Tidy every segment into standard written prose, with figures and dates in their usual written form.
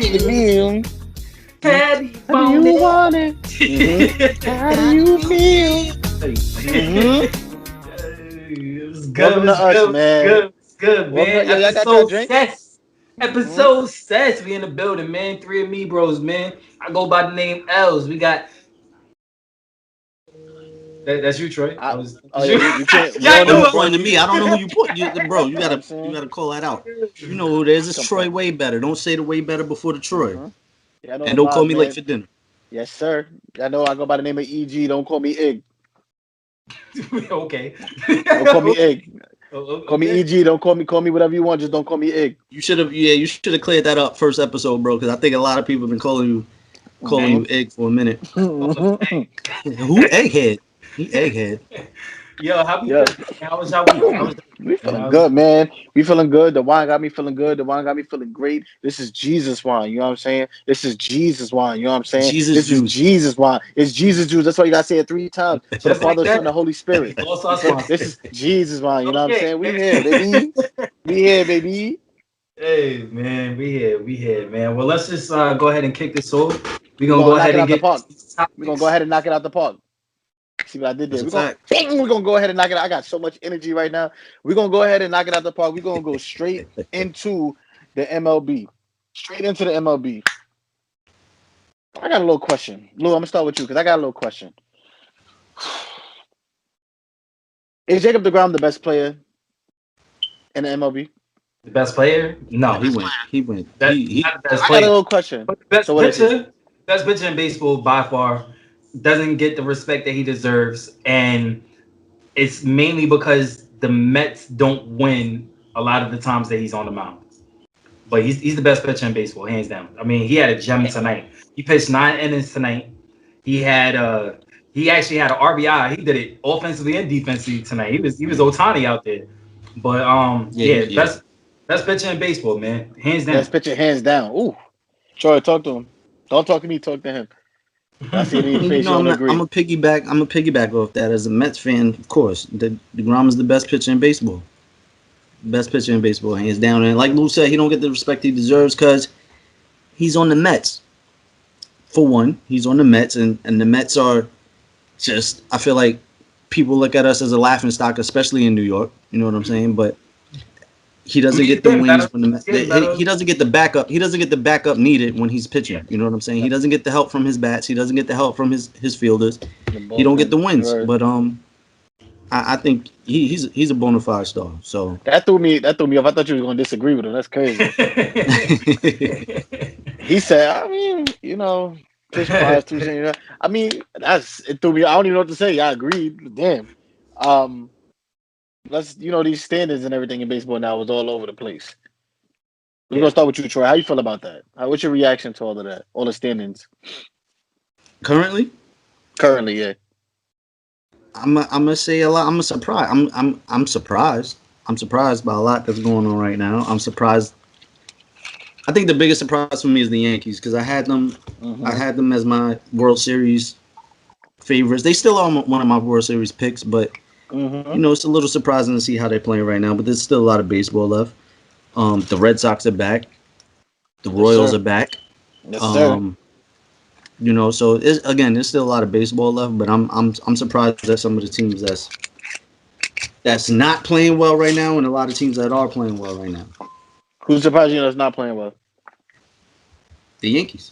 feel? How do you How do you want it? How do you feel? It was good. Welcome It to was us, good. It was man. good. It was good, Welcome man. to, yo, y'all got your Episode drink? sets. Mhm. Episode sets. We in the building, man. Three AmiBros, man. I go by the name Els. We got. That's you, Troy. I, That's oh yeah, you. you can't. We Yeah, don't I Why know, you knew bro. pointing to We, me? I don't know who you put. Bro, you know what I'm you saying? gotta call that out. You know who it is? It's Come Troy on. way better. Don't say the way better before the Troy. Yeah, I know And the don't call vibes, me late man. for dinner. Yes, sir. I know I go by the name of EG. Don't call me Ig. Okay. Don't call me Ig. Call me Okay. EG. Don't call me whatever you want. Just don't call me Ig. You should have cleared that up first episode, bro, because I think a lot of people have been calling Hey. you egg for a minute. Mm-hmm. Who egghead? He egghead. Yo, how we Yeah. feeling? How was your week? How was We man? feeling good, man. We feeling good. The wine got me feeling good. The wine got me feeling great. This is Jesus wine. You know what I'm saying? This is Jesus wine. You know what I'm saying? Jesus This is juice. Jesus wine. It's Jesus juice. That's why you gotta say it 3 times for the Just like Father, Son, that. and Holy Spirit. Lost You our feel? sponsor. This is Jesus wine. You know what I'm Okay. saying? We here, baby. We here, baby. Hey man, we here, man. Well, let's just go ahead and kick this off. We're We're gonna go gonna knock ahead it and out the get park. these We're gonna go topics. ahead and knock it out the park. See what I did That's there? a fact. We're gonna go ahead and knock it out. I got so much energy right now. We're gonna go ahead and knock it out the park. We're gonna go straight into the MLB. Straight into the MLB. I got a little question. Lou, I'm gonna start with you because I got a little question. Is Jacob DeGrom the best player in the MLB? The best player? No, No, he went. He went. that He not the best I got a player. little question. But the So what is he? best pitcher in baseball by far doesn't get the respect that he deserves, and it's mainly because the Mets don't win a lot of the times that he's on the mound. But he's the best pitcher in baseball, hands down. I mean, he had a gem tonight. He pitched 9 innings tonight. He had he actually had an RBI. He did it offensively and defensively tonight. He was Otani out there. But yeah, yeah, yeah. best pitcher in baseball, man, hands Best down. pitcher hands down. Ooh. Troy, talk to him. Don't talk to me, talk to him. I see it in your You face, know, you don't I'm agree. a piggyback. I'm a piggyback off that. As a Mets fan, of course, the DeGrom is the best pitcher in baseball. Best pitcher in baseball, hands down. And like Lou said, he don't get the respect he deserves because he's on the Mets. For one, he's on the Mets, and the Mets are just. I feel like people look at us as a laughing stock, especially in New York. You know what I'm saying? But he I doesn't mean, he's get the getting better. wins when the He's getting better. he doesn't get the backup. He doesn't get the backup needed when he's Yeah. pitching. You know what I'm saying? He doesn't get the help from his bats. He doesn't get the help from his fielders. The He don't get bullpen. the wins. Right. But I think he's a bona fide star. So That threw me off. I thought you was gonna disagree with him. That's crazy. He said, I mean, pitch pies too. I mean, it threw me. I don't even know what to say. I agreed. Damn. Um, let's these standards and everything in baseball now is all over the place. We're Yeah. gonna start with you, Troy. How you feel about that? What's your reaction to all of that? All the standings currently, currently, yeah. I'm gonna say a lot. I'm a surprise. I'm surprised. I'm surprised by a lot that's going on right now. I'm surprised. I think the biggest surprise for me is the Yankees because I had them. Mm-hmm. I had them as my World Series favorites. They still are one of my World Series picks, but Mm-hmm. it's a little surprising to see how they're playing right now. But there's still a lot of baseball left. The Red Sox are back. The Yes, Royals sir. are back. Yes, sir. So there's still a lot of baseball left. But I'm surprised at some of the teams that's not playing well right now, and a lot of teams that are playing well right now. Who's surprised that's not playing well? The Yankees.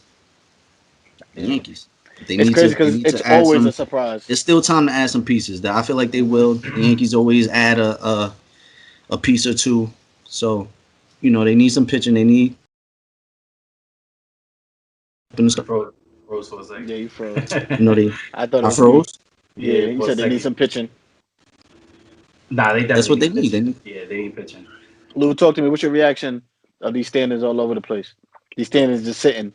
The Yeah. Yankees. They It's need crazy to they because need it's to add always a some. surprise. It's still time to add some pieces. That I feel like they will. The Yankees always add a piece or two. So, they need some pitching. They need. Froze for a second. Yeah, you froze. They. I thought it I was me. froze. Yeah, Yeah, you for a said they need second. some pitching. Nah, they That's definitely what they need need. They pitching. need. Yeah, they need pitching. Lou, talk to me. What's your reaction of these standings all over the place? These standings just sitting.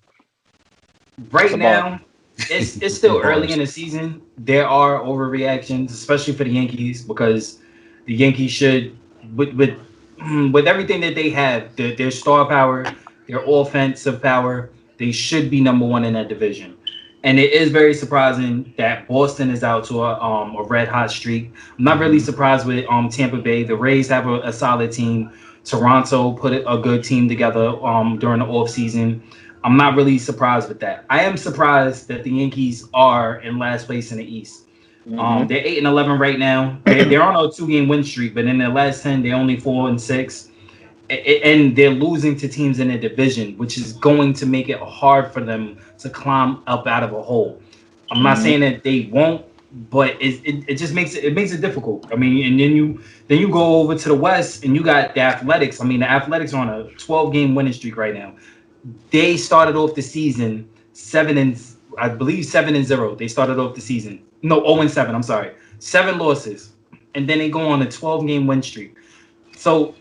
It's Right a bar. now, it's still early in Bars. the season. There are overreactions, especially for the Yankees, because the Yankees should with everything that they have, their star power, their offensive power, they should be number one in that division. And it is very surprising that Boston is out to a red hot streak. I'm not really surprised with Tampa Bay. The Rays have a solid team. Toronto put a good team together during the off season. I'm not really surprised with that. I am surprised that the Yankees are in last place in the East. They're 8-11 right now. They're on a 2-game win streak, but in their last 10, they're only 4-6. And they're losing to teams in their division, which is going to make it hard for them to climb up out of a hole. I'm not saying that they won't, but it just makes it difficult. I mean, and then you go over to the West and you got the Athletics. I mean, the Athletics are on a 12-game winning streak right now. They started off the season 7-0. They started off the season 0-7. I'm sorry, 7 losses, and then they go on a 12-game win streak. So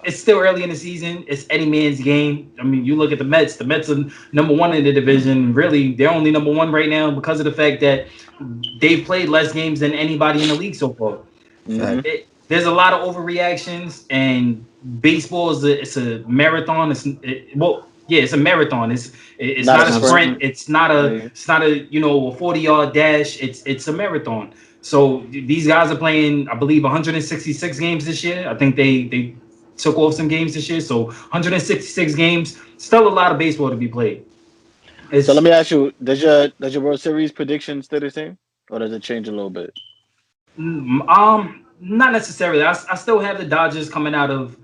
it's still early in the season. It's any man's game. I mean, you look at the Mets. The Mets are number 1 in the division. Really, they're only number 1 right now because of the fact that they've played less games than anybody in the league so far. There's a lot of overreactions, and baseball it's a marathon. It's a marathon. It's not a sprint. It's not a 40-yard dash. It's a marathon. So these guys are playing, I believe, 166 games this year. I think they took off some games this year, so 166 games. Still a lot of baseball to be played. So let me ask you: does your World Series prediction stay the same, or does it change a little bit? Not necessarily. I still have the Dodgers coming out of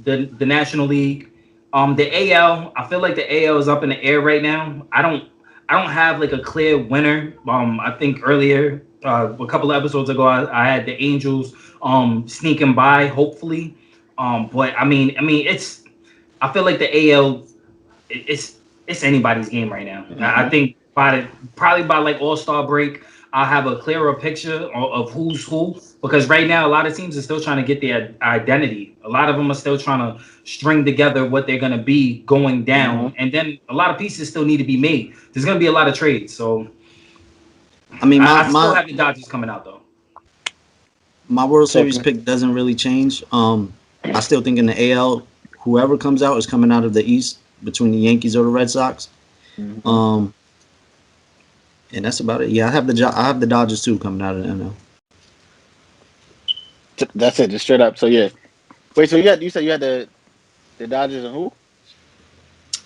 the National League. The AL, I feel like the AL is up in the air right now. I don't have like a clear winner. I think earlier, a couple of episodes ago, I had the Angels sneaking by, hopefully. But I mean, I feel like the AL, it's anybody's game right now. I think probably by like All-Star break, I'll have a clearer picture of who's who, because right now a lot of teams are still trying to get their identity. A lot of them are still trying to string together what they're going to be going down, and then a lot of pieces still need to be made. There's going to be a lot of trades, so I mean, I still have the Dodgers coming out though. My World Series pick doesn't really change. I still think in the AL, whoever comes out is coming out of the East between the Yankees or the Red Sox. And that's about it. Yeah, I have the Dodgers too coming out of the NL. That's it, just straight up. So yeah. Wait, so you said you had the Dodgers and who?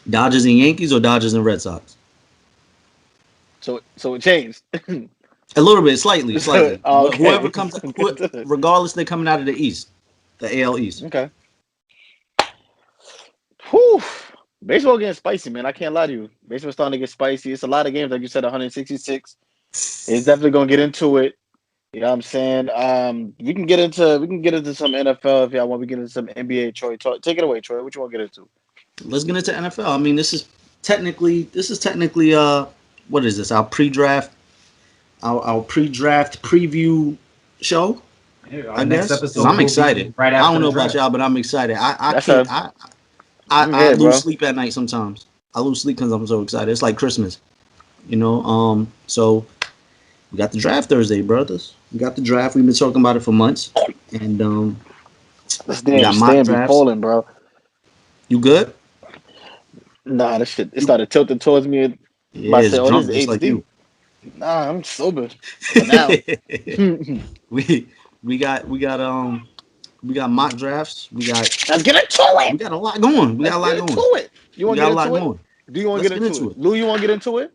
Dodgers and Yankees or Dodgers and Red Sox? So it changed. A little bit, slightly. Okay. Whoever comes, regardless, they're coming out of the East, the AL East. Okay. Whew. Baseball getting spicy, man. I can't lie to you. Baseball's starting to get spicy. It's a lot of games, like you said, 166. It's definitely gonna get into it. You know what I'm saying? We can get into some NFL if y'all want. We get into some NBA. Troy, take it away, Troy. What you want to get into? Let's get into NFL. I mean, this is technically what is this? Our pre-draft preview show. Yeah, I guess. Episode I'm excited. Right after I don't know about y'all, but I'm excited. I lose sleep at night sometimes. I lose sleep because I'm so excited. It's like Christmas, So we got the draft Thursday, brothers. We got the draft. We've been talking about it for months, and this damn stand be falling, bro. You good? Nah, this shit. It started tilting towards me. Yeah, it's drunk just like you. Nah, I'm sober. For now. we got mock drafts. Let's get into it. We got a lot going. You want to get into it? Do you want to get into it? Lou, you want to get into it?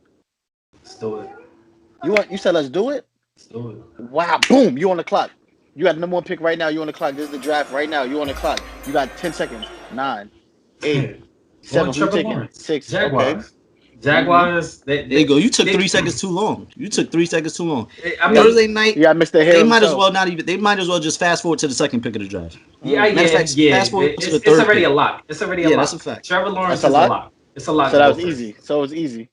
Let's do it. You said let's do it? Let's do it. Wow, boom, you on the clock. You got the number 1 pick right now. You on the clock. This is the draft right now. You on the clock. You got 10 seconds. 9, 8, 7. Who's taking? 6. Jaguars. Okay. Jaguars. There you go. You took 3 seconds too long. I mean, Thursday night. Yeah, Mr. Hill. They might as well not even. They might as well just fast forward to the second pick of the draft. Fast forward to the third. It's already a lock. It's already a lock. That's a fact. Trevor Lawrence is a lock. It's a lock. So that was easy. It's easy.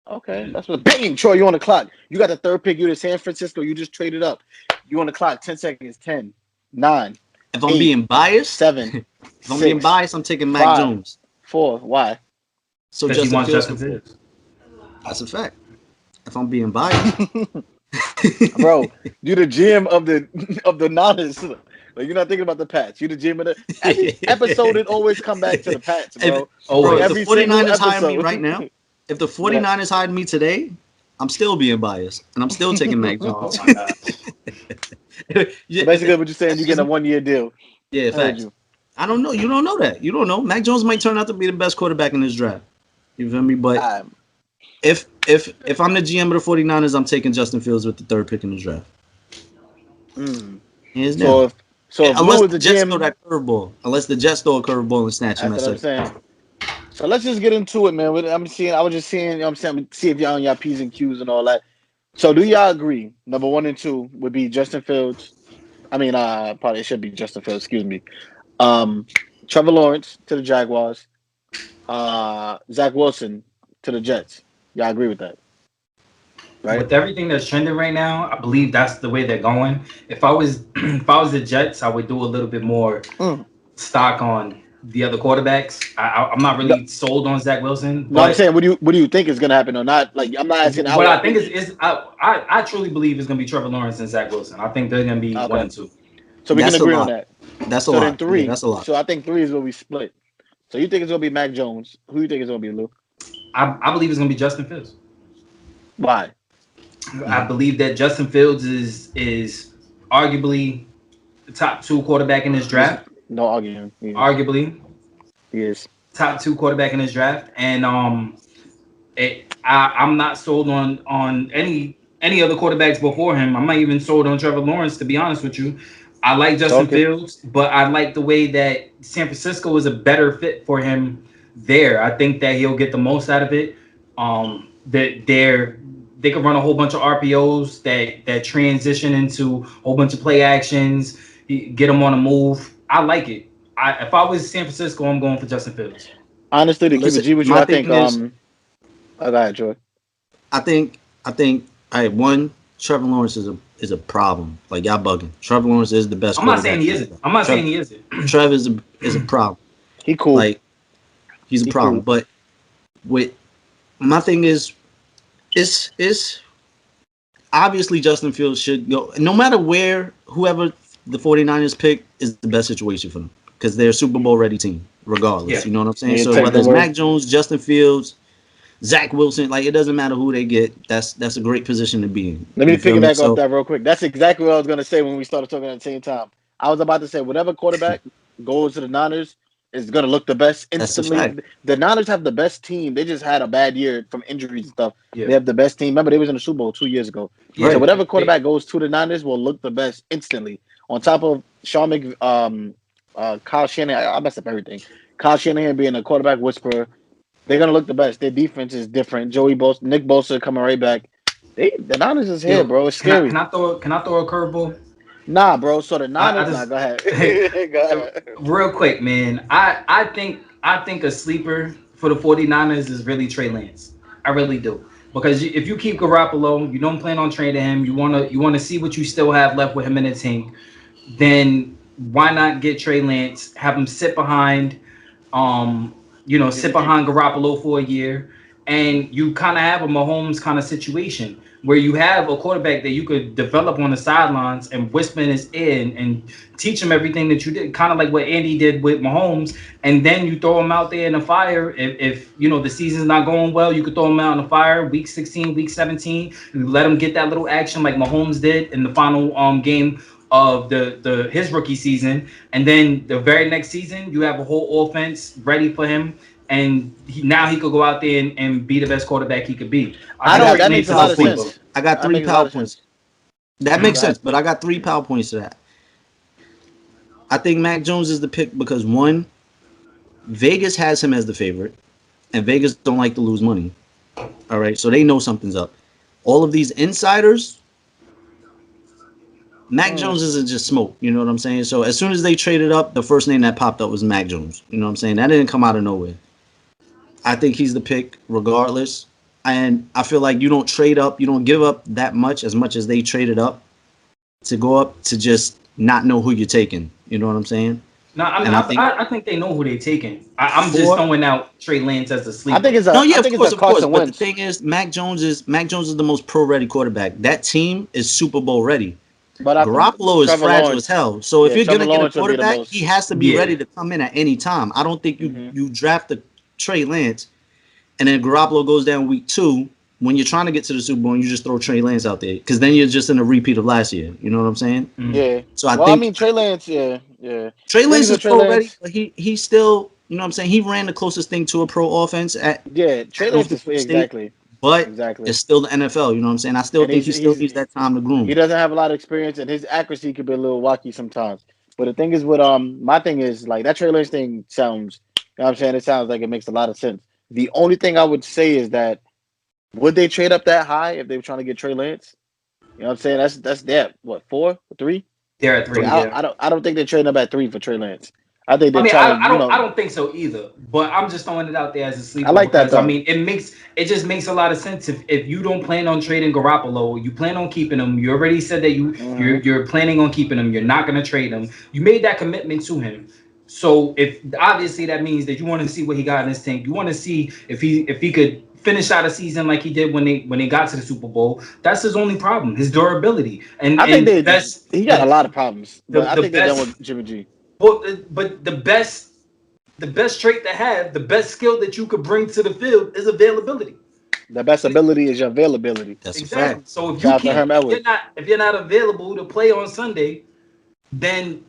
Okay, that's what. Bang, Troy, you on the clock. You got the 3rd pick. You're to San Francisco. You just traded up. You on the clock. 10 seconds. 10, 9. If I'm being biased, 7. If I'm being biased, I'm taking Mac Jones. 4. Why? So Justin Fields. That's a fact. If I'm being biased, bro, you the GM of the Niners. Like, you're not thinking about the Pats. You the GM of the every episode. It always come back to the Pats, bro. If the 49ers hire me right now, if the 49ers hired me today, I'm still being biased, and I'm still taking Mac Jones. Oh my God. Basically, what you're saying, you get a 1-year deal. Yeah, facts. I don't know. You don't know that. You don't know. Mac Jones might turn out to be the best quarterback in this draft. You feel me? But if I'm the GM of the 49ers, I'm taking Justin Fields with the 3rd pick in the draft. Hands down. So if unless Lou is the the Jets GM, throw that curveball. Unless the Jets throw a curveball and snatch him that's at what I'm second. saying. So let's just get into it, man. I was just seeing, you know what I'm saying, see if y'all on y'all P's and Q's and all that. So do y'all agree? Number 1 and 2 would be Justin Fields. I mean, probably it should be Justin Fields. Excuse me. Trevor Lawrence to the Jaguars. Zach Wilson to the Jets. Y'all agree with that? Right. With everything that's trending right now, I believe that's the way they're going. If I was the Jets, I would do a little bit more stock on the other quarterbacks. I'm not really sold on Zach Wilson. No, I'm But saying, what do you think is going to happen or not? Like, I'm not asking. what I think is I truly believe it's going to be Trevor Lawrence and Zach Wilson. I think they're going to be 1 and 2. So we can agree on that. That's a so lot. Then 3. Yeah, that's a lot. So I think 3 is where we split. So you think it's going to be Mac Jones? Who you think it's going to be, Lou? I believe it's going to be Justin Fields. Why? I believe that Justin Fields is arguably the top 2 quarterback in this draft. No arguing. Arguably, he is top 2 quarterback in this draft, and I'm not sold on any other quarterbacks before him. I'm not even sold on Trevor Lawrence, to be honest with you. I like Justin Fields, but I like the way that San Francisco is a better fit for him there. I think that he'll get the most out of it. They could run a whole bunch of RPOs that transition into a whole bunch of play actions, get them on a move. I like it. If I was San Francisco, I'm going for Justin Fields. Honestly, to keep it G with you, I think. Go ahead, Joy. I think. One, Trevor Lawrence is a problem. Like, y'all bugging. Trevor Lawrence is the best. I'm not saying he isn't. Trevor is a problem. He cool. Like, he's a problem. Cool. But with my thing is. It's obviously Justin Fields should go. No matter whoever the 49ers pick is the best situation for them because they're a Super Bowl ready team, regardless. Yeah. You know what I'm saying? So whether it's Mac Jones, Justin Fields, Zach Wilson, like, it doesn't matter who they get. That's a great position to be in. Let me piggyback off that real quick. That's exactly what I was going to say when we started talking at the same time. I was about to say whatever quarterback goes to the Niners is going to look the best instantly. The Niners have the best team. They just had a bad year from injuries and stuff. Yeah. They have the best team. Remember, they was in the Super Bowl 2 years ago. Yeah. So whatever quarterback goes to the Niners will look the best instantly. On top of Kyle Shanahan, I messed up everything. Kyle Shanahan being a quarterback whisperer, they're going to look the best. Their defense is different. Nick Bosa coming right back. The Niners is here, bro. It's scary. Can I throw a curveball? Nah, bro. So the Niners. Go ahead. Go ahead. Real quick, man. I think a sleeper for the 49ers is really Trey Lance. I really do. Because if you keep Garoppolo, you don't plan on trading him. You wanna see what you still have left with him in the tank. Then why not get Trey Lance? Have him sit behind, sit behind Garoppolo for a year, and you kind of have a Mahomes kind of situation where you have a quarterback that you could develop on the sidelines and whisper in his ear and teach him everything that you did, kind of like what Andy did with Mahomes, and then you throw him out there in the fire. If the season's not going well, you could throw him out in the fire week 16, week 17, and let him get that little action like Mahomes did in the final game of his rookie season, and then the very next season you have a whole offense ready for him. And now he could go out there and be the best quarterback he could be. That makes a lot of sense. I got 3 power points. That makes sense, but I got 3 power points to that. I think Mac Jones is the pick because, one, Vegas has him as the favorite, and Vegas don't like to lose money. All right, so they know something's up. All of these insiders, Mac Jones isn't just smoke. You know what I'm saying? So as soon as they traded up, the first name that popped up was Mac Jones. You know what I'm saying? That didn't come out of nowhere. I think he's the pick regardless. And I feel like you don't trade up, you don't give up that much as they traded up to go up to just not know who you're taking. You know what I'm saying? No, I think they know who they're taking. I'm just throwing out Trey Lance as a sleeper. I think it's of course. But the thing is, Mac Jones is the most pro-ready quarterback. That team is Super Bowl ready. But Garoppolo is fragile as hell. So if you're going to get a quarterback, he has to be ready to come in at any time. I don't think you draft the Trey Lance and then Garoppolo goes down week 2 when you're trying to get to the Super Bowl, you just throw Trey Lance out there because then you're just in a repeat of last year. You know what I'm saying? Yeah. So I Well, I think mean, Trey Lance, yeah. Trey Thing Lance is is with Trey pro ready, Lance, but he's still, you know what I'm saying? He ran the closest thing to a pro offense yeah, Trey at Lance North is Dakota State, exactly. but it's still the NFL. You know what I'm saying? I still And think he still needs he's that time to he groom. doesn't have a lot of experience, and his accuracy could be a little wacky sometimes. But the thing is, with my thing is like that Trey Lance thing sounds. You know what I'm saying? It sounds like it makes a lot of sense. The only thing I would say is that would they trade up that high if they were trying to get Trey Lance? You know what I'm saying? That's that what 4 3? They're at Like 3, yeah. I don't think they're trading up at 3 for Trey Lance. I think I they're mean, trying to I don't think so either. But I'm just throwing it out there as a I sleeper like that because I though. mean, it just makes a lot of sense if you don't plan on trading Garoppolo, you plan on keeping him. You already said that you're planning on keeping him. You're not going to trade him. You made that commitment to him. So if obviously that means that you want to see what he got in his tank. You want to see if he could finish out a season like he did when they got to the Super Bowl. That's his only problem, his durability. I think And he got a lot of problems, but I the think they're done best with Jimmy G. but the best trait to have, the best skill that you could bring to the field is availability. The best ability is your availability. That's a Exactly. fact. So if Shout you out to can't, Herm Edwards. if you're not available to play on Sunday, then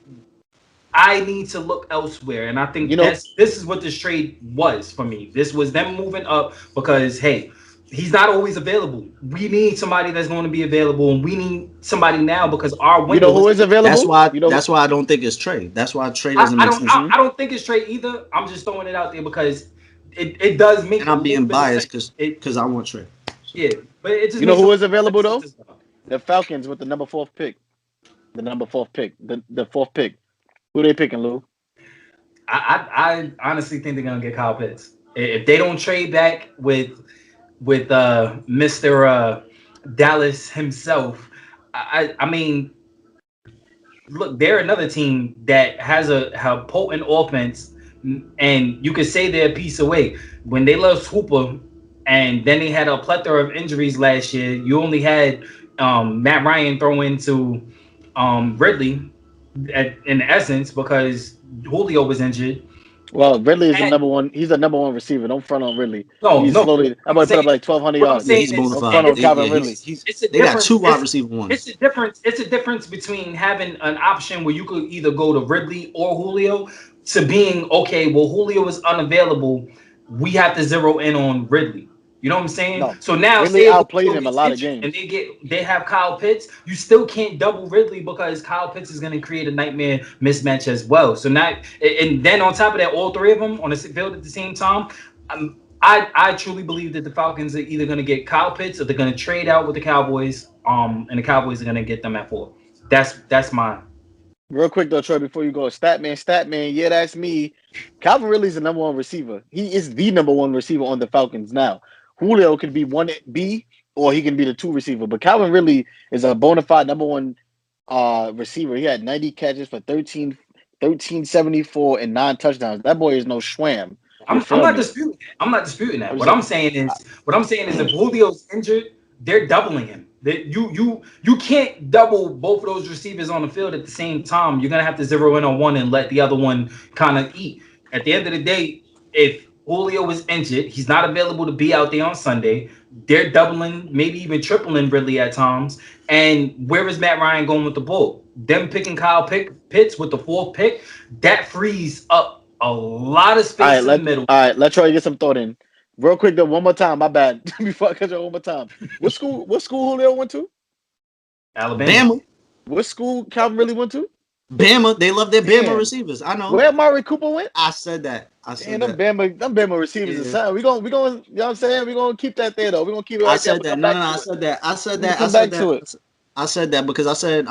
I need to look elsewhere. And I think You know, this is what this trade was for me. This was them moving up because hey, he's not always available. We need somebody that's going to be available, and we need somebody now because our you know window is who is limited. available? You know, That's why I don't think it's Trey. That's why Trey doesn't make sense. mhm. I don't think it's straight either. I'm just throwing it out there because it does make And a I'm little being bit of biased sense. It because I want Trey. yeah, but it just You know makes a who is little bit available of though? sense as well. The Falcons with the number fourth pick. The number fourth pick. The fourth pick. Who they picking, Lou? I honestly think they're gonna get Kyle Pitts if they don't trade back with Mister Dallas himself. I mean, look, they're another team that has a potent offense, and you could say they're a piece away. When they lost Hooper, and then they had a plethora of injuries last year, you only had Matt Ryan throw into Ridley in essence because Julio was injured. Well, Ridley is the And number one. He's the number one receiver. Don't front on Ridley. no, He's no, slowly. That I'm boy put saying up like 1,200 what I'm yards. Yeah, saying he's bona is Don't front on fide. it's Calvin Yeah, Ridley. it's a they got difference. two wide receiver ones. It's a difference. It's a difference between having an option where you could either go to Ridley or Julio to being okay. Well, Julio is unavailable. We have to zero in on Ridley. You know what I'm saying? No, So now, Ridley say if outplayed Julio him a gets lot of injured and games. they have Kyle Pitts, you still can't double Ridley because Kyle Pitts is going to create a nightmare mismatch as well. So now, and then on top of that, all three of them on the field at the same time. I truly believe that the Falcons are either going to get Kyle Pitts or they're going to trade out with the Cowboys. And the Cowboys are going to get them at 4. That's mine. Real quick though, Troy, before you go, Statman, yeah, that's me. Calvin Ridley's the number one receiver. He is the number one receiver on the Falcons now. Julio could be 1B or he can be the 2 receiver, but Calvin Ridley is a bona fide number one receiver. He had 90 catches for 1374 and 9 touchdowns. That boy is no schwam. You I'm feel not me? disputing that. I'm not disputing that. I'm What saying, I'm saying is if Julio's injured, they're doubling him. You can't double both of those receivers on the field at the same time. You're gonna have to zero in on one and let the other one kind of eat. At the end of the day, if Julio is injured, he's not available to be out there on Sunday. They're doubling, maybe even tripling Ridley at times. And where is Matt Ryan going with the ball? Them picking Kyle Pitts with the 4th pick, that frees up a lot of space in the middle. all right, let Troy get some thought in. Real quick though, one more time. My bad. Before I catch you one more time. What school Julio went to? Alabama. Bama, What school Calvin really went to? Bama, they love their Bama Damn. receivers. I know. Where Amari Cooper went? I said that. Damn, them Bama receivers Yeah. is sound. We gonna, you know what I'm saying? We gonna keep that there though. We gonna keep it I right there. said We that. come No, back no, to I it. said that. I said We that. I come said back to that. it. I said that because I said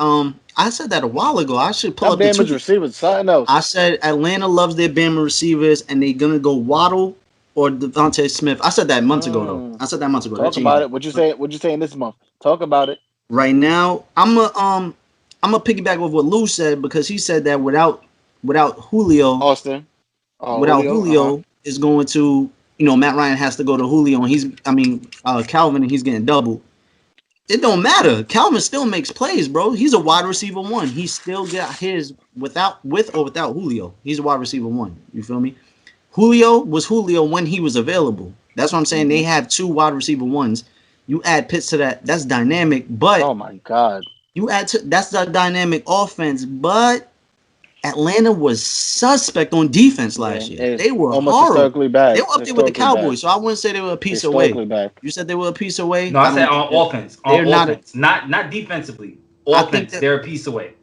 that a while ago. I should pull Them up the Bama's tweet. receivers, something else. I said Atlanta loves their Bama receivers and they're gonna go Waddle or Devontae Smith. I said that months ago though. I said that months ago. That Talk changed about it. it. What you say? What you saying this month? Talk about it. Right now, I'm a piggyback with what Lou said because he said that without Julio, Austin. Julio. is going to, Matt Ryan has to go to Julio and Calvin and he's getting doubled. It don't matter. Calvin still makes plays, bro. He's a wide receiver 1. He still got his with or without Julio. He's a wide receiver 1. You feel me? Julio was Julio when he was available. That's what I'm saying. They have 2 wide receiver 1s. You add Pitts to that. That's dynamic. But Oh my God. that's the dynamic offense. But Atlanta was suspect on defense last year. It's They were almost horrible. historically They bad. were up there with the Historically bad. Cowboys, so I wouldn't say they were a piece away. Historically bad. You said they were a piece away. No, I said don't think on offense. they're On not. offense. Not defensively. I think Offense. that They're a piece away.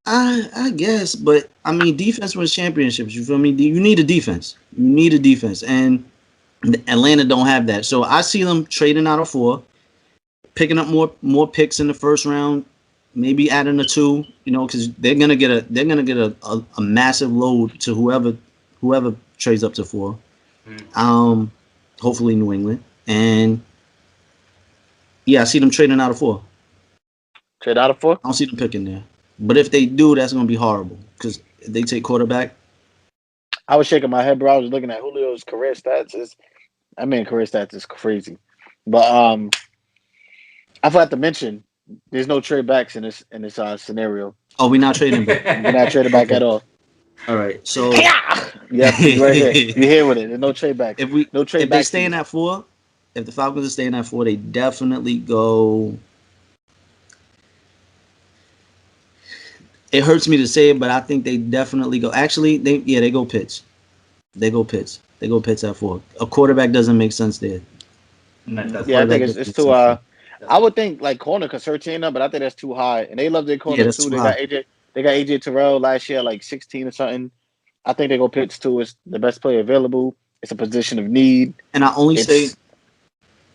I guess, but I mean, defense wins championships. You feel me? You need a defense. You need a defense, and Atlanta don't have that. So I see them trading out of 4, picking up more picks in the first round, maybe adding a 2. You know, because they're gonna get a massive load to whoever trades up to 4. Hopefully New England, and yeah, I see them trading out of 4. Trade out of 4. I don't see them picking there. But if they do, that's going to be horrible because if they take quarterback. I was shaking my head, bro. I was looking at Julio's career stats. Career stats is crazy. But I forgot to mention, there's no trade backs in this scenario. Oh, we're not trading back. We're not trading back at all. All right, so yeah, right here. You're here with it. There's no trade back. If they stay in at 4, if the Falcons are staying at 4, they definitely go. It hurts me to say it, but I think they definitely go. Actually, they go Pitts. They go Pitts. They go Pitts at 4. A quarterback doesn't make sense there. Yeah, I think it's too. I would think like corner because Sertina, but I think that's too high. And they love their corner too. They got AJ Terrell last year, like 16 or something. I think they go Pitts too. It's the best player available. It's a position of need. And I only say,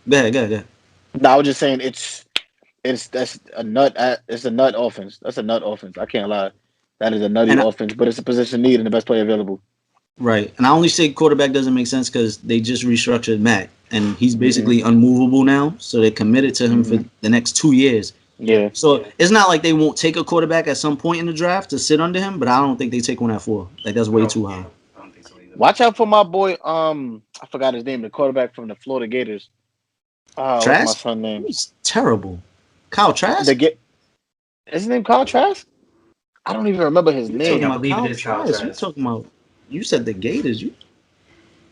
go ahead. No, I was just saying that's a nut. It's a nut offense. That's a nut offense. I can't lie. That is a nutty offense, but it's a position need and the best player available. Right, and I only say quarterback doesn't make sense because they just restructured Matt, and he's basically unmovable now. So they're committed to him for the next 2 years. Yeah. So it's not like they won't take a quarterback at some point in the draft to sit under him, but I don't think they take one at 4. Like that's way too high. I don't think so either. Watch out for my boy. I forgot his name. The quarterback from the Florida Gators. What's my son's name? He's terrible. Kyle Trask? Is his name Kyle Trask? I don't even remember his name. I believe it is Kyle Trask. You talking about? You said the Gators.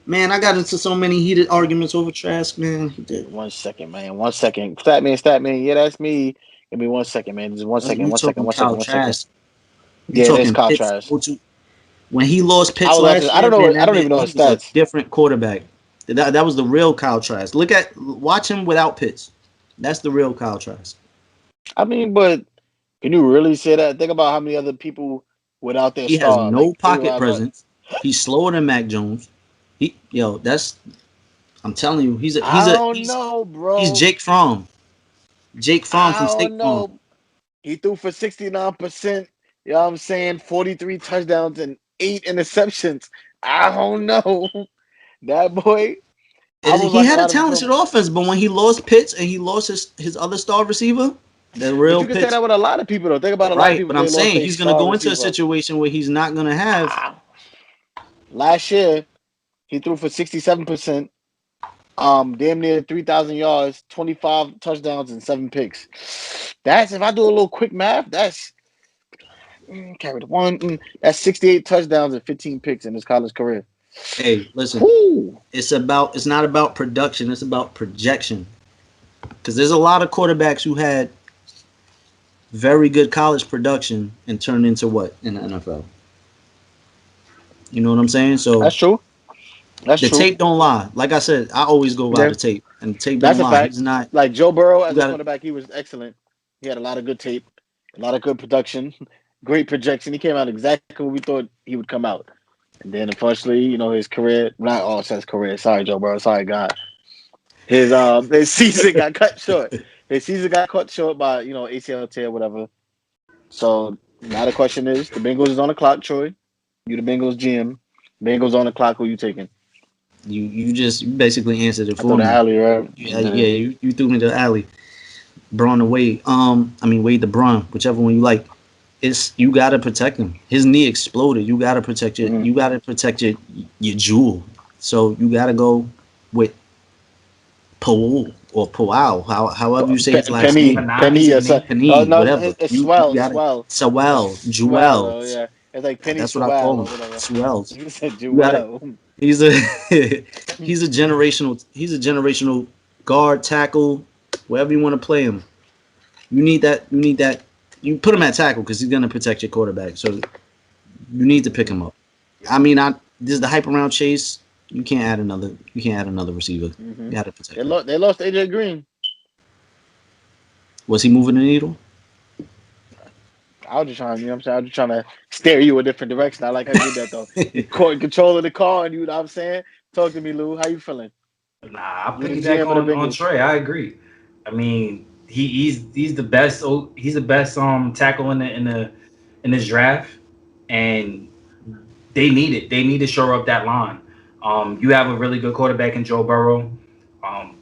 Man, I got into so many heated arguments over Trask, man. He did. 1 second, man. 1 second. Statman. Yeah, that's me. Give me 1 second, man. Just 1 second. 1 second. 1 second. 1 second. Yeah, it's Kyle Trask. When he lost Pitts last year, I don't know. I don't even know his stats. Different quarterback. That was the real Kyle Trask. Watch him without Pitts. That's the real Kyle Trask. I mean, but can you really say that? Think about how many other people without their star. He has no pocket presence. He's slower than Mac Jones. I'm telling you, he's bro. He's Jake Fromm. Jake Fromm from State Farm. He threw for 69%. You know what I'm saying? 43 touchdowns and 8 interceptions. I don't know. That boy. He had a talented offense, but when he lost Pitts and he lost his other star receiver, the real you can say that with a lot of people, though. Think about a lot of people. But I'm saying he's going to go into a situation where he's not going to have. Last year, he threw for 67%, damn near 3,000 yards, 25 touchdowns, and 7 picks. That's, if I do a little quick math, that's carried 1. That's 68 touchdowns and 15 picks in his college career. Hey, listen, it's not about production, it's about projection. Because there's a lot of quarterbacks who had very good college production and turned into what in the NFL? You know what I'm saying? So that's true. The tape don't lie. Like I said, I always go by the tape, and the tape don't lie. Fact. He's not like Joe Burrow as a quarterback. He was excellent. He had a lot of good tape, a lot of good production, great projection. He came out exactly when we thought he would come out. And then unfortunately, his career, not all says career. Sorry, Joe Burrow. Sorry, God. His season got cut short. His season got cut short by, ACL tear, whatever. So now the question is, the Bengals is on the clock, Troy. You the Bengals GM. Bengals on the clock. Who you taking? You basically answered it for me. The alley, right? Yeah, you threw me the alley. Braun to Wade. Wade to Braun, whichever one you like. You gotta protect him. His knee exploded. You gotta protect your. You gotta protect your jewel. So you gotta go with Powell or Powell, however you say his last name. Penny, whatever. It's Swell. Jewel. Yeah, it's like Penny. That's what I call him. Swells. You said Jewel. He's a generational guard, tackle, wherever you want to play him. You need that. You put him at tackle because he's gonna protect your quarterback. So you need to pick him up. I mean, this is the hype around Chase. You can't add another receiver. Mm-hmm. You got to protect. They lost AJ Green. Was he moving the needle? I was just trying, you know what I'm saying? I was just trying to steer you a different direction. I like how you did that, though. You caught control of the car, and you know what I'm saying? Talk to me, Lou. How you feeling? Nah, I You the piggyback GM of the on Bengals. Trey. I agree. I mean, he's the best. He's the best tackle in this draft, and they need it. They need to shore up that line. You have a really good quarterback in Joe Burrow.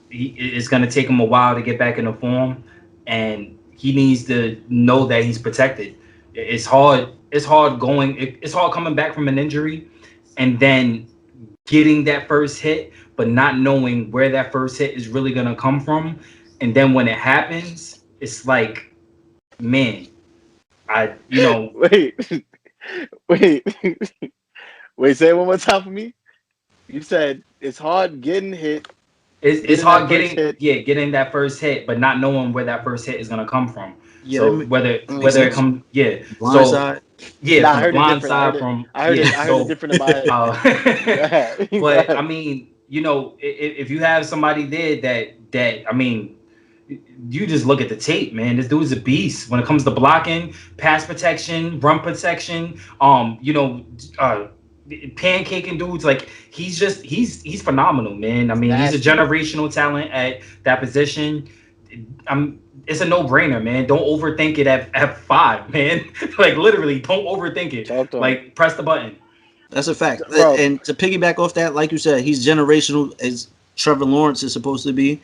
It's going to take him a while to get back into form, and he needs to know that he's protected. It's hard. It's hard going. It's hard coming back from an injury, and then getting that first hit, but not knowing where that first hit is really going to come from. And then when it happens, it's like, man, Wait, wait, wait. Say it one more time for me. You said it's hard getting hit. It's hard hit. getting that first hit, but not knowing where that first hit is gonna come from. Yeah, so whether it comes, blind side. Nah, from the blind side, I heard it different in my head. But I mean, if you have somebody there that I mean, you just look at the tape, man. This dude's a beast when it comes to blocking, pass protection, run protection. Pancaking dudes, like he's phenomenal, man. I mean, he's a generational talent at that position. It's a no-brainer, man. Don't overthink it at 5, man. Like literally, don't overthink it. Like press the button. That's a fact. Bro. And to piggyback off that, like you said, he's generational as Trevor Lawrence is supposed to be.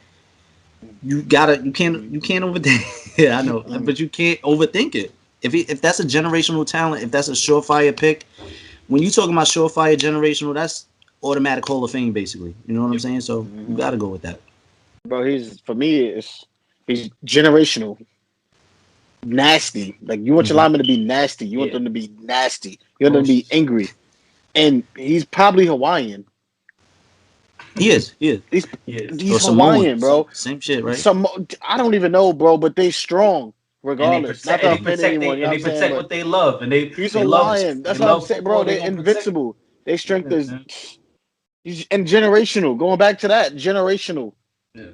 You can't overthink. Yeah, I know, but you can't overthink it. If that's a generational talent, if that's a surefire pick, when you talking about surefire generational, that's automatic Hall of Fame, basically. You know what I'm saying? So you got to go with that. Bro, he's generational, nasty. Like you want your lineman to be nasty. You want them to be nasty. You want them to be angry, and he's probably Hawaiian. He is. He's Hawaiian, bro. Same shit, right? I don't even know, bro, but they strong regardless. And they protect what they love, and he's Hawaiian. That's what I'm saying, bro. They're invincible. Their strength is and generational. Going back to that, generational. Yeah.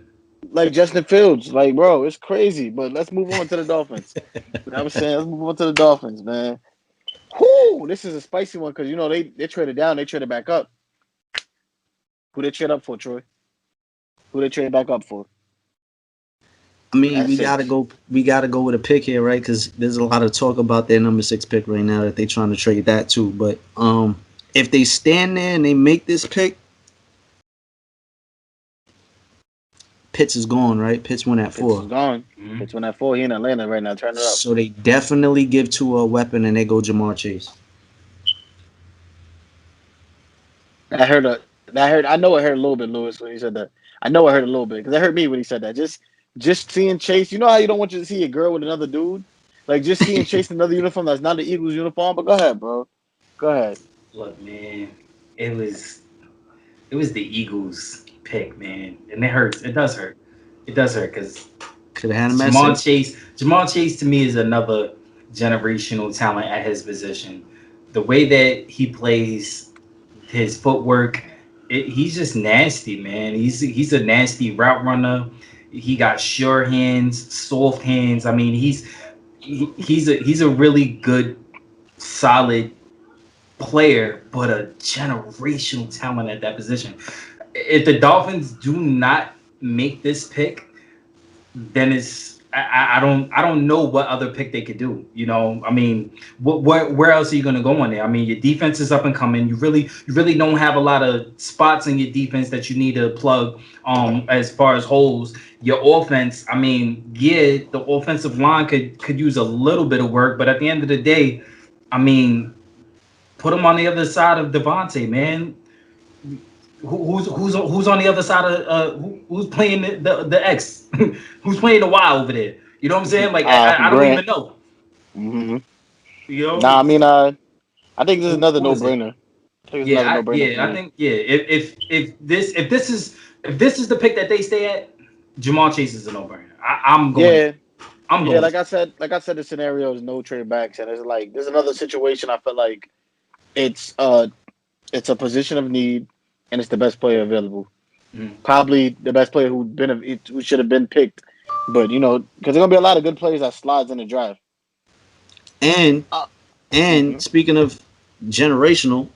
Like Justin Fields, like bro, it's crazy. But let's move on to the Dolphins. I was saying, let's move on to the Dolphins, man. Whoo, this is a spicy one because they traded down, they traded back up. Who they trade up for, Troy? Who they trade back up for? I mean, we gotta go with a pick here, right? Because there's a lot of talk about their number 6 pick right now that they're trying to trade that too. But if they stand there and they make this pick, Pitts is gone, right? Pitts went at 4. Pitts is gone. Pitts went at 4. He in Atlanta right now. Turn it up. So they definitely give Tua a weapon and they go Jamar Chase. I know it hurt a little bit, Lewis, when he said that. I know it hurt a little bit because it hurt me when he said that. Just seeing Chase, you know how you don't want you to see a girl with another dude? Like just seeing Chase in another uniform that's not the Eagles uniform. But go ahead, bro. Go ahead. Look, man, it was the Eagles pick, man, and it hurts. It does hurt because could have had him. Jamar Chase to me is another generational talent at his position. The way that he plays, his footwork, he's just nasty, man. He's a nasty route runner. He got sure hands, soft hands. I mean, he's a really good, solid player, but a generational talent at that position. If the Dolphins do not make this pick, then I don't know what other pick they could do. I mean, where else are you going to go on there? I mean, your defense is up and coming. You really don't have a lot of spots in your defense that you need to plug as far as holes. Your offense, I mean, the offensive line could use a little bit of work, but at the end of the day, I mean, put them on the other side of Devontae, man. Who's on the other side of who's playing the X? Who's playing the Y over there? You know what I'm saying? Like I don't even know. Mm-hmm. Nah, I mean, I think this is another no-brainer. I think if this is the pick that they stay at, Jamar Chase is a no-brainer. I'm going. Yeah, I'm yeah. going. Like I said, the scenario is no trade backs, and it's like there's another situation. I feel like it's it's a position of need, and it's the best player available. Mhm. Probably the best player who should have been picked, but because there's gonna be a lot of good players that slides in the draft. And Uh, and mhm. speaking of generational,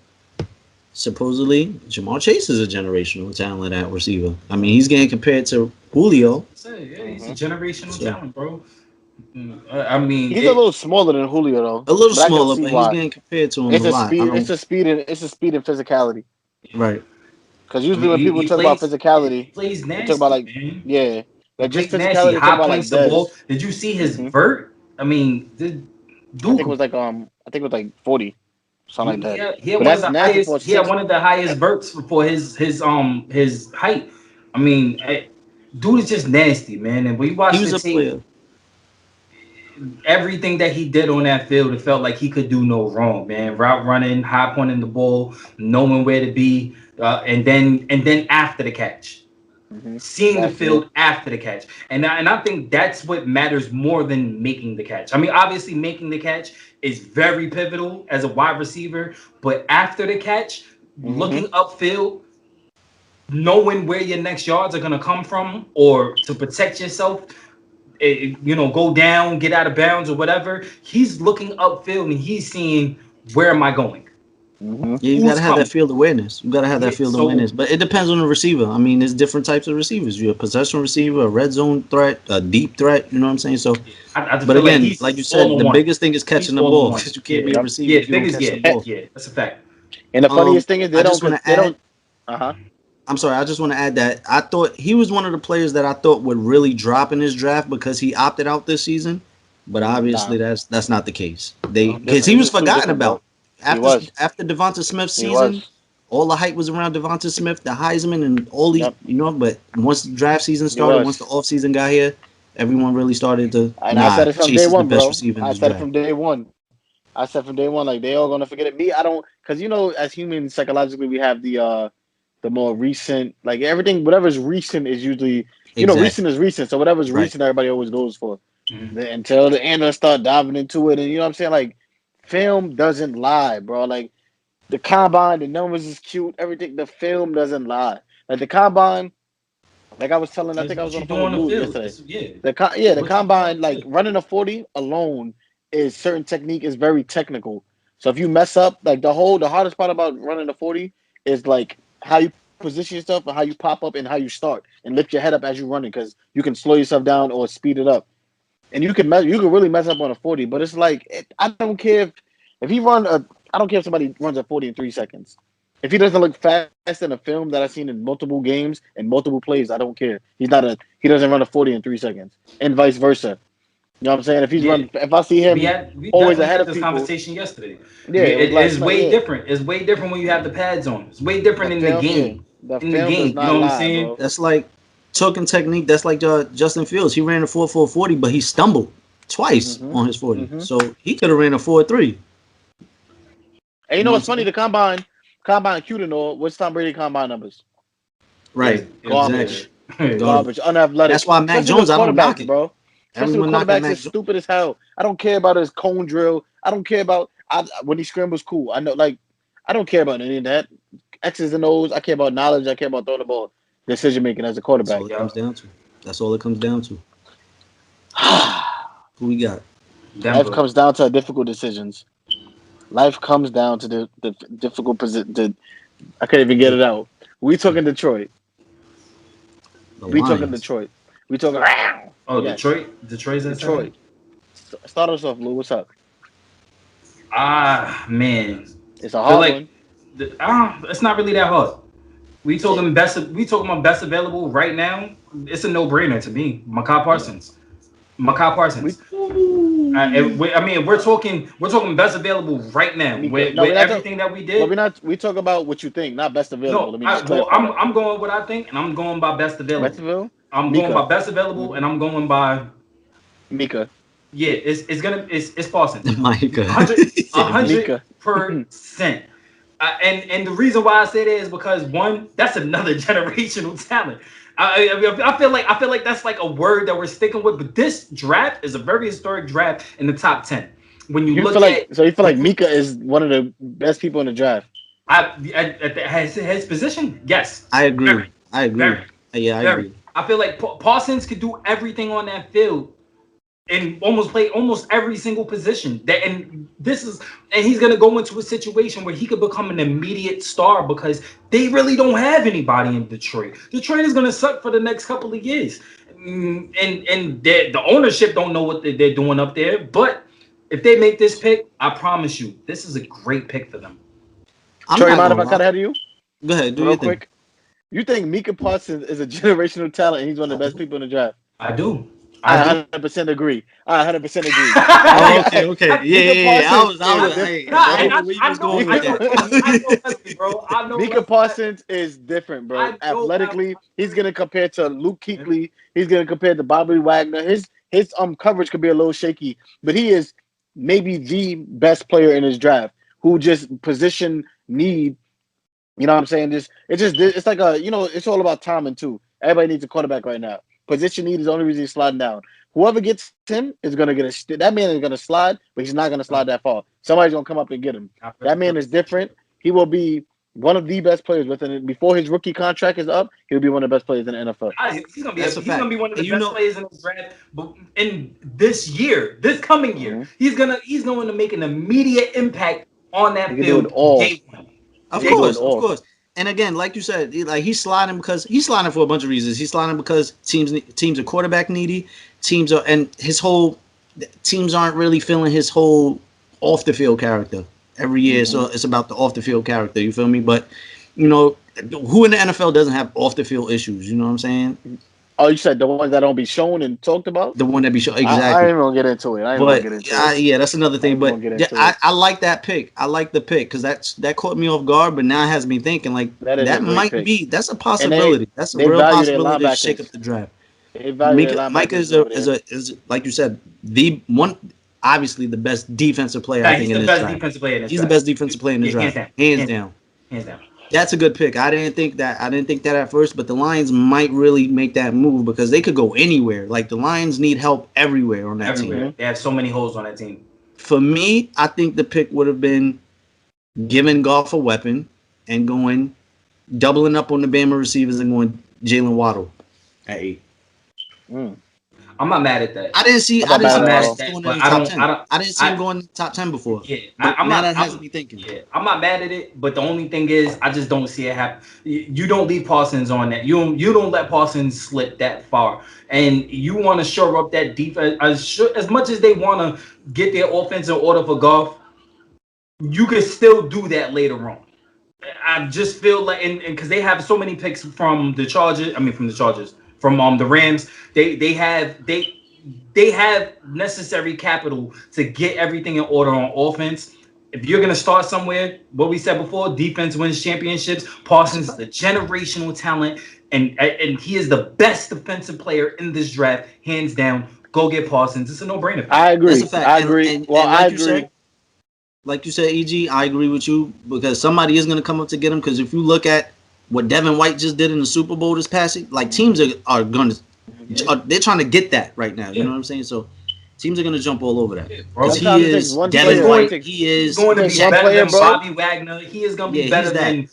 supposedly Jamar Chase is a generational talent at receiver. I mean, he's getting compared to Julio. Say, yeah, he's a Mhm. generational So talent, bro. I mean, He's a little smaller than Julio though, a little but I can smaller, see but he's why. getting compared to him a lot. I don't. It's a speed and physicality. Right. Because I usually mean, when people he talk about plays. He physicality, plays they talk about nasty, like man. yeah, He like just plays nasty. physicality. They talk High about like points the Dez. ball. Did you see his Hmm vert? I mean, the I dude think it was like I think it was like 40, something like that. he had But one of that's the nasty for highest. a He had six. one of the highest verts for his height. I mean, dude is just nasty, man. And when you He watch was the a tape, player. everything that he did on that field, it felt like he could do no wrong, man. Route running, high pointing the ball, knowing where to be, and then after the catch, seeing the That's it. field after the catch, and I think that's what matters more than making the catch. I mean, obviously, making the catch is very pivotal as a wide receiver, but after the catch, Hmm looking upfield, knowing where your next yards are gonna come from, or to protect yourself, go down, get out of bounds, or whatever. He's looking upfield and he's seeing, where am I going? Yeah, you Who's gotta have that coming? field awareness. You gotta have that Yeah, field so awareness. But it depends on the receiver. I mean, there's different types of receivers. You're a possession receiver, a red zone threat, a deep threat. You know what I'm saying? So, I but feel like again, like you he's all said, in the one. biggest thing is catching He's the all in ball. one. Because you can't Yeah, be a Yep. receiver yeah. if The you don't figures, catch yeah, the ball. yeah. That's a fact. And the funniest thing is I just want to they add. don't. Uh huh. I'm sorry. I just want to add that I thought he was one of the players that I thought would really drop in his draft because he opted out this season. But Nah, obviously, that's not the case. this Because he this was is too forgotten different, bro. about He after was. after Devonta Smith's He season. was. All the hype was around Devonta Smith, the Heisman, and all these, Yep. But once the draft season He started, once the was. off season got here, everyone really started to, And I nah, said it from day Chase is the one, best bro. receiver in I this said it draft. from day one. I said from day one, like they all gonna forget it. Me, I don't, because as humans, psychologically, we have the more recent, like everything, whatever's recent is usually, recent Exactly. is recent. So whatever's Right. recent, everybody always goes for. Mhm. Until the analysts start diving into it, and you know what I'm saying, like film doesn't lie, bro. Like the combine, the numbers is cute, everything. The film doesn't lie. Like the combine, like I was telling, I It's think I was what on you the do phone with on the Lou field. yesterday. It's, yeah, The what you do on combine, the like field. running a 40 alone is certain technique is very technical. So if you mess up, like the hardest part about running a 40 is like how you position yourself and how you pop up and how you start and lift your head up as you're running because you can slow yourself down or speed it up. And you can really mess up on a 40, but it's like I don't care if he run a I don't care if somebody runs a 40 in 3 seconds. If he doesn't look fast in a film that I've seen in multiple games and multiple plays, I don't care. He doesn't run a 40 in 3 seconds, and vice versa. You know what I'm saying? Yeah, If I see him we always definitely ahead had of this people, conversation yesterday. yeah, it was last It's night. way Yeah, different. It's way different when you have the pads on. It's way different in the game. the In the film does game, you not know what I'm lie, saying? bro. That's like talking technique. That's like Justin Fields. He ran a 4.40, but he stumbled twice Hmm on his 40. hmm So he could have ran a 4.3. And you You know know what I'm what's funny? saying? The combine cute and all. What's Tom Brady combine numbers? Is Right. yeah. Exactly. Garbage. Garbage. Garbage, unathletic, That's why Mac especially Jones, with I don't knock quarterbacks, it. bro. Especially with Everyone knocking quarterbacks, Mac is Jones. stupid as hell. I don't care about his cone drill. I don't care about when he scrambles. Cool. I know, like, I don't care about any of that. X's and O's. I care about knowledge. I care about throwing the ball, decision making as a That's quarterback. all it Yeah. comes down to. That's all it comes down to. Who we got? Life Denver. comes down to difficult decisions. Life comes down to the difficult position. I can't even get it out. We talking Detroit. The We talking Lions. Detroit. We talking. Oh, Yes, Detroit's at 7. Detroit. Start us off, Lou. What's up? Ah, man. It's a Feel hard like one. it's not really that hard. Shit. We talking about best available right now. It's a no brainer to me. Makai Parsons. Makai We Parsons. I mean, we're talking best available right now Mika. No, with we're not. everything that we But we're did. not. We talk about what you think, not best available. No, Let me just clarify I'm that. going what I think, and I'm going by best available. Bestville, I'm going Mika, by best available, hmm and I'm going by Mika, yeah. It's Parsons. Micah. 100 He said Mika. Mika. 100%. And the reason why I say that is because one, that's another generational talent. I feel like that's like a word that we're sticking with. But this draft is a very historic draft in the top 10. When you look at, you feel like Mika is one of the best people in the draft. at his position, yes, I agree. very, I agree. very, Yeah, I very. agree. I feel like Parsons could do everything on that field and almost play almost every single position. And he's gonna go into a situation where he could become an immediate star because they really don't have anybody in Detroit. Detroit is gonna suck for the next couple of years, and the ownership don't know what they're doing up there. But if they make this pick, I promise you, this is a great pick for them. I'm Troy, you not mind if gonna I cut lie. ahead of you Go ahead, do real your thing. quick? You think Mika Parsons is a generational talent and he's one of the best people in the draft? I do. I I do. 100% agree. I 100% agree. Oh, Mika, okay. Yeah, Mika yeah, yeah. Parsons is Hey, different, I bro. And knew where you was going with Mika, I know Leslie, bro. I know Mika Leslie. Parsons is different, bro. I know. Athletically, he's gonna compare to Luke Kuechly. He's gonna compare to Bobby Wagner. His coverage could be a little shaky, but he is maybe the best player in his draft. Who just position need. You know what I'm saying? It's like it's all about timing too. Everybody needs a quarterback right now. Position need is the only reason he's sliding down. Whoever gets him is gonna get that man is gonna slide, but he's not gonna slide that far. Somebody's gonna come up and get him. That man is different. He will be one of the best players within it. Before his rookie contract is up, he'll be one of the best players in the NFL. That's a He's gonna fact. be one of And the you best know, players in the draft. But in this coming year, Mm-hmm. he's going to make an immediate impact on He that can do it field all. day one. He of can do it course, of all. course. And again, like you said, he's sliding because he's sliding for a bunch of reasons. He's sliding because teams are quarterback needy. And his whole teams aren't really feeling his whole off the field character every year. Mm-hmm. So it's about the off the field character. You feel me? But you know, who in the NFL doesn't have off the field issues? You know what I'm saying? Oh, you said the ones that don't be shown and talked about? The one that be show I exactly. ain't gonna get into it. I ain't gonna But get into it. yeah, that's another I thing. ain't gonna But get yeah, into it. I like that pick. I like the pick because that caught me off guard. But now it has me thinking like That is a that great might pick. be that's a And possibility. That's a they real value their possibility to shake up linebackers. the draft. They value their Micah linebackers over there. is like you said the one obviously the best defensive player I Yeah, think he's in the this best draft. defensive player in this He's the draft. best defensive player in the Yeah, draft, hands hands, down. hands down. That's a good pick. I didn't think that. At first, but the Lions might really make that move because they could go anywhere. Like the Lions need help everywhere on that team. Everywhere, they have so many holes on that team. For me, I think the pick would have been giving Goff a weapon and going doubling up on the Bama receivers and going Jalen Waddle at 8. Mm. I'm not mad at that. I didn't see I'm not mad at Parsons all. going in But the top 10. I don't. I didn't see him going in the top 10 before. Yeah, But I'm now not. that has me thinking. Yeah, I'm not mad at it. But the only thing is, I just don't see it happen. You don't leave Parsons on that. You don't let Parsons slip that far. And you want to shore up that defense as much as they want to get their offense in order for Goff. You can still do that later on. I just feel like, and because they have so many picks from the Chargers. I mean, from the Chargers, from the Rams. They have necessary capital to get everything in order on offense. If you're gonna start somewhere, what we said before, defense wins championships. Parsons is the generational talent, and he is the best defensive player in this draft, hands down. Go get Parsons. It's a no-brainer. I agree. That's a fact. I agree. And Well, I like you agree. said, EG, I agree with you because somebody is going to come up to get him. Because if you look at what Devin White just did in the Super Bowl this past year, like teams are going to, they're trying to get that right now. You know what I'm saying? So teams are going to jump all over that. Because Sometimes it he takes is one Devin player. White. Takes, He is. He's going to be takes one better player, than bro. Bobby Wagner. He is going to be better than.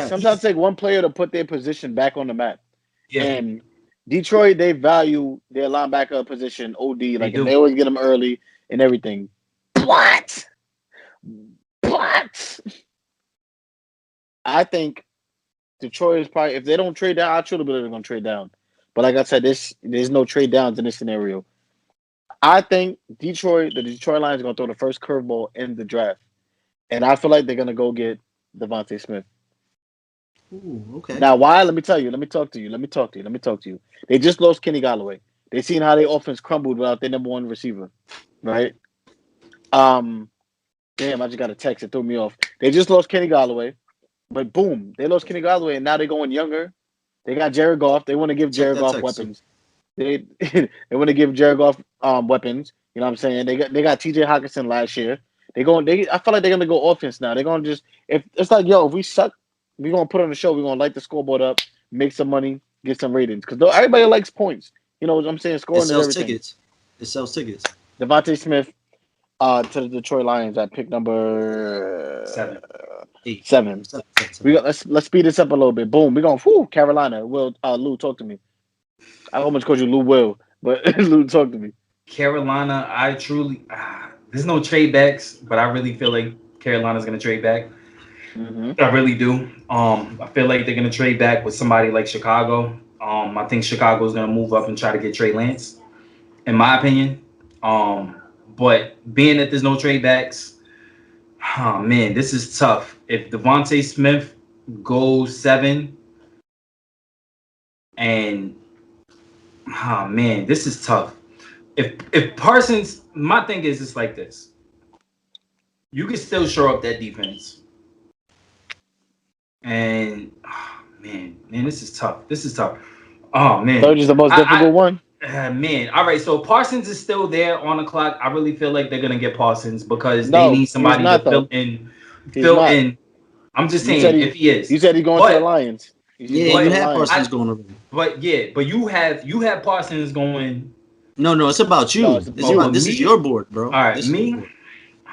Sometimes take one player to put their position back on the map. Yeah, And Detroit, they value their linebacker position OD. Like do. they always get them early and everything. What? I think Detroit is probably, if they don't trade down, I truly believe they're going to trade down. But like I said, there's no trade downs in this scenario. I think the Detroit Lions are going to throw the first curveball in the draft. And I feel like they're going to go get Devontae Smith. Ooh, okay. Now, why? Let me tell you. Let me talk to you. They just lost Kenny Golladay. They seen how their offense crumbled without their number one receiver, right? Damn, I just got a text. It threw me off. They just lost Kenny Golladay, but boom, they lost Kenny Golladay, and now they're going younger. They got Jared Goff. They want to give Jared Goff weapons. They want to give Jared Goff weapons. You know what I'm saying? They got T.J. Hockenson last year. I feel like they're gonna go offense now. They're gonna just if it's like if we suck, we're gonna put on the show. We're gonna light the scoreboard up, make some money, get some ratings because everybody likes points. You know what I'm saying? It Scoring is sells everything. tickets. It sells tickets. Devontae Smith to the Detroit Lions at pick number 7. 8. 7. 7, 7, We 7. got let's speed this up a little bit. Boom, we're going Carolina. Will Lou talk to me. I almost called you Lou Will, but Lou talk to me. Carolina, I truly there's no trade backs, but I really feel like Carolina's gonna trade back. Mm-hmm. I really do. I feel like they're gonna trade back with somebody like Chicago. I think Chicago's gonna move up and try to get Trey Lance, in my opinion. But being that there's no trade backs, oh man, this is tough. If Devontae Smith goes 7, and oh man, this is tough. If Parsons, my thing is it's like this. You can still shore up that defense. And oh, man, this is tough. This is tough. Oh man, Third is the most difficult one. man. All right, so Parsons is still there on the clock. I really feel like they're gonna get Parsons because they No, need he's somebody to not though. He's fill not. in. I'm just You said saying if he you is, said he's going to the but Lions. He's Yeah, going you to the but had Lions. Parsons I going already. but you have Parsons going. No, it's about No, you. it's This Oh, about for you. this is me, your board, bro. all right, This is your me. board.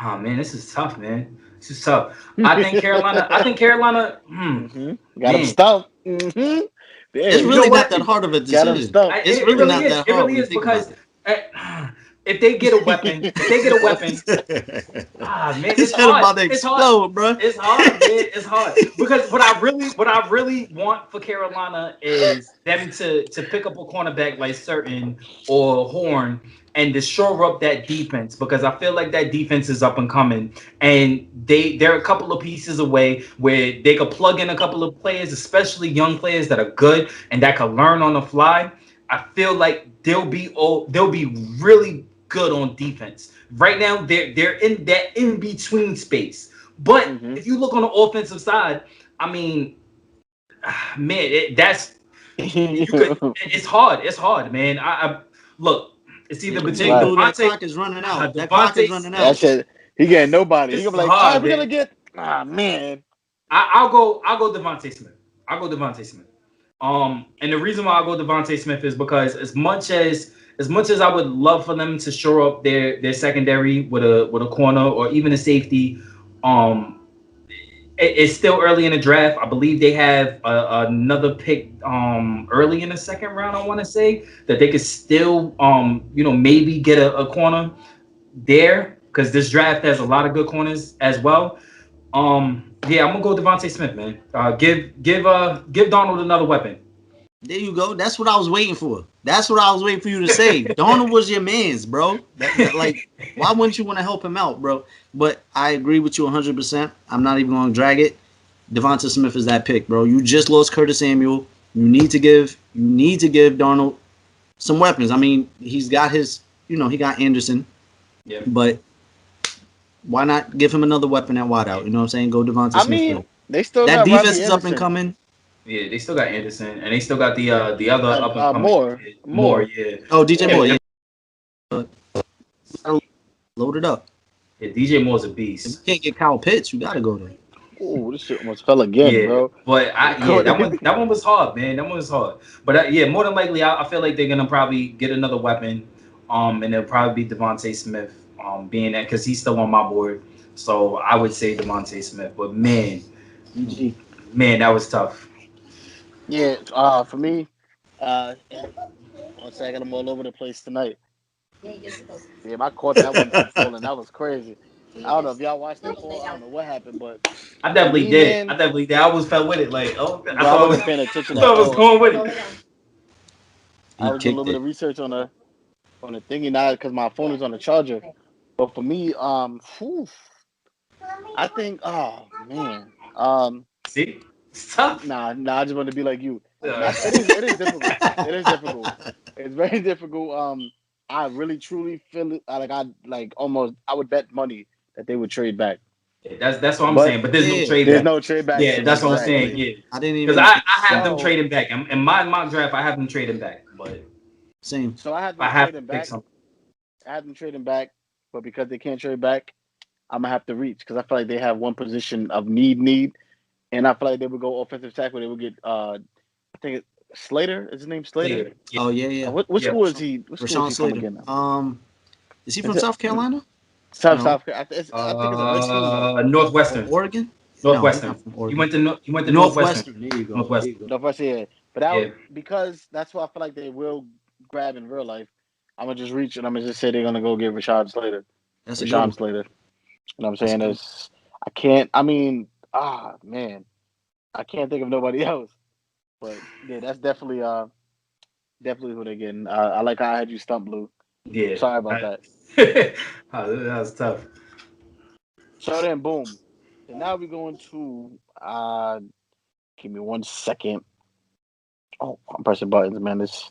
Oh man, this is tough, man. This is tough. I think Carolina. I think Carolina. Mm-hmm. Got him Man, stumped. Mm-hmm. It's Damn. you know really not what? that hard of a Got him decision. stumped. It's It really really not is. that It hard really when you is think about because it. if they get a weapon, man, His it's head hard. about to It's hard. explode, bro. It's hard, man. It's hard because what I really want for Carolina is them to pick up a cornerback like Certain or Horn and to shore up that defense because I feel like that defense is up and coming and they're a couple of pieces away where they could plug in a couple of players, especially young players that are good and that can learn on the fly. I feel like they'll be really good on defense. Right now, they're in that in between space. But Mm-hmm. if you look on the offensive side, I mean, man, that's you could. It's hard. It's hard, man. I look. It's either You between think, Right. dude, that Devontae, clock is running out. That clock is Devontae running That out. Smith. shit. He getting nobody. He It's gonna be like, all right, hard, we're gonna man. get. Ah man. I'll go Devontae Smith. I'll go Devontae Smith. And the reason why I go Devontae Smith is because as much as I would love for them to shore up their secondary with a corner or even a safety, um, it's still early in the draft. I believe they have another pick early in the second round. I want to say that they could still maybe get a corner there because this draft has a lot of good corners as well. Yeah, I'm gonna go Devontae Smith, man. Give Donald another weapon. There you go. That's what I was waiting for. That's what I was waiting for you to say. Donald was your man's, bro. That like, why wouldn't you want to help him out, bro? But I agree with you 100%. I'm not even going to drag it. Devonta Smith is that pick, bro. You just lost Curtis Samuel. You need to give Donald some weapons. I mean, he's got he got Anderson, Yeah. but why not give him another weapon at wideout? You know what I'm saying? Go Devonta I Smith. mean, they still That got defense Robbie is up and Anderson. coming. Yeah, they still got Anderson, and they still got the other up and coming More. kid. More, More. yeah. Oh, DJ Yeah, Moore, yeah, yeah. Load it up. yeah, DJ Moore's a If you beast. can't get Kyle Pitts, you gotta go there. Ooh, this shit almost fell again, Yeah, bro. but that one was hard, man. That one was hard. But yeah, more than likely, I feel like they're gonna probably get another weapon, and it'll probably be Devontae Smith, being that because he's still on my board. So I would say Devontae Smith. But GG. man, that was tough. Yeah. For me, one second, I'm all over the place tonight. Damn, I caught that one from falling. That was crazy. I don't know if y'all watched that fall. I don't know what happened, but I for definitely me, did. man, I almost fell with it. Like, oh, bro, I wasn't paying attention I at thought I was all. going with it. I He was doing a little kicked bit it. of research on the thingy now because my phone is on the charger. But for me, I think, oh man, See, it's tough. I just want to be like you. Uh, Not, it is difficult. It is difficult. It's very difficult. I really truly feel it. I would bet money that they would trade back, that's what I'm but saying. But there's no Yeah, trade there's back. no trade back Yeah, shit that's what I'm saying. exactly. exactly. Yeah, I didn't because even I have them So trading back. In my mock draft, I have them trading back. But if same. I had I them have to trading pick back. something, I had them trading back, but because they can't trade back, I'm gonna have to reach because I feel like they have one position of need, and I feel like they would go offensive tackle. They would get I think Slater. Is his name Slater? Yeah. Oh yeah. What Yeah. school is he? What school Rashawn is he from Slater. again now? Is he from Is it South Carolina? South No. South? I think it's a red school though. Or Northwestern. Oregon? No, he's Northwestern. not from He Oregon. went to Northwestern. Northwestern. There you go. Northwestern. Northwestern, yeah. But that Yeah. because that's what I feel like they will grab in real life. I'm gonna just reach and I'm gonna just say they're gonna go get Rashad Slater. That's a good Rashawn one. Slater. You know what I'm That's saying? good. It's, I can't. I mean, man, I can't think of nobody else. But yeah, that's definitely who they're getting. I like how I had you stumped, Blue. Yeah. Sorry about that. Oh, that was tough. So then, boom. So now we're going to. Give me 1 second. Oh, I'm pressing buttons, man. This.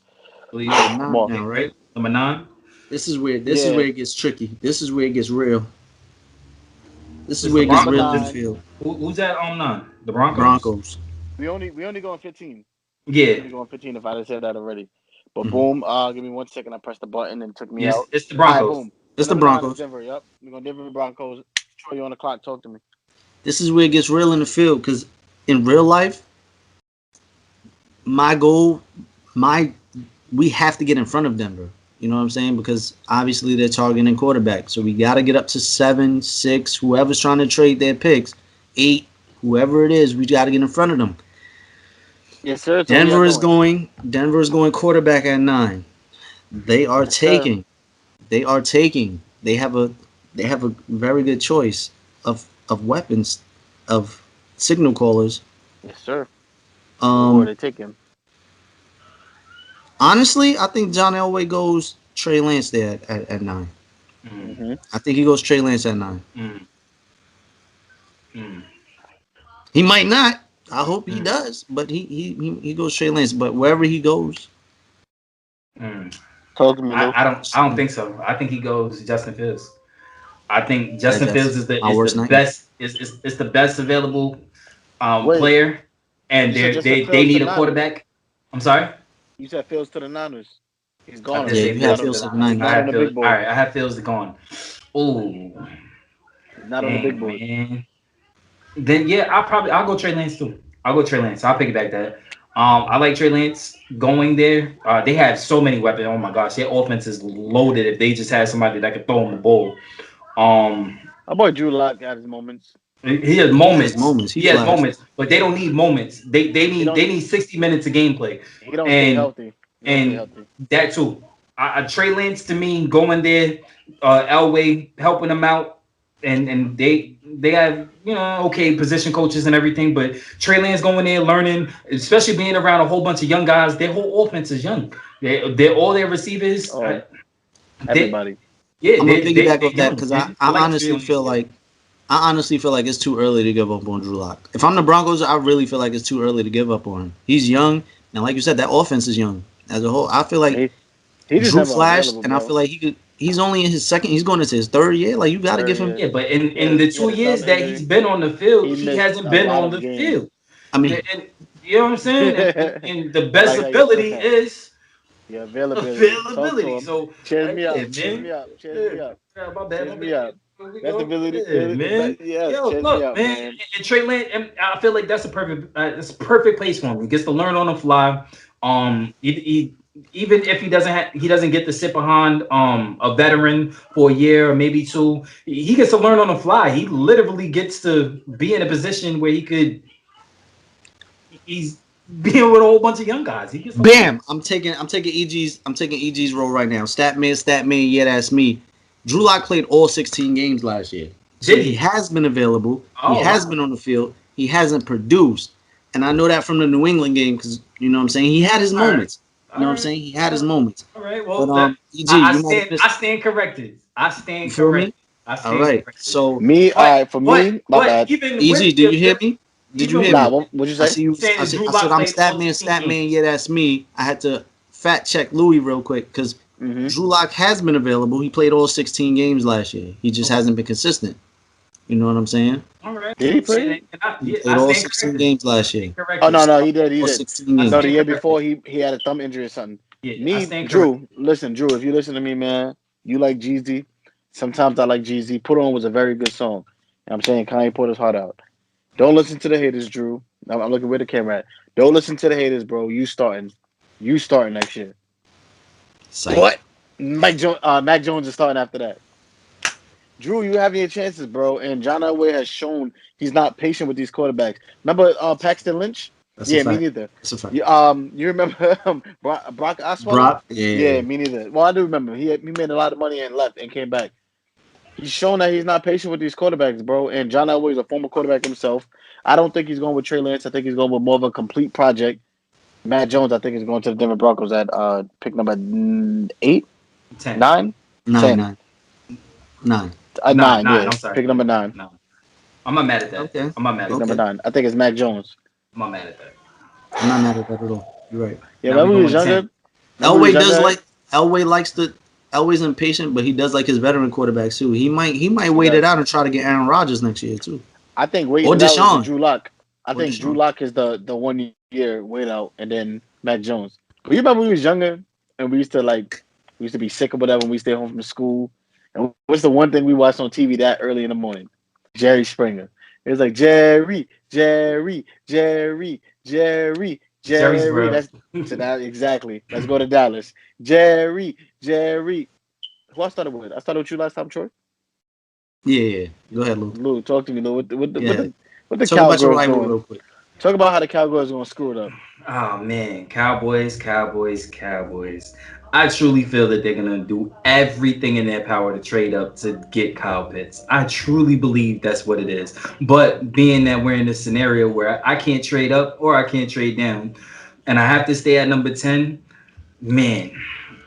Believe Number Come 9 on. now, right? Number 9. This is where Yeah. it gets tricky. This is where it gets real. This is It's where the it gets Number real in the nine. field. Who's that on 9? The Broncos. Broncos. We only going 15. Yeah. We only going 15. If I didn't say that already. But Mhm. boom. Give me 1 second. I pressed the button and it took me Yes, out. it's the All right, Broncos. boom. It's So the number 9 is Broncos. Denver. Yep. We're going Denver Broncos. Troy, you on the clock. Talk to me. This is where it gets real in the field because in real life, my goal, we have to get in front of Denver. You know what I'm saying? Because obviously they're targeting quarterback. So we got to get up to 7, 6, whoever's trying to trade their picks, 8, whoever it is, we got to get in front of them. Yes, sir. So Denver is going quarterback at 9. They are Yes, sir. taking. They are taking. They have a very good choice of weapons, of signal callers. Yes, sir. Who are they taking? Honestly, I think John Elway goes Trey Lance there at 9. Mm-hmm. I think he goes Trey Lance at 9. Mm. Mm. He might not. I hope he does, but he goes Trey Lance. But wherever he goes, Mm. Talk to me, Lou. I don't think so. I think he goes Justin Fields. I think Justin that's Fields is my worst the nightmare. best is the best available Wait, player, and you said Justin they Fields to need the a Niners. quarterback. I'm sorry. You said Fields to the Niners. He's I gone did Yeah, say already. you He's have not Fields on. to the Fields at Niners. He's 9. not I on have the Fields. big All board. right, I have Fields gone. Ooh, He's not on the big dang board. man. Then yeah, I'll go Trey Lance too. I'll go Trey Lance. I'll piggyback that. I like Trey Lance going there. They have so many weapons. Oh my gosh, their offense is loaded. If they just had somebody that could throw them the ball, um, My boy Drew Lock got his moments. he has He has moments. moments. He He has flashed. moments, but they don't need moments. He don't. They need 60 minutes of gameplay, He don't stay and healthy. He don't stay and healthy. that too. Trey Lance to me going there, Elway helping them out, and they have okay position coaches and everything, but Trey Lance going there learning, especially being around a whole bunch of young guys. Their whole offense is young. They're all their receivers. Oh, They everybody. yeah I'm gonna piggyback they're off that young, because man. I They're like honestly Australians. feel like it's too early to give up on Drew Lock. If I'm the Broncos, I really feel like it's too early to give up on him. He's young, and like you said, that offense is young as a whole. I feel like He just Drew never flashed, available, and I bro. feel like he could. He's only in his second. He's going into his 3rd year. Like you got to give 30 him. years. Yeah, but He in the he had 2 a years thumb that he's injury. been on the field, He he missed hasn't a been lot on of the games. field. I mean, And you know what I'm saying? And the I best like how you said ability that. is Yeah, availability. Talk to availability. him. So Cheers me yeah, up. Cheers man. me up. Cheers Yeah, me up. yeah, my bad, Cheers my me bad. up. Here we Best go. ability. Yeah, man. Yes, Yo, cheers me look, up, man. man. And Trey Lance, and I feel like that's a perfect place for him. He gets to learn on the fly. He even if he doesn't get to sit behind a veteran for a year or maybe 2, he gets to learn on the fly. He literally gets to be in a position where he's being with a whole bunch of young guys. He gets to learn. bam! I'm taking EG's role right now. Stat man. Yeah, that's me. Drew Lock played all 16 games last year, so Did he he? has been available. He Oh has wow. been on the field. He hasn't produced, and I know that from the New England game because you know what I'm saying. He had his All right. moments. You All know what I'm right. saying. He had his moments. All right. But Well, that EG, you might have I missed. stand corrected. I You stand feel me? corrected. I All stand right. corrected. So Me, all right, for me, my But bad. even EG, did you hear me? Did you even hear with Nah, me? what'd you I say? see you. saying Drew I said Lock I'm played all stat 16 man. games. Yeah, that's me. I had to fact check Louis real quick because Mm-hmm. Drew Lock has been available. He played all 16 games last year. He just Okay. hasn't been consistent. You know what I'm saying? All right. Did he play? He Yeah, played I all stand 16 corrected. games I last stand year. Oh corrected. no, He no, started he did, he all did. 16 I No, games. the stand year corrected. before he had a thumb injury or something. Yeah, I Me, stand corrected. Drew, listen, Drew, if you listen to me, man, you like Jeezy. Sometimes I like Jeezy. Put On was a very good song. You know what I'm saying Kanye put his heart out. Don't listen to the haters, Drew. I'm looking where the camera at. Don't listen to the haters, bro. You starting. You starting next year. Psych. What? Mac Jones is starting after that. Drew, you having your chances, bro. And John Elway has shown he's not patient with these quarterbacks. Remember Paxton Lynch? That's a Yeah, me fact. neither. That's a fact. You remember Brock Osweiler? Brock, yeah. Yeah, me neither. Well, I do remember. He made a lot of money and left and came back. He's shown that he's not patient with these quarterbacks, bro. And John Elway is a former quarterback himself. I don't think he's going with Trey Lance. I think he's going with more of a complete project. Matt Jones, I think, is going to the Denver Broncos at pick number 8, 10. 9, 10. 9. 9. 9, yeah. I'm sorry. Pick number 9. No. I'm not mad at that. Okay. I'm not mad at Pick that. number 9. I think it's Mac Jones. I'm not mad at that. I'm not mad at that at all. You're right. Yeah, Now when we we was going younger. 10. Elway does like Elway likes the Elway's impatient, but he does like his veteran quarterbacks too. He might wait it out and try to get Aaron Rodgers next year too. I think waiting Or it out Deshaun. is Drew Lock. I Or think Deshaun. Drew Lock is the 1 year wait out, and then Mac Jones. But you remember when we was younger and we used to be sick or whatever when we stay home from school. And what's the one thing we watched on TV that early in the morning? Jerry Springer. It was like Jerry. Jerry'sboro. That's so that exactly. Let's go to Dallas. Jerry. Who I started with? I started with you last time, Troy. Yeah. Go ahead, Lou. Lou, talk to me, Lou. What the Talk about your Cowgirls rival doing? real quick. Talk about how the Cowgirls are gonna screw it up. Oh man, Cowboys. I truly feel that they're gonna do everything in their power to trade up to get Kyle Pitts. I truly believe that's what it is. But being that we're in a scenario where I can't trade up or I can't trade down, and I have to stay at number 10, man,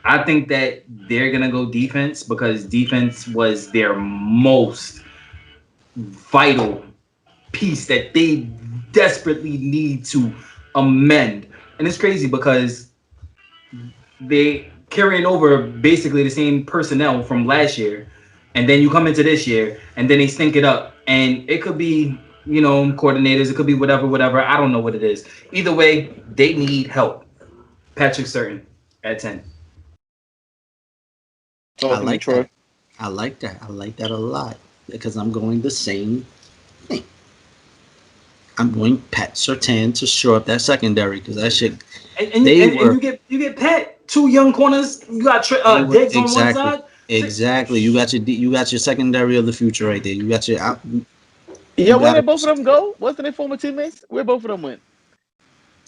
I think that they're gonna go defense because defense was their most vital piece that they desperately need to amend. And it's crazy because they carrying over basically the same personnel from last year, and then you come into this year and then they stink it up, and it could be coordinators, it could be whatever. I don't know what it is. Either way, they need help. Patrick Surtain at 10. Talk to me, Troy. I like that. I like that a lot because I'm going the same thing. I'm going Pat Surtain to shore up that secondary because that shit. And you get Pat, 2 young corners. You got Diggs on one side. Exactly. You got your secondary of the future right there. You got your. Yeah, where did both of them go? Wasn't they former teammates? Where both of them went?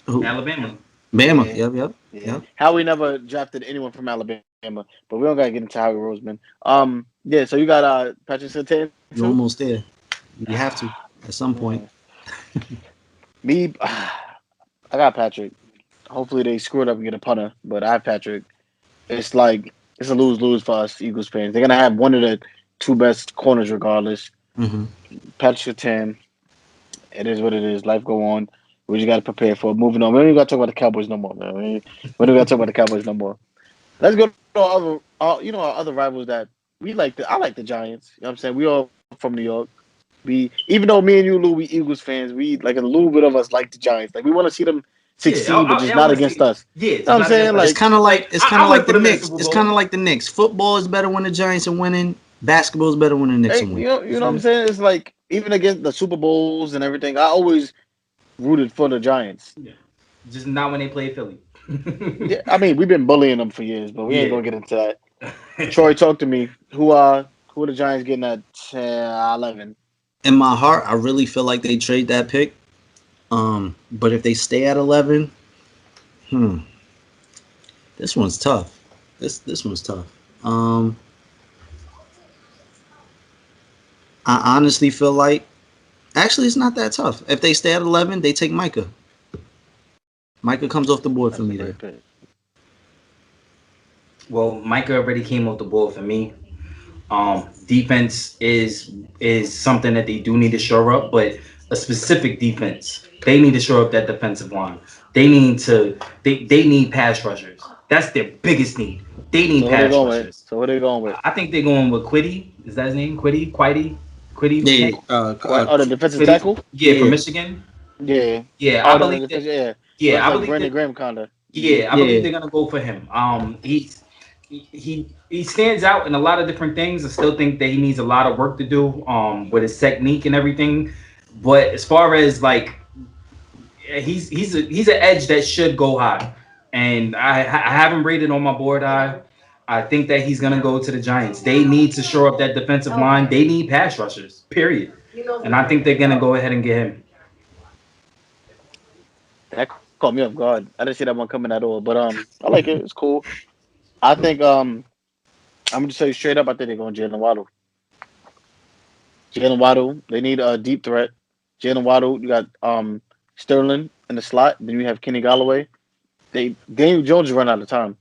Who? Alabama. Bama. Yeah. Yep. How we never drafted anyone from Alabama, but we don't gotta get into Howie Roseman. Yeah. So you got Patrick Surtain. You're almost there. You have to at some point. Me, I got Patrick. Hopefully they screw it up and get a punter, but I have Patrick. It's like it's a lose-lose for us Eagles fans. They're gonna have one of the 2 best corners regardless. Mm-hmm. Patrick Surtain. It is what it is. Life go on. We just got to prepare for it. Moving on. We don't got to talk about the Cowboys no more, man. We don't got to talk about the Cowboys no more. Let's go to our other rivals that we like. I like the Giants. You know what I'm saying? We all from New York. Even though me and you, Lou, we Eagles fans, we like a little bit of us like the Giants. Like we want to see them succeed, but just not against us. Yeah, you know what I'm saying? Like it's kind of like the Knicks. The It's kind of like the Knicks. Football is better when the Giants are winning. Basketball is better when the Knicks are winning. You know what I'm saying? It's like even against the Super Bowls and everything, I always rooted for the Giants. Yeah. Just not when they play Philly. Yeah, I mean we've been bullying them for years, but we ain't gonna get into that. Troy, talk to me. Who are the Giants getting at 11? In my heart, I really feel like they trade that pick. But if they stay at 11, this one's tough. This one's tough. I honestly feel like actually it's not that tough. If they stay at 11, they take Micah. Micah comes off the board for me there. Well, Micah already came off the board for me. Defense is something that they do need to shore up, but a specific defense. They need to shore up that defensive line. They need pass rushers. That's their biggest need. They need pass rushers. So what are they going with? I think they're going with Quiddy. Is that his name? Quiddy? Yeah. The defensive tackle? Yeah, from Michigan. Yeah. I believe that. I believe Brandon Graham kinda. Yeah, I believe they're gonna go for him. He stands out in a lot of different things. I still think that he needs a lot of work to do with his technique and everything. But as far as like he's an edge that should go high, and I have him rated on my board high. I think that he's gonna go to the Giants. They need to shore up that defensive line. They need pass rushers. Period. And I think they're gonna go ahead and get him. That caught me off guard. I didn't see that one coming at all. But I like it. It's cool. I think I'm gonna just tell you straight up. I think they're going Jalen Waddle. Jalen Waddle. They need a deep threat. Jalen Waddle. You got Sterling in the slot. Then you have Kenny Galloway. Daniel Jones run out of time.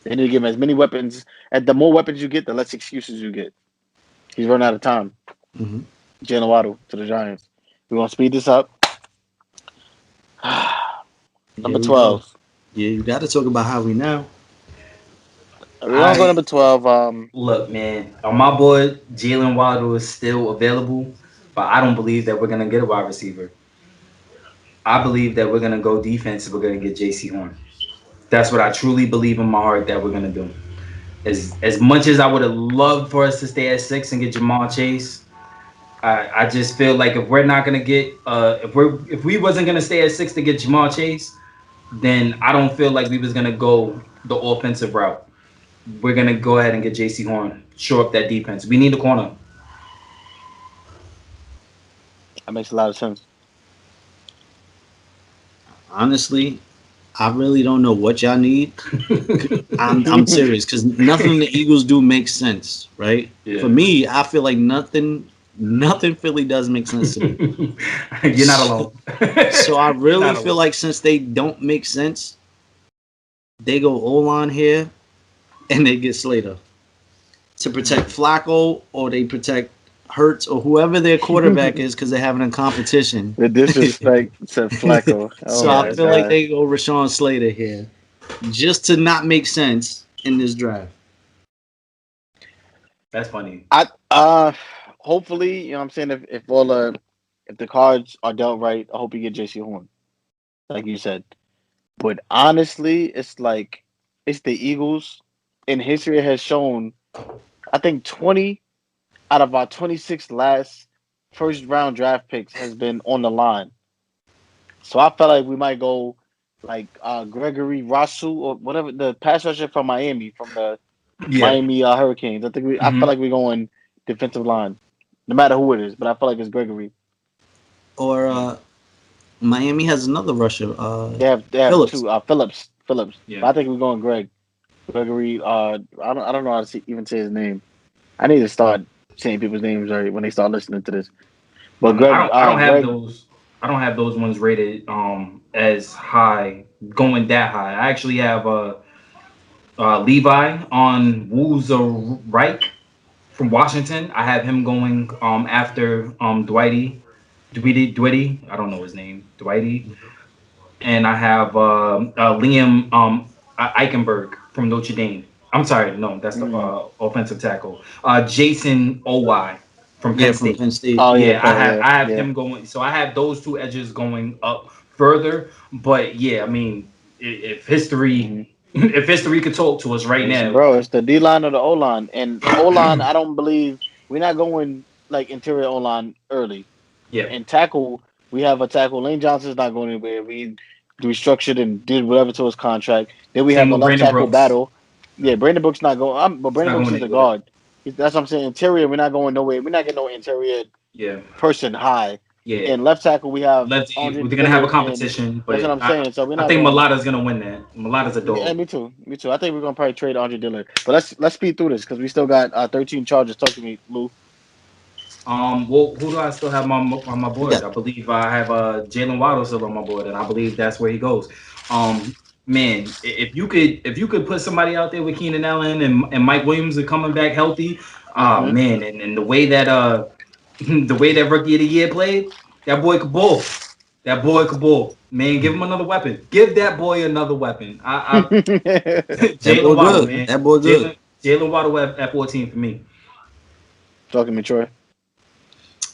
They need to give him as many weapons. And the more weapons you get, the less excuses you get. He's run out of time. Mm-hmm. Jalen Waddle to the Giants. We're gonna speed this up. Number 12. Yeah, you got to talk about Howie now. We're gonna go number 12. Look, man, on my board, Jalen Waddle is still available, but I don't believe that we're gonna get a wide receiver. I believe that we're gonna go defense. We're gonna get J.C. Horn. That's what I truly believe in my heart that we're gonna do. As much as I would have loved for us to stay at 6 and get Jamal Chase, I just feel like if we're not gonna get if we wasn't gonna stay at 6 to get Jamal Chase, then I don't feel like we was gonna go the offensive route. We're gonna go ahead and get J.C. Horn, shore up that defense. We need a corner. That makes a lot of sense. Honestly, I really don't know what y'all need. I'm serious because nothing the Eagles do makes sense, right? Yeah. For me, I feel like nothing Philly does make sense to me. You're not alone. So I really feel like since they don't make sense, they go O-line here and they get Slater to protect Flacco, or they protect Hurts, or whoever their quarterback is, because they're having a competition. The disrespect to Flacco. So I feel like they go Rashawn Slater here, just to not make sense in this draft. That's funny. Hopefully, you know what I'm saying, if the cards are dealt right, I hope you get J.C. Horn, like you said. But honestly, it's like it's the Eagles. In history, it has shown, I think 20 out of our 26 last first round draft picks has been on the line. So I felt like we might go like Gregory Rousseau or whatever, the pass rusher from Miami, from the Miami Hurricanes. I feel like we're going defensive line, no matter who it is. But I feel like it's Gregory. Or Miami has another rusher. They have Phillips. two. Phillips. Yeah. But I think we're going Gregory. I don't know how to even say his name. I need to start saying people's names right when they start listening to this. But Greg, I don't have those. I don't have those ones rated as high, going that high. I actually have Levi on Woozer Reich from Washington. I have him going after Dwighty. I don't know his name. Dwighty. And I have Liam Eichenberg from Notre Dame. I'm sorry, no, that's the offensive tackle. Jason Owy from Penn State. From Penn State. Oh yeah, I have him going. So I have those two edges going up further. But yeah, I mean, if history could talk to us right now, bro, it's the D line or the O line. And O line, I don't believe we're not going like interior O line early. Yeah. And tackle, we have a tackle. Lane Johnson's not going anywhere. We restructured and did whatever to his contract. Then we have a left tackle Brooks. Battle. Yeah, Brandon Brooks not going. But Brandon Brooks is a guard. That's what I'm saying. Interior, we're not going nowhere. We're not getting no interior person high. Yeah. And left tackle, we have. We're gonna have a competition. But that's what I'm saying. So I think Mulata's gonna win that. Mulata's a dog. Yeah, me too. I think we're gonna probably trade Andre Dillard. But let's speed through this because we still got 13 charges. Talk to me, Lou. Well, who do I still have on my board? I believe I have Jalen Waddle still on my board, and I believe that's where he goes. Man, if you could put somebody out there with Keenan Allen and Mike Williams are coming back healthy, man, and the way that Rookie of the Year played, that boy could ball. Man, give him another weapon. Give that boy another weapon. Jalen Waddle, man. That boy good. Jalen Waddle at 14 for me. Talking to me, Troy.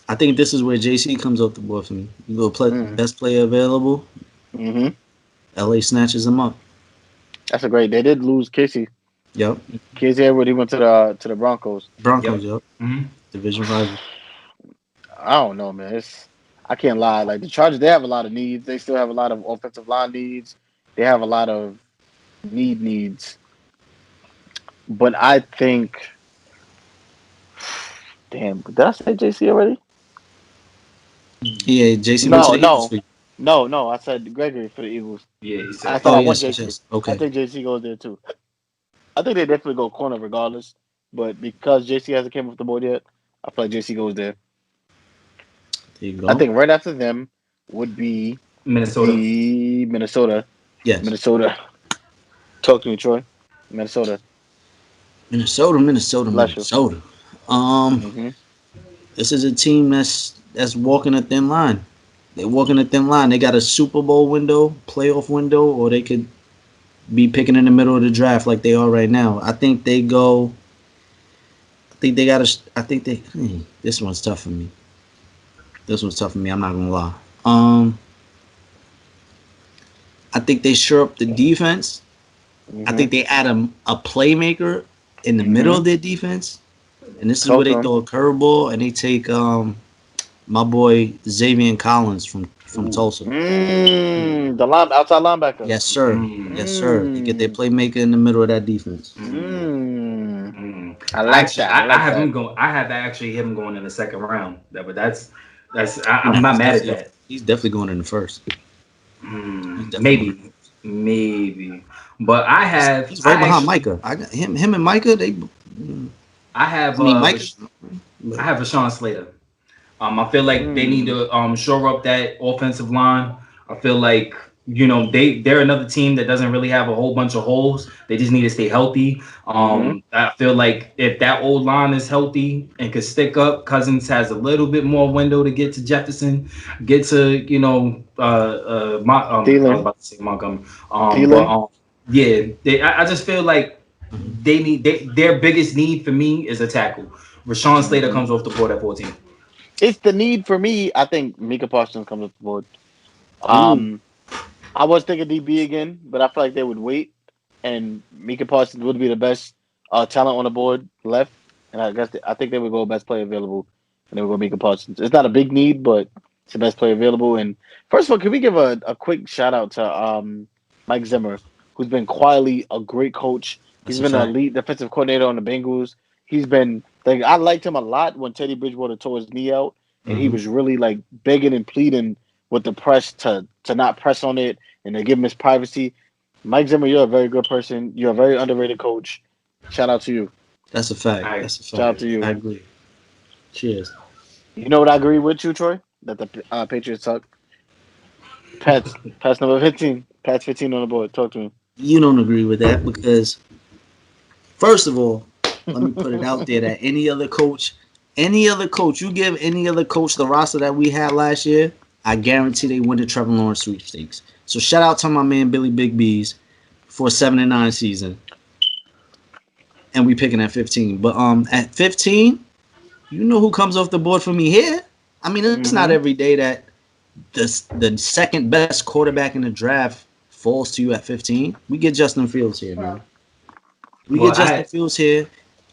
I think this is where JC comes off the board for me. You go play best player available. Mm-hmm. LA snatches him up. That's a great. They did lose Casey. Yep. Casey Edward, he went to the Broncos. Yep. Mm-hmm. Division rival. I don't know, man. I can't lie. Like the Chargers, they have a lot of needs. They still have a lot of offensive line needs. They have a lot of needs. But I think, damn, did I say JC already? Yeah, JC went to No, the Eagles no, for you. no. I said Gregory for the Eagles. Yeah, he I said. said Oh I want yes, yes, JC. yes. I Okay. think JC goes there too. I think they definitely go corner regardless. But because JC hasn't came off the board yet, I feel like JC goes there. There you I go. think right after them would be Minnesota. the Minnesota. Yes. Minnesota. Talk to me, Troy. Minnesota. Minnesota, Minnesota, Bless you. Minnesota. Hmm. This is a team that's walking a thin line. They're walking a thin line. They got a Super Bowl window, playoff window, or they could be picking in the middle of the draft like they are right now. I think they go. I think they got to. I think they. This one's tough for me. This one's tough for me. I'm not gonna lie. I think they shore up the defense. I Hmm. think they add a playmaker in the middle Hmm. of their defense, and this is where Talk they to him. throw a curveball and they take my boy Xavier Collins from Ooh. Tulsa. The outside linebacker. Yes, sir. Mm, Yes, sir. They get their Mm. playmaker in the middle of that defense. mm, Mm. mm. I like Actually, that. I I like have that. him going. I have actually him going in the second round. But that's. I'm Nah, not mad at that. he's definitely going in the first. He's definitely going in the Maybe, first. maybe. But I He's, have. he's right I behind actually. Micah. I got him and Micah. They, I I have. mean Micah. I But have Rashawn Slater. I feel like they need Mm. to shore up that offensive line. I feel like they're another team that doesn't really have a whole bunch of holes. They just need to stay healthy. Hmm. I feel like if that old line is healthy and could stick up, Cousins has a little bit more window to get to Jefferson, get to I was Thielen. about to say Montgomery. But Thielen. yeah, I just feel like mhm. their biggest need for me is a tackle. Rashawn Slater Hmm. comes off the board at 14. It's the need for me. I think Mika Parsons comes up the board. Ooh, Um, I was thinking DB again, but I feel like they would wait, and Mika Parsons would be the best talent on the board left. And I guess I think they would go best player available, and they would go Mika Parsons. It's not a big need, but it's the best player available. And first of all, can we give a quick shout out to Mike Zimmer, who's been quietly a great coach. He's that's a been a fact. lead defensive coordinator on the Bengals. He's been like I liked him a lot when Teddy Bridgewater tore his knee out, and he Hmm. was really like begging and pleading with the press to not press on it and to give him his privacy. Mike Zimmer, you're a very good person. You're a very underrated coach. Shout out to you. That's a fact. I That's a Shout out fact. to I you. agree. Cheers. You know what I agree with you, Troy? That the Patriots suck. Pats number 15. Pats 15 on the board. Talk to You don't agree with that because first of all, let me put it out me. there that any other coach, you give any other coach the roster that we had last year, I guarantee they win the Trevor Lawrence sweepstakes. So shout out to my man Billy Big B's for a 7-9 season, and we picking at 15. But at 15, you know who comes off the board for me here? I mean, it's not Hmm. every day that the second best quarterback in the draft falls to you at 15. We get Justin Fields here, man. We well, get Justin Fields here,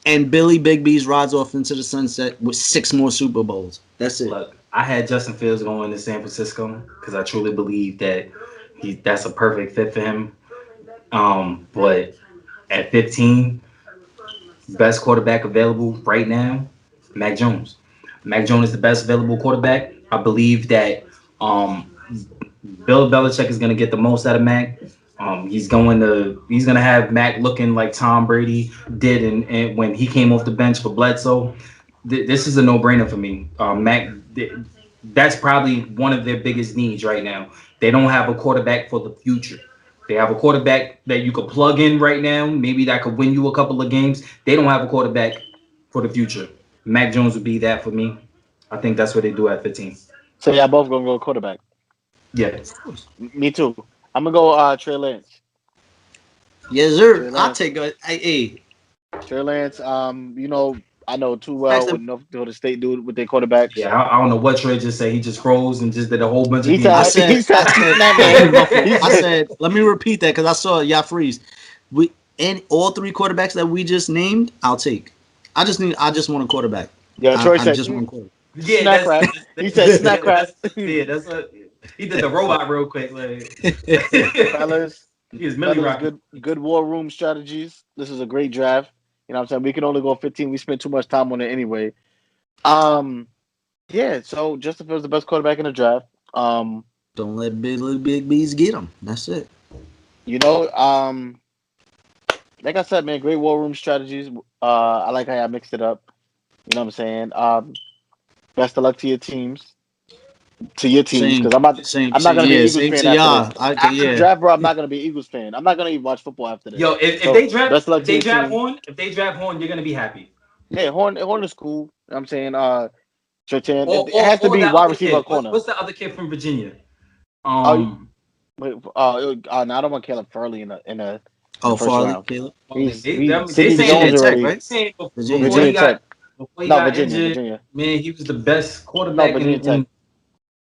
and Billy Big B's rides off into the sunset with 6 more Super Bowls. That's it. look, I had Justin Fields going to San Francisco because I truly believe that that's a perfect fit for him. But at 15, best quarterback available right now, Mac Jones. Mac Jones is the best available quarterback. I believe that um, Bill Belichick is going to get the most out of Mac. He's going to have Mac looking like Tom Brady did and when he came off the bench for Bledsoe. This is a no brainer for me. That's probably one of their biggest needs right now. They don't have a quarterback for the future. They have a quarterback that you could plug in right now, maybe that could win you a couple of games. They don't have a quarterback for the future. Mac Jones would be that for me. I think that's what they do at 15. So y'all both gonna go quarterback. Yeah. Of course. Me too. I'm gonna go Trey Lance. Yes, sir. Trey I'll Lance. take a hey. Trey Lance. I know too Ask well them. what North Dakota State do with their quarterbacks. Yeah, I don't know what Trey just said. He just froze and just did a whole bunch of He I said. PhD. He said. said. I said. Nah, My man. fault. He I said. said. Let me repeat that because I saw y'all freeze. We and all 3 quarterbacks that we just named, I'll take. I just want a quarterback. Yo, Troy I said. just want a quarterback. Yeah, Snack crack. He said snack crack. That's what he did. The robot real quick, like Fellas, he is Millie Rocket. good war room strategies. This is a great draft. You know what I'm saying? We can only go 15. We spent too much time on it anyway. Um, yeah, so Justin Fields the best quarterback in the draft. Don't let little big bees get him. That's it. You know, like I said, man, great war room strategies. I like how I mixed it up. You know what I'm saying? Best of luck to your teams. To your teams, because I'm not gonna be an Eagles fan after this. After the draft, bro, I'm not gonna be an Eagles fan. I'm not gonna even watch football after this. Yo, if So, they draft best of luck if to they your draft team. Horn, you're gonna be happy. Yeah, Horn is cool. You know what I'm saying, Shortan. Or, It has to be that wide other receiver or kid. corner. What's the other kid from Virginia? Oh, wait, no, I don't want Caleb Farley in the first Farley, round. Caleb. He's they Sidney saying Jones Tech, already. right? saying Virginia Tech. before he No, got Virginia, injured, Virginia. man, he was the best No, quarterback Virginia Tech. in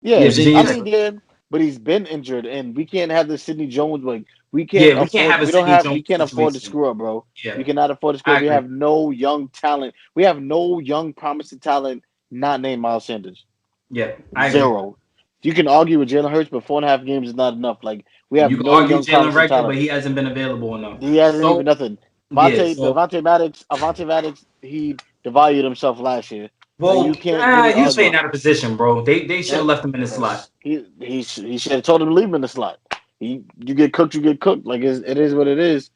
Yeah, Virginia I Tech. mean, yeah, but he's been injured, and we can't have the Sidney Jones. Like, we can't Yeah, we can't afford. have a Sidney We Jones can't afford to situation. screw up, bro. Yeah, We cannot afford to screw I up. We agree. have no young talent. We have no young promising talent not named Miles Sanders. Yeah, I agree. Zero. You can argue with Jalen Hurts, but 4.5 games is not enough. Like, we have You can no argue young Jalen promising Record, but talent. he hasn't been available enough. He hasn't So even nothing. yeah, so Avante Maddox, he devalued himself last year. Like, you can't really he was argue. playing out of position, bro. They should have left him in the slot. He should have told him to leave him in the slot. You get cooked, you get cooked. Like, it is what it is.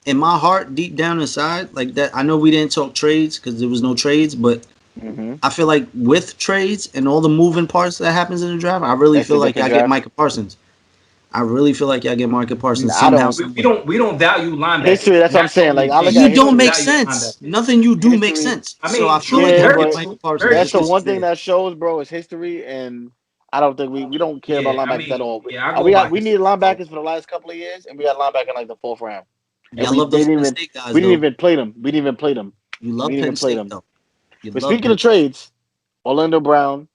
In my heart, deep down inside, like that, I know we didn't talk trades because there was no trades, but I feel like with trades and all the moving parts that happens in the draft, I really feel like y'all get Micah Parsons. I really feel like y'all get Micah Parsons somehow. We don't value linebackers. History, that's what I'm saying. Like, you don't make sense. Nothing you do makes sense. I mean, so I feel like yeah, y'all get Micah Parsons. That's the one thing that shows, bro, is history, and I don't think we don't care about linebackers at all. We need linebackers for the last couple of years, and we got linebacker in like the 4th round. I love those Penn State guys. We didn't even play them. You love Penn State though. But speaking of trades, Orlando Brown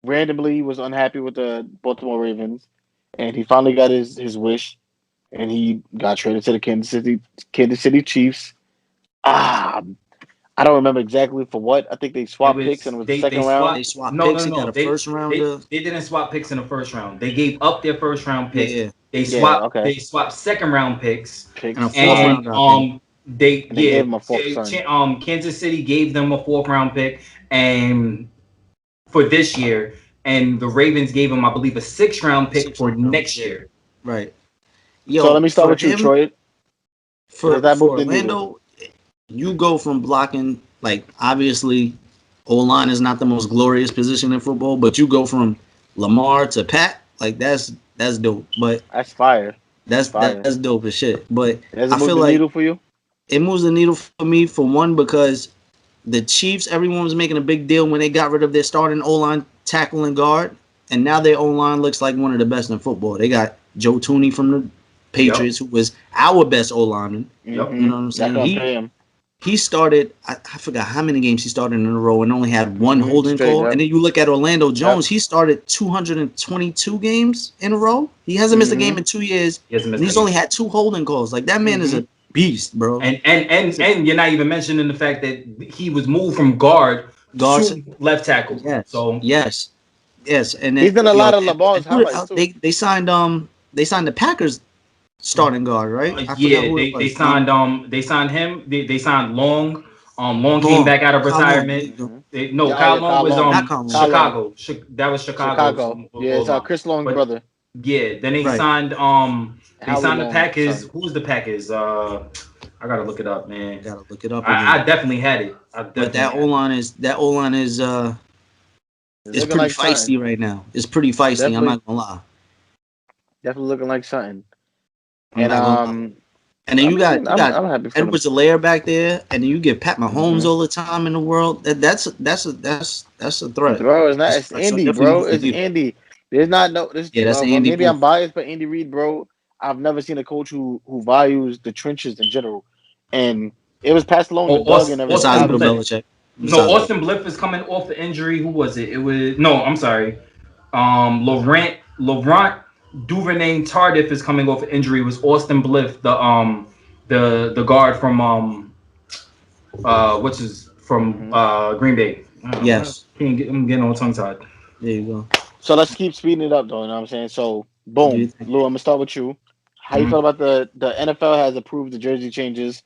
randomly was unhappy with the Baltimore Ravens, and he finally got his wish, and he got traded to the Kansas City Chiefs. I don't remember exactly for what. I think they swapped picks and it was the second round. They swapped picks. He got a first round. They didn't swap picks in the first round. They gave up their first round picks. Yeah. They swapped second round picks. And a 4th round. They gave him a 4th. Kansas City gave them a 4th round pick, and for this year, and the Ravens gave him, I believe, a 6th round pick for next year. Right. So let me start with you, Troy. For Orlando, you go from blocking, like, obviously, O-line is not the most glorious position in football, but you go from Lamar to Pat, like, that's dope. But that's fire. That's dope as shit. But I feel like needle for you? It moves the needle for me, for one, because the Chiefs, everyone was making a big deal when they got rid of their starting O-line tackle and guard, and now their O-line looks like one of the best in football. They got Joe Tooney from the Patriots, who was our best O-lineman. You know what I'm saying? He started, I forgot how many games he started in a row and only had one holding call. And then you look at Orlando Jones, he started 222 games in a row. He hasn't missed a game in 2 years. He's only had 2 holding calls. Like, that man is a beast, bro. And you're not even mentioning the fact that he was moved from guard to left tackle. Yes. So yes. And then, he's done a lot of LeBron's highlights too. They signed the Packers starting guard, right? They signed him. They signed Long. Long came back out of retirement. Kyle Long was Chicago. That was Chicago. Yeah, it's Chris Long's brother. Yeah, then they signed the Packers. Who's the Packers? I gotta look it up, man. I definitely had it. But that O line is it's pretty feisty right now. It's pretty feisty. I'm not gonna lie. Definitely looking like something. And then you got Edwards-Helaire back there, and then you get Pat Mahomes all the time in the world. That's a threat. Bro, it's Andy, bro. It's Andy. There's not that's Andy. Maybe I'm biased, but Andy Reid, bro. I've never seen a coach who values the trenches in general, and it was passed along to Doug and everything. Austin Bliff is coming off the injury. Who was it? I'm sorry. Laurent Duvernay Tardif is coming off an injury. It was Austin Bliff, the guard from Green Bay. Yes. I'm getting all tongue tied. There you go. So let's keep speeding it up, though. You know what I'm saying? So, What do you boom, think? Lou. I'm gonna start with you. How you Mhm. feel about the NFL has approved the jersey changes?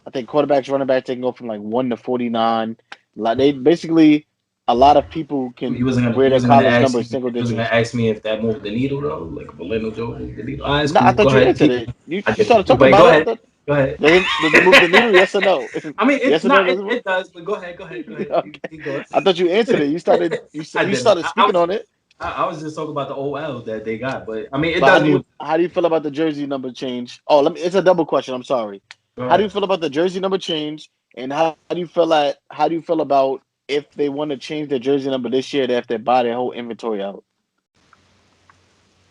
I think quarterbacks, running back, they can go from like 1 to 49. Like they basically, a lot of people He can wasn't gonna. wear He their wasn't gonna college ask numbers me. single He wasn't gonna digits. ask me if that moved the needle though. Like if Orlando Joe moved the needle. All right, it's No, I cool. Go thought you ahead. answered Keep. it. I You did. started talking But about go it. I ahead. thought Go ahead. does it move the needle? Yes or no? I mean, it's Yes or no? not. Does it It does. But go ahead. Go ahead. Go ahead. okay. Keep going. I thought you answered it. You started. I You didn't. started speaking on it. I was just talking about the OL that they got. But I mean, it But does move. how do you feel about the jersey number change? Oh, let me. It's a double question. I'm sorry. Go How do you ahead. feel about the jersey number change? And how do you feel about if they want to change their jersey number this year? They have to buy their whole inventory out.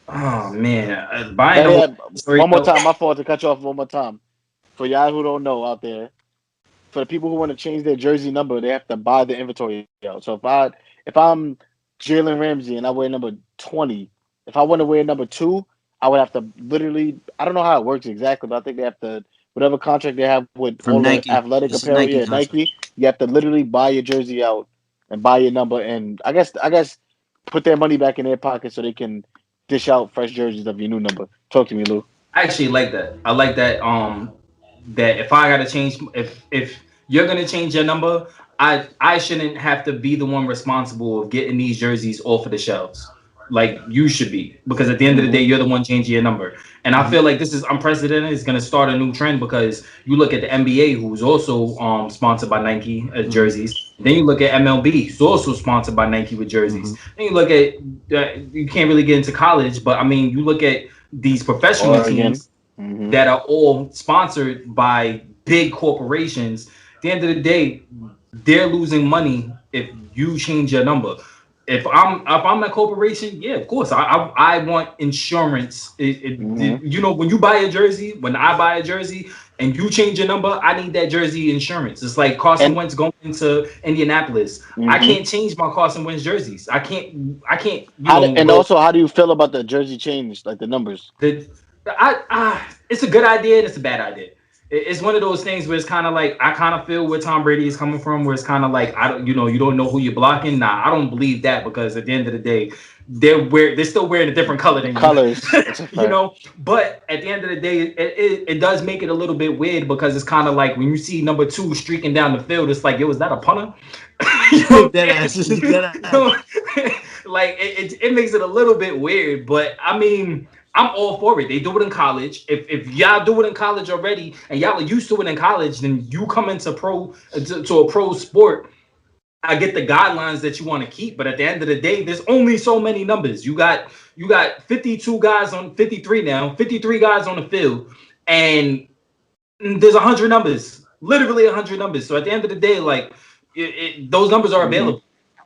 Oh man, buying That the whole yeah, story one more though. time. My fault to cut you off one more time. For y'all who don't know out there, for the people who want to change their jersey number, they have to buy the inventory out. So if I'm Jalen Ramsey and I wear number 20, if I want to wear number 2, I would have to literally. I don't know how it works exactly, but I think they have to whatever contract they have with From all the Nike. athletic This is apparel. Nike Yeah, contract. Nike. You have to literally buy your jersey out and buy your number, and I guess put their money back in their pocket so they can dish out fresh jerseys of your new number. Talk to me, Lou. I actually like that. I like that. That if I gotta change, if you're gonna change your number, I shouldn't have to be the one responsible of getting these jerseys off of the shelves. Like you should be, because at the end of the day, Mm-hmm. you're the one changing your number. And I Mhm. feel like this is unprecedented. It's gonna start a new trend because you look at the NBA, who's also sponsored by Nike Mhm. jerseys. Then you look at MLB, who's also sponsored by Nike with jerseys. Mhm. Then you look at you can't really get into college, but I mean, you look at these professional Oregon. teams Mm-hmm. that are all sponsored by big corporations. At the end of the day, they're losing money if you change your number. If I'm a corporation, yeah, of course, I want insurance. Mm-hmm. You know, when you buy a jersey, when I buy a jersey, and you change your number, I need that jersey insurance. It's like Carson And Wentz going into Indianapolis. I mm-hmm. can't change my Carson Wentz jerseys. I can't. I can't. And Go also, how do you feel about the jersey change, like the numbers? it's a good idea and it's a bad idea. It's one of those things where it's kind of like I kind of feel where Tom Brady is coming from, where it's kind of like I don't, you don't know who you're blocking. Nah, I don't believe that because at the end of the day, they're still wearing a different color The than you, colors, it's a you fact. know. But at the end of the day, it does make it a little bit weird because it's kind of like when you see number 2 streaking down the field, it's like, yo, is that a punter? You know what Dead I'm ass. saying? Dead You ass. know, like it makes it a little bit weird, but I mean, I'm all for it. They do it in college. If y'all do it in college already, and y'all are used to it in college, then you come into to a pro sport. I get the guidelines that you want to keep, but at the end of the day, there's only so many numbers. You got 52 guys on 53 now, 53 guys on the field, and there's 100 numbers, literally 100 numbers. So at the end of the day, like those numbers are Mm-hmm. available.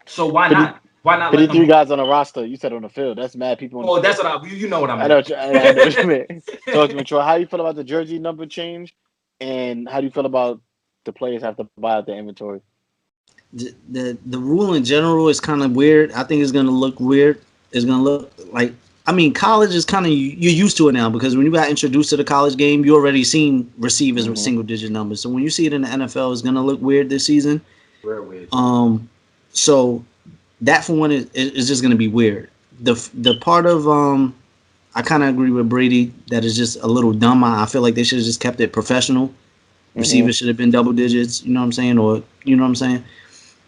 So why 50, not? Why not let 53 them? guys on the roster. You said on the field. That's mad people on the Oh, field. that's what you know what I I know. meant. I know what you meant. Talk to me, Troy. How do you feel about the jersey number change, and how do you feel about the players have to buy out their inventory? The rule in general is kind of weird. I think it's gonna look weird. It's gonna look like, I mean, college is kind of, you're used to it now because when you got introduced to the college game, you already seen receivers with Mm-hmm. single digit numbers. So when you see it in the NFL, it's gonna look weird this season. We're weird. So that for one is just gonna be weird. The part of I kind of agree with Brady that is just a little dumb. I feel like they should have just kept it professional. Mm-hmm. Receivers should have been double digits. You know what I'm saying? Or you know what I'm saying?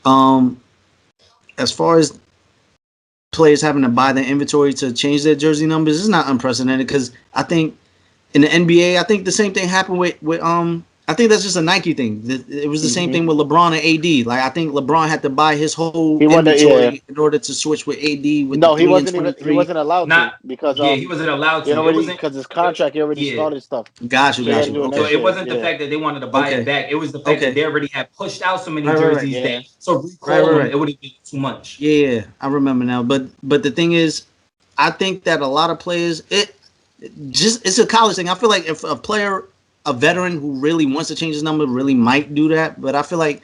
Um, as far as players having to buy their inventory to change their jersey numbers, it's not unprecedented because I think in the NBA, I think the same thing happened with I think that's just a Nike thing. It was the same Mm-hmm. thing with LeBron and AD. Like I think LeBron had to buy his whole He wanted, yeah. inventory in order to switch with AD with the No, he 3 and wasn't even. He 23. wasn't allowed Not to because Yeah, he wasn't allowed he to. It already wasn't. because his contract he already Yeah. started stuff. Got you, So he had got to you. do it So next Okay, it year. wasn't the Yeah. fact that they wanted to buy it okay, back. It was the fact that okay. they already had pushed out so many Right. jerseys that Yeah. so Right, recall right, them, right. it would have been too much. Yeah, I remember now. But the thing is, I think that a lot of players, it's a college thing. I feel like if a player, a veteran who really wants to change his number, really might do that. But I feel like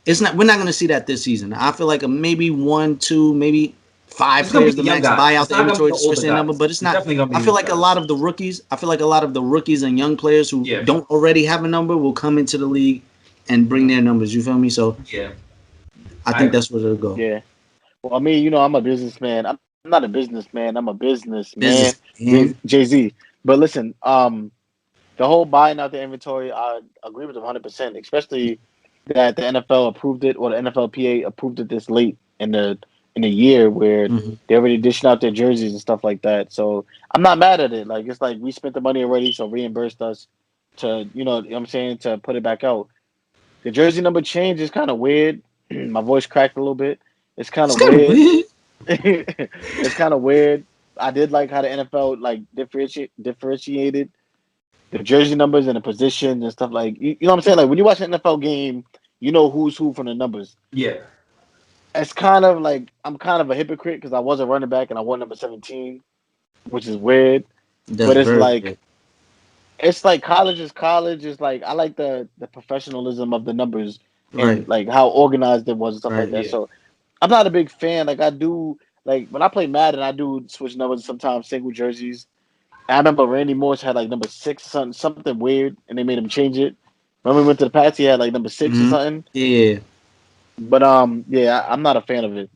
we're not going to see that this season. I feel like maybe 1, 2, maybe 5 It's gonna be players the the young max guys. buy out It's the not gonna be inventory the to switch older their number. guys. But it's It's not. definitely gonna be I the feel young like a guys. lot of the rookies. I feel like a lot of the rookies and young players who Yeah. don't already have a number will come into the league and bring their numbers. You feel me? So Yeah. I think that's where it'll go. Yeah. Well, I mean, I'm a businessman. I'm not a businessman. I'm a businessman. Business and Jay Z. But listen, the whole buying out the inventory, I agree with them 100%. Especially that the NFL approved it, or the NFLPA approved it this late in the year where mhm. they already dishing out their jerseys and stuff like that. So I'm not mad at it. Like it's like we spent the money already, so reimbursed us to what I'm saying, to put it back out. The jersey number change is kind of weird. My voice cracked a little bit. It's kind It's of kind of weird. weird. It's kind of weird. I did like how the NFL like differentiated the jersey numbers and the positions and stuff like you know what I'm saying. Like when you watch an NFL game, you know who's who from the numbers. Yeah. It's kind of like I'm kind of a hypocrite because I was a running back and I wore number 17, which is weird. That's But very weird. it's like college is college. It's like I like the professionalism of the numbers and Right, like how organized it was and stuff like right. that. Yeah. So I'm not a big fan. Like I do like when I play Madden, I do switch numbers sometimes, single jerseys. I remember Randy Moss had like number 6 or something weird, and they made him change it. Remember we went to the Pats, he had like number 6 or Hmm. something. Yeah, But yeah, I'm not a fan of it.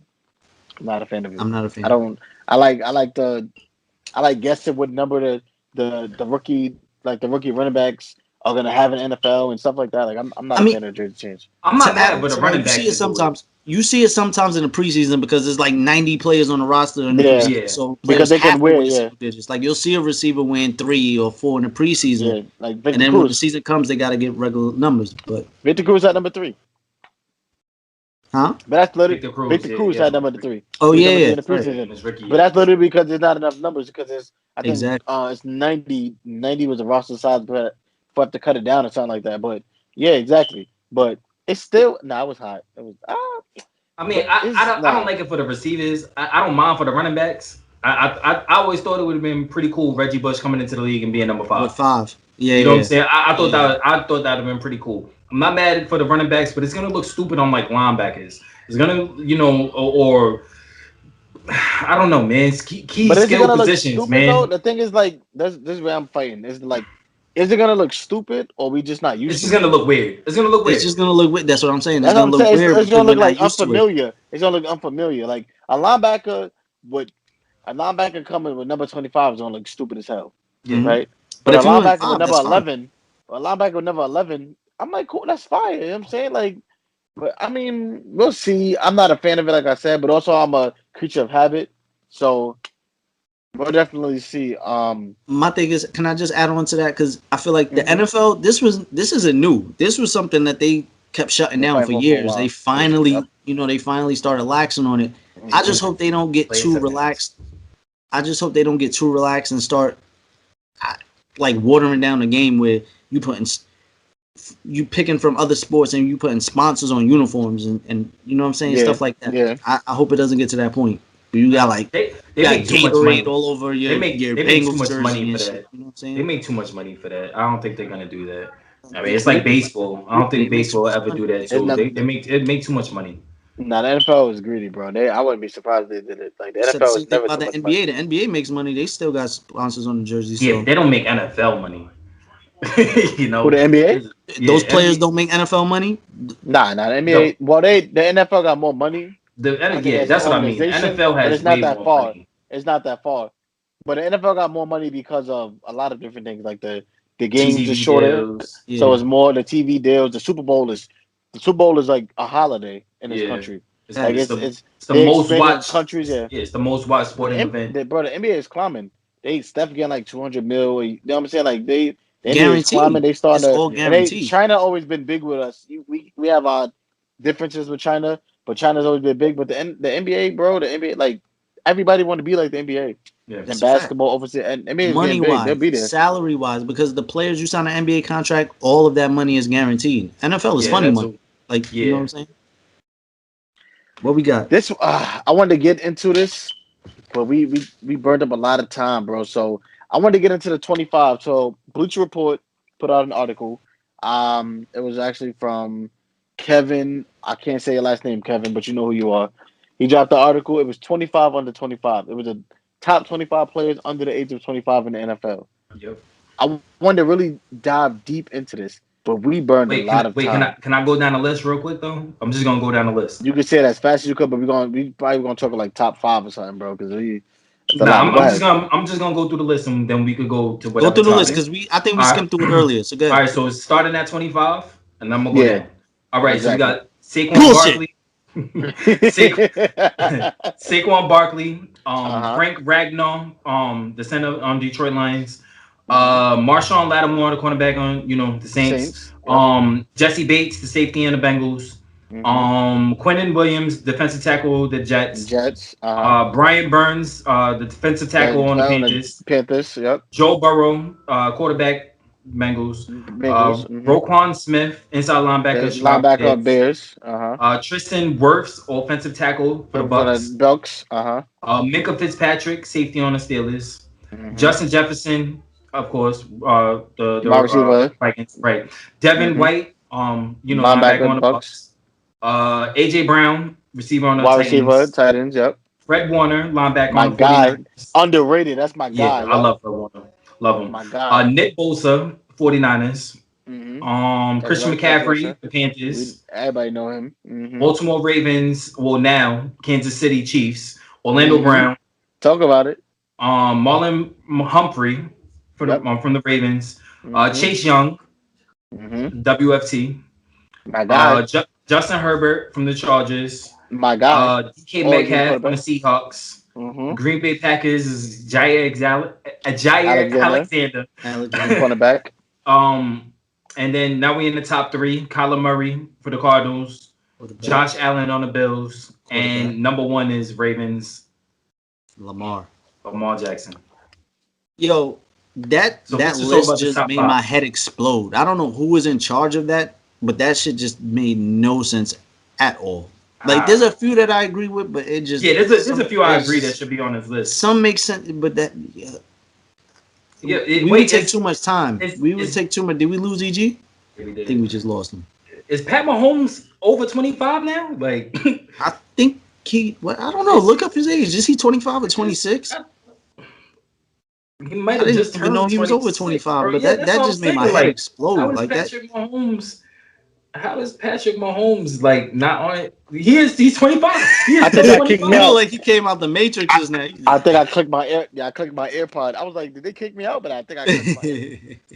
I'm not a fan of it. I'm not a I fan. don't. I like guessing what number the rookie the rookie running backs are gonna have in NFL and stuff like that. Like I'm I not a mean, fan of jersey change. I'm to not mad add with the to that, running you see backs it to do it. sometimes. You see it sometimes in the preseason because there's like 90 players on the roster in the Yeah, preseason, Yeah. so because players they can have to wear. win Yeah, single digits. Like you'll see a receiver win 3 or 4 in the preseason, yeah. Like and Victor then when the Cruz. season comes, they got to get regular numbers. But Victor Cruz had number 3. huh? But that's literally Victor Cruz, Victor yeah, he Cruz has had number number three. 3. Oh He was yeah, number 3 yeah, in the right, preseason. In his rookie But year. that's literally because there's not enough numbers. Because I think exactly. it's 90 was the roster size, but we have to cut it down or something like that. But yeah, exactly. But it's still it was hot. It was I mean, but it's I don't like it for the receivers. I don't mind for the running backs. I always thought it would have been pretty cool Reggie Bush coming into the league and being number With 5. 5, yeah, You know what I'm yeah, saying? I thought yeah. that would have been pretty cool. I'm not mad for the running backs, but it's gonna look stupid on like linebackers. It's gonna or I don't know, man. It's key But is it skill gonna look positions, stupid though? man. The thing is like this is where I'm fighting. Is like is it gonna look stupid or we just not It's used just to it gonna yet? look weird. It's gonna look It's weird. just gonna look weird. That's what I'm saying. It's That's what gonna I'm look saying. weird It's because gonna we're look like not used to it. unfamiliar. It's gonna look unfamiliar. Like would a linebacker coming with number 25 is gonna look stupid as hell, Yeah. Hmm. right? But But a if you in linebacker with 5, number that's fine. 11, I'm like, cool, that's fire. You know what I'm saying? Like, but I mean, we'll see. I'm not a fan of it, like I said, but also I'm a creature of habit. So we'll definitely see. My thing is, can I just add on to that? Because I feel like the Mhm. NFL, this isn't new. This was something that they kept shutting Been down fighting for for a years. They while. Yep. finally, they finally started laxing on it. I Hmm. just hope they don't get Play too submissions. relaxed. I just hope they don't get too relaxed and start like watering down the game where you putting you picking from other sports and you putting sponsors on uniforms and you know what I'm saying, Yeah, stuff like that. yeah. I hope it doesn't get to that point. You got like They you got make too much Gatorade money. all over your They make too Bengals much money jersey for and shit. that. You know what I'm They saying? make too much money for that. I don't think they're gonna do that. I mean, They, it's they, like baseball. I don't they think make too baseball will much ever money. do that It's too. not. They make too much money. Nah, the NFL is greedy, bro. I wouldn't be surprised if they did it. Like the Said the NFL same is thing never about too the much money. NBA. The NBA makes money. They still got sponsors on the jersey. Yeah, but So they don't make NFL money. you Who know, the NBA? yeah, those players NBA. don't make NFL money. Nah, the No, NBA. Well, the NFL got more money, I think, yeah, as an that's what I mean. The organization, NFL but has it's not way that more far. money. It's not that far. But the NFL got more money because of a lot of different things, like the games is TV shorter, deals. so Yeah, it's more the TV deals. The Super Bowl is like a holiday in this Yeah, country. Like it's facts. the it's the they most expanded watched. countries. Yeah, Yeah, it's the most watched but sporting event. the NBA is climbing. Steph getting like 200 mil. You know what I'm saying? Like the NBA is climbing. Guaranteed. They starting It's to all and guaranteed. China always been big with us. We have our differences with China, but China's always been big. But the NBA, bro, the NBA, like everybody want to be like the NBA. Yeah, And It's a fact. basketball, obviously, and NBA is Money getting big. They'll wise, be there. salary wise, because the players you sign an NBA contract, all of that money is guaranteed. NFL is yeah, funny that's money. Like, you know what yeah. I'm saying? What we got? I wanted to get into this, but we burned up a lot of time, bro. So I wanted to get into the 25. So Bleacher Report put out an article. It was actually from Kevin. I can't say your last name, Kevin, but you know who you are. He dropped the article. It was 25 under 25. It was the top 25 players under the age of 25 in the NFL. Yep. I wanted to really dive deep into this. but we burned a lot of time. Can I go down the list real quick though? I'm just gonna go down the list. You can say it as fast as you could, but we probably gonna talk like top 5 or something, bro. Because it's a Nah, lot. But go ahead. I'm just gonna go through the list and then we could go to Go whatever through the time. list because I think we All skimmed through it earlier. So good. All right, so it's starting at 25, and I'm gonna go down. All right, Exactly. so we got Saquon Bullshit. Barkley. Saquon Barkley, Frank Ragnow, the center on Detroit Lions, Marshawn Lattimore, the cornerback on the Saints, Yep. Jesse Bates, the safety on the Bengals, Quinnen Williams, defensive tackle, the Jets, Brian Burns, the defensive tackle on the Panthers, yep. Joe Burrow, quarterback, Bengals. Roquan Smith, inside linebacker, Bears. Tristan Wirfs, offensive tackle for the Bucks. Minka Fitzpatrick, safety on the Steelers. Justin Jefferson, of course, the receiver. Vikings, right? Devin White, linebacker on the Bucks. AJ Brown, receiver on the Titans, yep. Fred Warner, linebacker my on the guy. 49ers. Underrated. That's my guy. Yeah, I love Fred Warner. Love him. My guy. Nick Bosa, 49ers. Christian McCaffrey, the Panthers. Everybody know him. Baltimore Ravens. Well, now Kansas City Chiefs. Orlando Brown. Talk about it. Marlon Humphrey from the Ravens. Chase Young. WFT. My guy. Justin Herbert from the Chargers. My guy. DK Metcalf from the Seahawks. Green Bay Packers is Jair Alexander. Cornerback. And then now we in the top 3. Kyler Murray for the Cardinals. Josh Allen on the Bills. And number 1 is Ravens. Lamar Jackson. Yo, that list just made my head explode. I don't know who was in charge of that, but that shit just made no sense at all. Like, there's a few that I agree with, but it just there's a few I agree that should be on this list. Some make sense, but that we would take too much time. We would take too much. Did we lose EG? Yeah, I think we just lost him. Is Pat Mahomes over 25 now? Like, I think I don't know. Look up his age. Is he 25 or 26? He might have just even know he was over 25, but that just made my head explode like that. How is Patrick Mahomes like not on it? He's 25. I think I kicked me out. Like he came out the Matrix just now. I think I clicked my AirPod. I was like, did they kick me out? But I think I clicked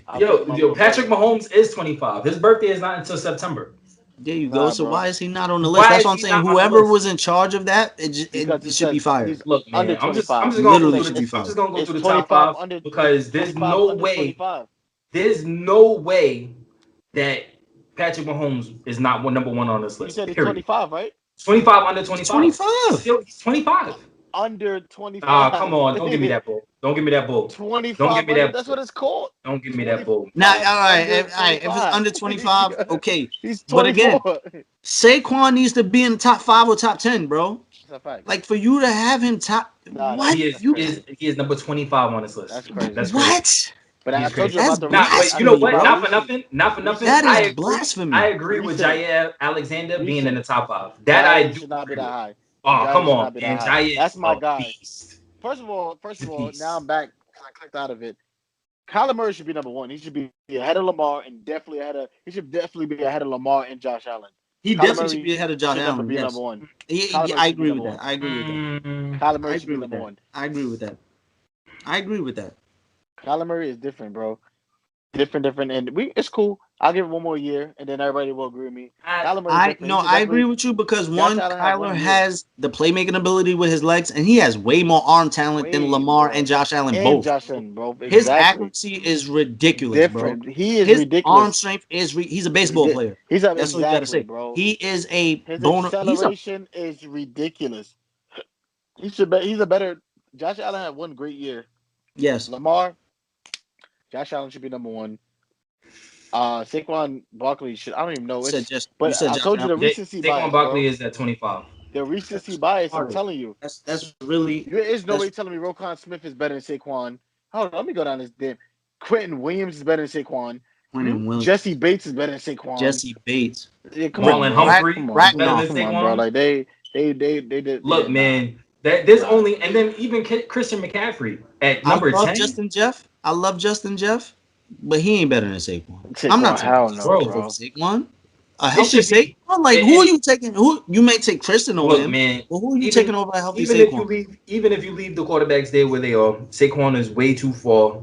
my Yo, Patrick Mahomes is 25. His birthday is not until September. There you go. So why is he not on the list? That's what I'm saying. Whoever was in charge of that, it should be fired. Look, man, I'm just going to go through the top 5 because there's no way that Patrick Mahomes is not number 1 on this list. You said he's 25, right? 25 under 25. 25. He's 25. Under 25. Come on. Don't give me that bull. 25. Don't give me that. That's what it's called. Don't give me that bull. Now, all right. If it's under 25, okay. He's 24. But again, Saquon needs to be in the top 5 or top 10, bro. That's a fact. Like for you to have him top, what? He is number 25 on this list. That's crazy. What? But I told you about the you know what? Not for nothing. That is blasphemy. I agree with Jair Alexander being in the top 5. That I do. Should not be that high. Oh, come on, man. Jair, that's my guy. First of all, now I'm back. I clicked out of it. Kyler Murray should be number 1. He should be ahead of Lamar and definitely ahead of Lamar and Josh Allen. He definitely should be ahead of Josh Allen. Be number 1. I agree with that. Kyler Murray should be number 1. I agree with that. Kyler Murray is different, bro. Different, and it's cool. I'll give it 1 more year, and then everybody will agree with me. I agree with you because Kyler has the playmaking ability with his legs, and he has way more arm talent than Lamar and Josh Allen both. Bro. Exactly. His accuracy is ridiculous, bro. He is his ridiculous. Arm strength is he's a baseball player. That's what you gotta say, bro. He is a his acceleration is ridiculous. He's a better. Josh Allen had 1 great year. Yes, Lamar. Josh Allen should be number 1. Saquon Barkley should. I don't even know. But I told you the recency bias. Saquon Barkley is at 25. The recency bias. I'm telling you. That's really. There is no way telling me Roquan Smith is better than Saquon. Hold on, let me go down this damn. Quentin Williams is better than Saquon. Jesse Bates is better than Saquon. Jesse Bates. Yeah, Marlon Humphrey better than Saquon, bro. Like they did. Look, man. There's only, and then even Christian McCaffrey at number 10. I love Justin Jeff. but he ain't better than Saquon. Saquon, I'm not taking hell no, Fields bro. over Saquon. A It healthy should be. Saquon? Like, who are you taking? Who you may take Christian over Look, him, man. but who are you Even taking over a healthy even if you Saquon? leave, even if you leave the quarterbacks there where they are, Saquon is way too far.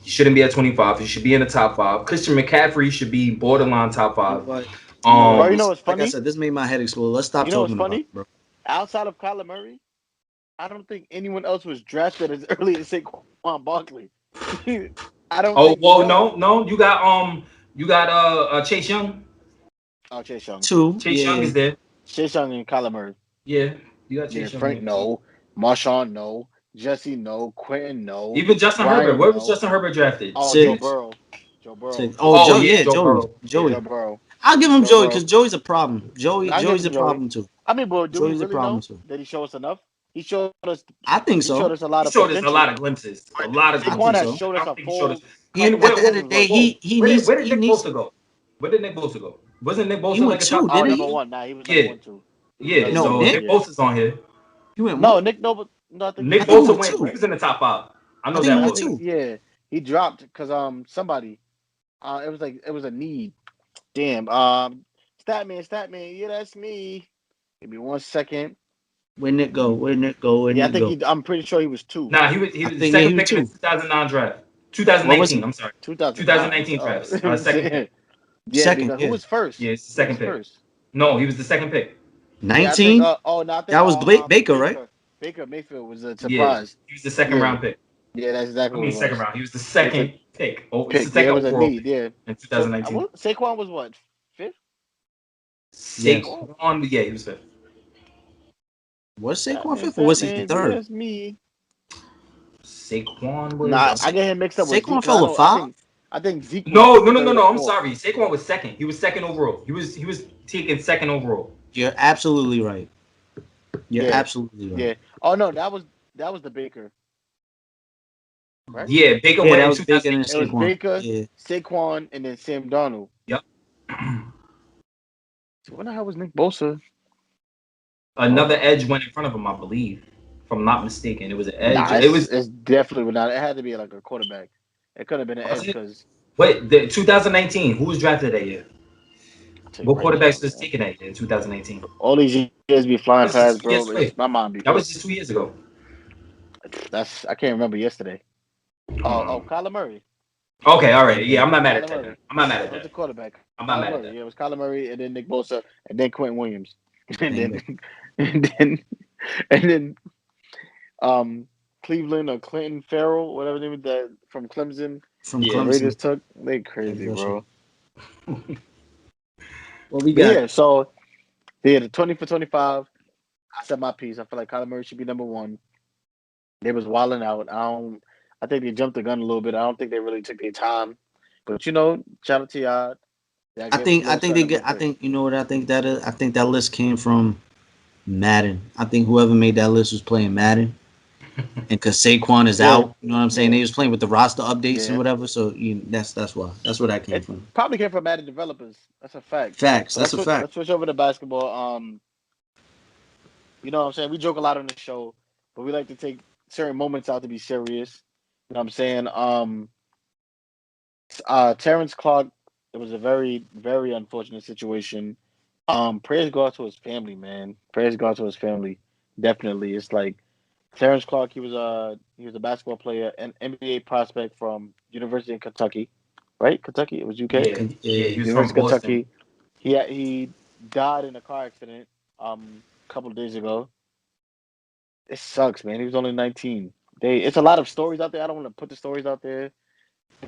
He shouldn't be at 25. He should be in the top five. Christian McCaffrey should be borderline top You know five. what? You know Bro, what? you know Um, what's Like I funny? said, this made my head explode. Let's stop You know what's talking about funny? it, bro. Outside of Kyler Murray, I don't think anyone else was drafted as early as Saquon Barkley. I don't oh think well, one. no, you got Chase Young. Oh, Chase Young. Two, Chase Young yeah. is there. Chase Young and Kyler Murray. Yeah, you got Yeah, Chase Young Frank, there. So no. Marshawn, no. Jesse, no. Quentin, no. even Justin Herbert, Brian, where was no. Justin Herbert drafted? Oh, Joe Six, Burrow. Joe Burrow. six. Oh, Oh Joe, yeah, yeah, Joe Joey, Burrow. Yeah. Joe Joey. Burrow. I'll give him Joe Joey Burrow. because Joey's a problem. I give Joey's him a Joey. problem too. I mean, bro, do we Joey's a really problem know too. that he showed us enough? He showed us. I think He showed so. us a lot He of showed us a lot potential. of glimpses. A But lot of I Saquon think glimpses. has so. showed I us don't a think he showed full us. He couple at of the end of seasons the day, worth. Whoa, he where needs did he Nick needs Bosa go? Where did Nick Bosa go? Wasn't Nick he Bosa went like a top two, five Oh, didn't pick? number he? one. Nah, he was number Yeah, one too. He was yeah. number No, one So too. Nick. Nick Yeah. Bosa's on here. He went No, one. Nick. No, I think he Nick I was think he Bosa went two. went. He two. was in the top five. I I know think he that I went much. think two. yeah, he dropped because somebody it was a need. Damn. Statman. Yeah, that's me. Give me 1 second. Where Nick go? Where Nick go? Where Yeah, I Nick think go? I'm pretty sure he was two. Nah, he I was the think yeah, he second was pick in the two. 2009 draft. What was 2019. he? I'm sorry. 2009. 2019 Oh, draft. Second pick. yeah, Second, because who yeah. was first? Yeah, it's the Who second was pick. first? No, he was the second pick. Yeah, I think. 19. Oh no, I think That was Baker, right? Baker Mayfield was a Yeah, surprise. he was the second Yeah, round pick. yeah, that's I exactly what mean, it second was. round. He was the It's a second pick. Oh, it's the pick. Yeah, it second was a overall need. pick Yeah. in So 2019. Saquon was what, fifth? Yes. Fourth? Saquon, yeah, he was fifth. Was Saquon Statman, fifth or was he Statman. Yeah, third? that's me. Saquon was. Nah, I get him mixed up with Zeke Saquon because fell to five. I think Zeke was No, no, no, no, third or no. I'm fourth. sorry. Saquon was second. He was second overall. He was taken second overall. You're absolutely right. You're Yeah, absolutely right. yeah. Oh no, that was the Baker, right? Yeah, Baker Yeah, went that in was Baker and 'It was 2018. Saquon. Baker, Yeah. Saquon, and then Sam Darnold. Yep. So when the hell was Nick Bosa? Another edge went in front of him, I believe, if I'm not mistaken. It was an edge. Nah, It was it's definitely not. It had to be like a quarterback. It could have been an was edge it? because Wait, the 2019. Who was drafted that year? I'll tell you What right now, quarterbacks was man. taken that year in 2018? All these years be That flying was just past, 2 years bro. away. My mind be That was just 2 years ago. I can't remember yesterday. Oh, Hmm. Kyler Murray. Okay, all right. Yeah, Okay. I'm not mad at Kyler that. Then. Murray. I'm not mad at That was that. the quarterback. I'm not Kyler mad at Murray. that. Yeah, it was Kyler Murray and then Nick Bosa and then Quentin Williams. And Bang, then bang. and then and then Cleveland or Clinton Farrell, whatever name is that from Clemson. From The Yeah. Raiders Clemson. took. They Yeah, crazy, for sure. bro. What we But got? yeah, so they had a 20 for 25. I said my piece. I feel like Kyler Murray should be number one. They was wilding out. I think they jumped the gun a little bit. I don't think they really took their time. But shout out to y'all. Y'all gave us a I little think they something get. real I quick. think you know what I think that is. I think that list came from Madden. I think whoever made that list was playing Madden, and because Saquon is Yeah, out, you know what I'm saying. yeah, They was playing with the roster updates and yeah. whatever. So that's why. That's where that came It from. probably came from Madden developers. That's a fact. Facts. But That's a fact. let's switch over to basketball. You know what I'm saying? We joke a lot on the show, but we like to take certain moments out to be serious. You know what I'm saying? Terrence Clark, it was a very, very unfortunate situation. Prayers go out to his family, man. Prayers go out to his family. Definitely. It's like Terrence Clark, he was a basketball player, an NBA prospect from University of Kentucky. Right? Kentucky? It was UK? Yeah, yeah. He Yeah. was from University of Boston. Kentucky. He died in a car accident a couple of days ago. It sucks, man. He was only 19. It's a lot of stories out there. I don't want to put the stories out there,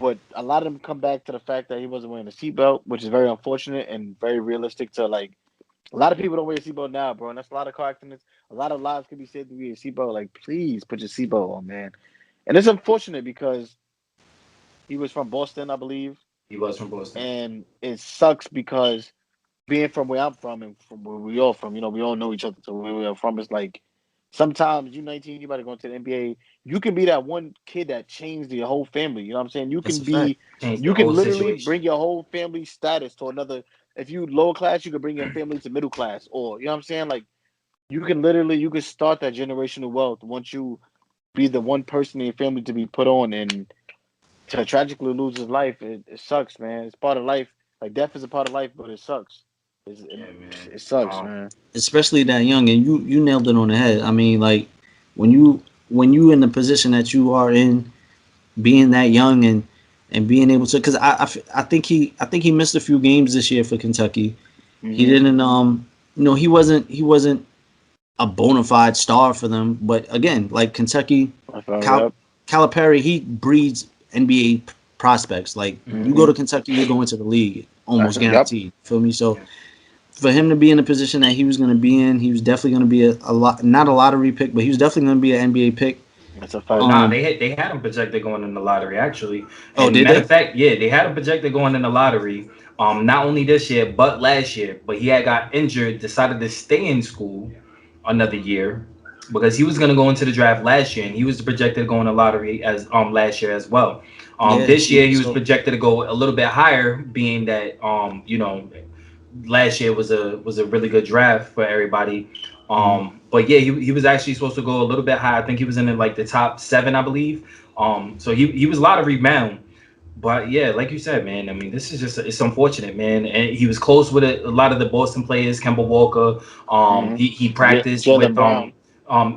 but a lot of them come back to the fact that he wasn't wearing a seatbelt, which is very unfortunate and very realistic to like a lot of people don't wear a seatbelt now, bro. And that's a lot of car accidents. A lot of lives could be saved to be a seatbelt. Like, please put your seatbelt on, man. And it's unfortunate because he was from Boston, I believe. He was from Boston. And it sucks because being from where I'm from and from where we all from, we all know each other. So where we are from, it's like sometimes you 19, you about to go into the NBA. You can be that one kid that changed your whole family. You know what I'm saying? That's a fact. Changed the You can whole literally situation. bring your whole family status to another. If you lower class, you can bring your family to middle class, or you know what I'm saying? Like you can start that generational wealth once you be the one person in your family to be put on. And to tragically lose his life, it sucks, man. It's part of life. Like death is a part of life, but it sucks. Yeah, man. It sucks, man. especially that young. And you nailed it on the head. I mean, like when you in the position that you are in, being that young and being able to, because I think he missed a few games this year for Kentucky. He Hmm. didn't he wasn't a bona fide star for them. But again, like Kentucky, I found it Cal, up. Calipari, he breeds NBA prospects. Like you go Hmm. to Kentucky, you're going to the league almost Yep. guaranteed. Feel me? So Yeah. for him to be in the position that he was going to be in, he was definitely going to be a lot, not a lottery pick, but he was definitely going to be an NBA pick. That's a Oh fact. nah, Um, they had him projected going in the lottery actually. oh, And did matter they? of fact, yeah, they had him projected going in the lottery. Not only this year but last year. But he had got injured, decided to stay in school another year because he was gonna go into the draft last year and he was projected to go in the lottery as last year as well. Yeah. This year See, he was so projected to go a little bit higher, being that last year was a really good draft for everybody. mhm. But yeah, he was actually supposed to go a little bit high. I think he was in like the top seven, I believe. So he was lottery bound. But yeah, like you said, man. I mean, this is just it's unfortunate, man. And he was close with a lot of the Boston players, Kemba Walker. Hmm. He practiced Jalen with Brown.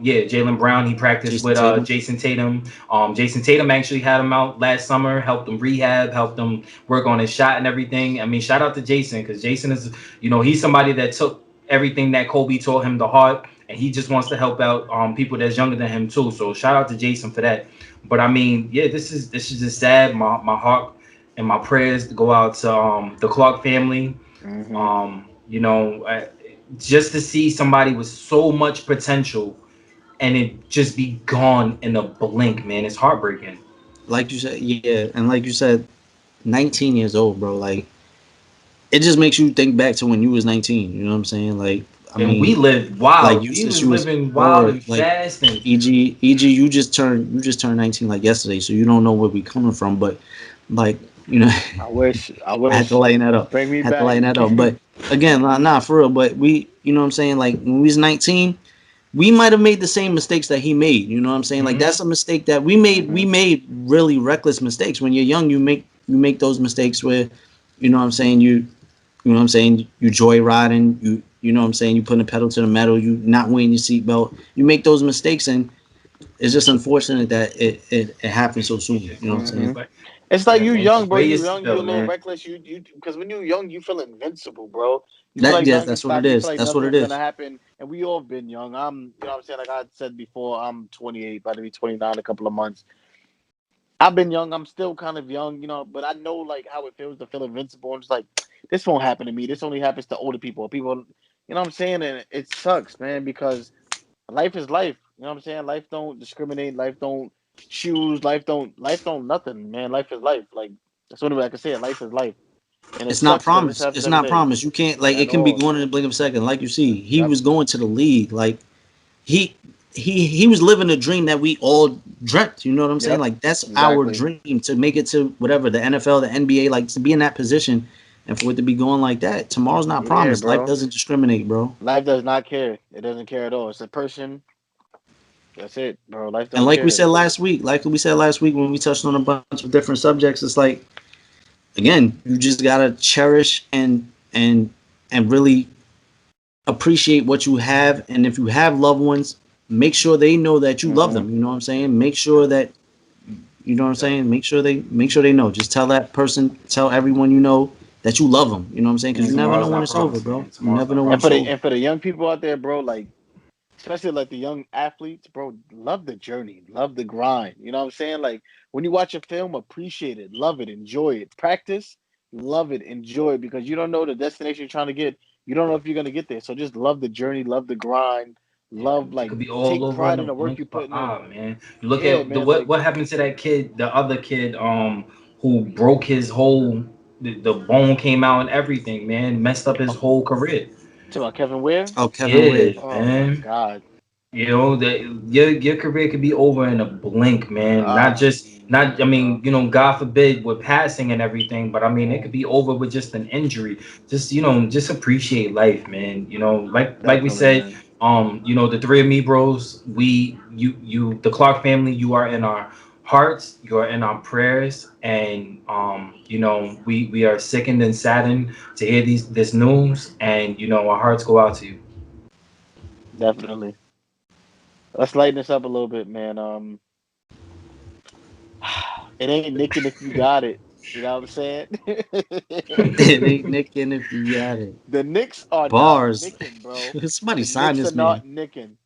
yeah, Jalen Brown. He practiced Jason with Tatum. Jason Tatum. Jason Tatum actually had him out last summer, helped him rehab, helped him work on his shot and everything. I mean, shout out to Jason because Jason is, he's somebody that took everything that Kobe taught him to heart, and he just wants to help out people that's younger than him too. So shout out to Jason for that. But I mean, yeah, this is just sad. My heart and my prayers go out to the Clark family. Hmm. Um, you know, uh, just to see somebody with so much potential and it just be gone in a blink, man. It's heartbreaking. Like you said, yeah, and like you said, 19 years old, bro. Like it just makes you think back to when you was 19. You know what I'm saying? Like I And we mean, lived like wild. you We since was you was living wild word and like fast and EG, you just turned 19 like yesterday, so you don't know where we coming from. But like you know, I wish. I I had to wish. lighten that up. Bring me Had to back. lighten that up. But again, nah, for real. But we, you know what I'm saying? Like when we was 19, we might have made the same mistakes that he made. You know what I'm saying? Like mhm. that's a mistake that we made. We Hmm. made really reckless mistakes. When you're young, you make those mistakes where, you know what I'm saying, you know what I'm saying, you joyriding, you know what I'm saying, you putting the pedal to the metal, you not wearing your seatbelt. You make those mistakes, and it's just unfortunate that it happened so soon. You know what I'm Hmm. saying? But It's like yeah, you man, young, just bro. wear You your young. You a seatbelt, little man. reckless. You because when you young, you feel invincible, bro. You feel That like yes, nothing can that's what it stop you. You feel is. like That's what it nothing's gonna is. happen. And we all been young. You know what I'm saying? Like I said before, I'm 28, about to be 29 in a couple of months. I've been young. I'm still kind of young, but I know like how it feels to feel invincible. I'm just like, this won't happen to me. This only happens to older people. People, you know what I'm saying? And it sucks, man, because life is life. You know what I'm saying? Life don't discriminate. Life don't choose. Life don't nothing, man. Life is life. Like that's the only way I can say it. Life is life, and it It's not sucks because this promised. happens It's every not day. promised. You can't like it At can be all. going in the blink of a second. Like you see, he Yep. was going to the league. Like he he was living a dream that we all dreamt. You know what I'm saying? Yep. Like that's our Exactly. dream to make it to whatever the NFL, the NBA, like to be in that position and for it to be going like that. Tomorrow's not Yeah, promised. Life bro. doesn't discriminate, bro. Life does not care. It doesn't care at all. It's a person. That's it, bro. Life And don't like we care. said last week, when we touched on a bunch of different subjects, it's like again, you just gotta cherish and really appreciate what you have. And if you have loved ones, make sure they know that you love Hmm. them. You know what I'm saying? Make sure that you know what I'm Yeah. saying. Make sure they know. Just tell that person, tell everyone you know that you love them. You know what I'm saying? Because you Hmm. never know Tomorrow's when not it's over, promised, bro. man. You Tomorrow's never not know when And it's for promised. the over. and for the young people out there, bro, like especially like the young athletes, bro, love the journey, love the grind. You know what I'm saying? Like when you watch a film, appreciate it, love it, enjoy it. Practice, love it, enjoy it because you don't know the destination you're trying to get. You don't know if you're gonna get there. So just love the journey, love the grind, Yeah, love it like could be all take over in pride the in the work blink you're of an putting in. eye, man. You look Yeah, at the man, like what happened to that kid, the other kid, who broke his whole the bone came out and everything, man, messed up his oh, whole career. talking about Kevin Ware. Oh, Kevin Yeah, Ware. Oh my man. God. You know that your career could be over in a blink, man. Not just not. I mean, God forbid with passing and everything, but I mean, it could be over with just an injury. Just just appreciate life, man. Like we Definitely, said, man. the three of me bros, the Clark family, you are in our hearts, you're in our prayers, and we are sickened and saddened to hear this news, and our hearts go out to you. Definitely. Let's lighten this up a little bit, man. It ain't nicking if you got it. You know what I'm saying? It ain't nicking if you got it. The Knicks are not Bars. nicking, bro. Somebody The sign Knicks are this man. not nicking.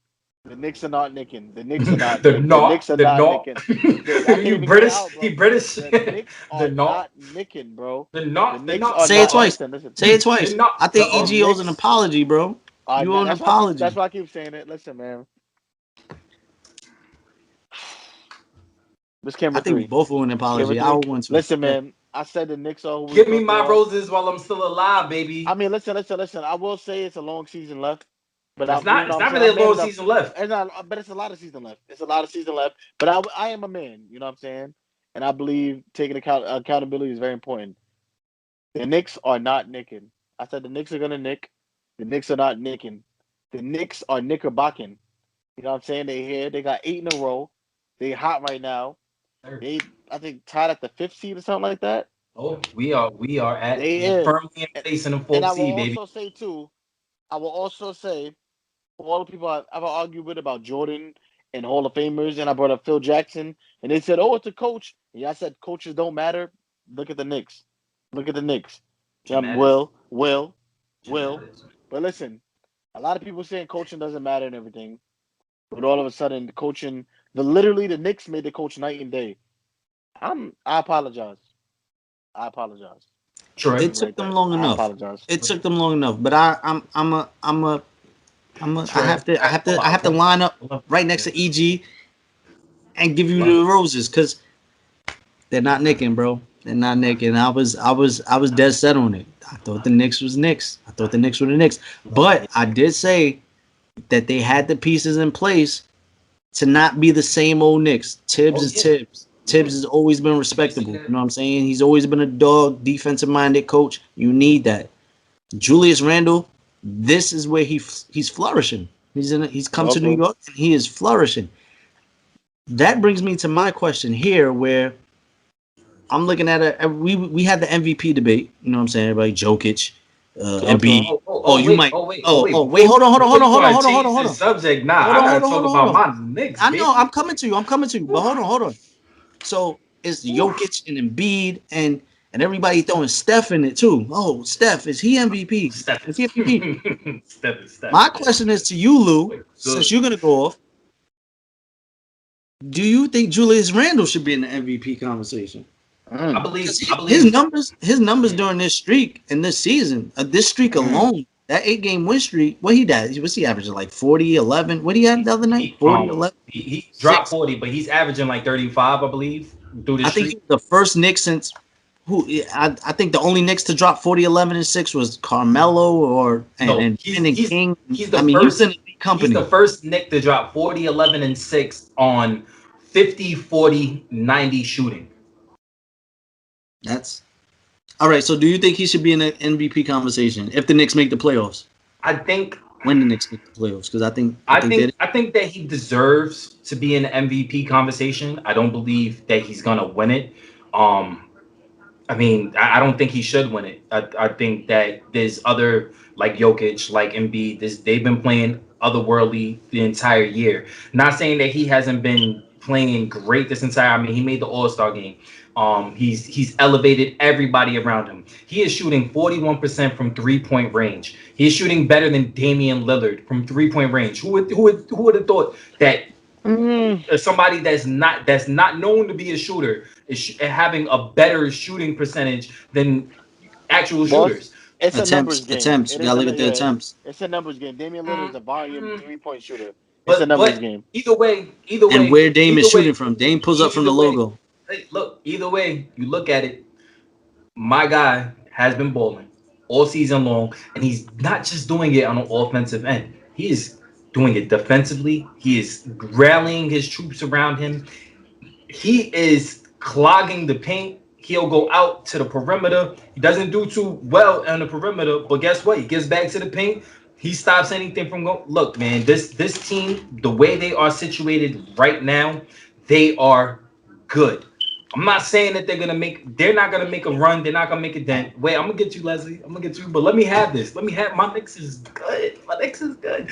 The Knicks are not nicking. The Knicks are not. The The Knicks not, are the not not. nicking. I can't You even get it British, out, he bro. British. The Knicks The are not, not nicking, bro. the The not, the Knicks not, are Say it not. twice. Listen. Say it the twice. not. I The think EG owes an Knicks. apology, bro. You owe an That's why I keep. That's apology. why I keep saying it. Listen, man. This I camera think we three. both owe an Camera apology. I owe three. one too. Listen, man. I said the Knicks are who we Give me thought they my are. roses while I'm still alive, I baby. mean, listen. I will say it's a long season left, but It's I'm, you not. know, It's what I'm not saying really a I'm man long enough. season left. It's not, but it's a lot of season left. It's a lot of season left. But I am a man. You know what I'm saying? And I believe taking accountability is very important. The Knicks are not nicking. I said the Knicks are gonna nick. The Knicks are not nicking. The Knicks are knickerbocking. You know what I'm saying? They here. They got 8 in a row. They hot right now. They I think tied at the fifth seed or something like that. Oh, we are at They is. firmly in And, place in the and fourth I will seed, baby. also say too. I will also say for all the people I've argued with about Jordan and Hall of Famers, and I brought up Phil Jackson, and they said, "Oh, it's a coach." And yeah, I said coaches don't matter. Look at the Knicks. Look at the Knicks. It matters. Will. But listen, a lot of people saying coaching doesn't matter and everything, but all of a sudden the coaching, literally the Knicks made the coach night and day. I apologize. I apologize. Let Troy. me It took write them that. long I enough. apologize. It took them long enough. But I Troy. I have to line up right next to EG and give you the roses because they're not nicking, bro. They're not nicking. I was dead set on it. I thought the Knicks was Knicks. I thought the Knicks were the Knicks. But I did say that they had the pieces in place to not be the same old Knicks. Tibbs Oh is yeah. Tibbs. Tibbs has always been respectable. You know what I'm saying? He's always been a dog, defensive minded coach. You need that. Julius Randle, this is where he's flourishing. He's come to New Okay. York and he is flourishing. That brings me to my question here, where I'm looking at we had the MVP debate. You know what I'm saying? Everybody, Jokic, Okay. Embiid. Oh, Oh, you wait, might. wait. Wait. Before, before you want to change the Hold on. subject, nah, Hold I on, gotta hold on, talk hold on, hold about on. my Knicks, I know I'm baby. coming to you. I'm coming to you. But hold on. So it's Oof. Jokic and Embiid and everybody throwing Steph in it too. Oh, Steph, is he MVP? Steph Is is he MVP? Steph. My question is to you, Lou, Wait, since good. you're gonna go off. Do you think Julius Randle should be in the MVP conversation? I Mm. believe. Because I his believe. numbers during this streak and this season, this streak Mm. alone, that 8 game win streak, what he did, was he averaging like 40, 11? What he had the other night? 40, 11, He dropped 6. 40, but he's averaging like 35, I believe, through the I think he streak. was the first Knick since who I think the only Knicks to drop 40, 11, and 6 was Carmelo or No, and Brandon King. he's I the mean, he was in first elite he's the company. first Nick to drop 40, 11, and 6 on 50, 40, 90 shooting. That's all right. So do you think he should be in an MVP conversation if the Knicks make the playoffs? I think When the Knicks make the playoffs? Because I think that I think that he deserves to be in the MVP conversation. I don't believe that he's gonna win it. Um, I mean, I don't think he should win it. I think that there's other like Jokic, like Embiid. They've been playing otherworldly the entire year. Not saying that he hasn't been playing great this entire. I mean, he made the All Star game. He's elevated everybody around him. He is shooting 41% from 3 point range. He is shooting better than Damian Lillard from 3 point range. Who would have thought that Mm. somebody that's not known to be a shooter is having a better shooting percentage than actual Well, shooters. it's a numbers game. attempts. You It is gotta a look at the yeah. attempts. It's a numbers game. Damian Lillard is a volume Mm, 3 point shooter. It's a numbers but game. either And way, where Dame is either shooting way, from. Dame pulls up from either the way. logo. Hey, look, either way you look at it, my guy has been bowling all season long, and he's not just doing it on an offensive end. He is doing it defensively. He is rallying his troops around him. He is clogging the paint. He'll go out to the perimeter. He doesn't do too well on the perimeter, but guess what? He gets back to the paint. He stops anything from going. Look, man, this team, the way they are situated right now, they are good. I'm not saying that they're not gonna make a run, they're not gonna make a dent. Wait, I'm gonna get you, Leslie. I'm gonna get you, but let me have this. Let me have my Knicks is good. My Knicks is good.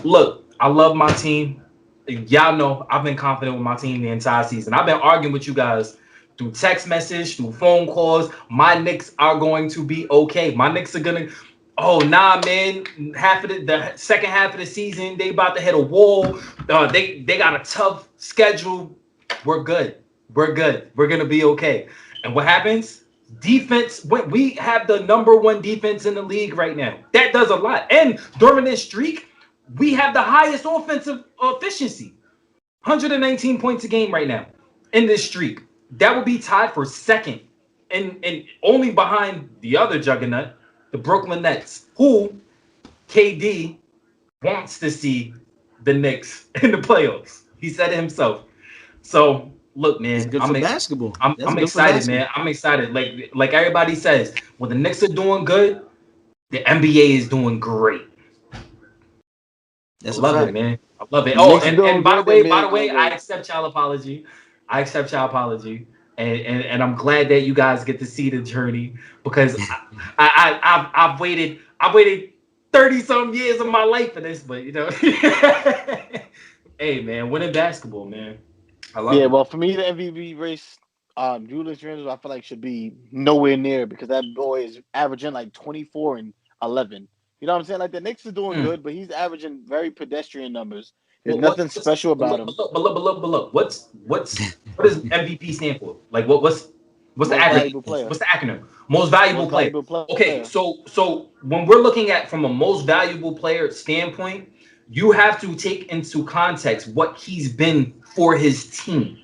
Look, I love my team. Y'all know I've been confident with my team the entire season. I've been arguing with you guys through text message, through phone calls. My Knicks are going to be okay. My Knicks are gonna. Oh nah, man! Half of the second half of the season, they about to hit a wall. They got a tough schedule. We're good. We're good. We're gonna be okay. And what happens? Defense. We have the number one defense in the league right now. That does a lot. And during this streak, we have the highest offensive efficiency. 119 points a game right now in this streak. That will be tied for second, and only behind the other juggernaut, the Brooklyn Nets, who KD wants to see the Knicks in the playoffs. He said it himself. So look, It's man, good for basketball. That's I'm good for excited, basketball. man. I'm excited. Like everybody says, when the Knicks are doing good, the NBA is doing great. I That's a love it, fact. man. I love it. The Oh, Knicks are and doing good. The by the NBA way, doing I great. accept y'all apology. I accept y'all apology, and I'm glad that you guys get to see the journey because I've waited 30 some years of my life for this, but you know, hey man, winning basketball, man, I love Yeah, it. well, for me, the MVP race, Julius Randle, I feel like should be nowhere near because that boy is averaging like 24 and 11. You know what I'm saying? Like the Knicks is doing Hmm. good, but he's averaging very pedestrian numbers. There's What nothing what's special but about look, him. but look, what does MVP stand for? Like what's the Most acronym? valuable player. What's the acronym? Most valuable Most player. valuable Okay, player. so when we're looking at from a most valuable player standpoint, you have to take into context what he's been for his team.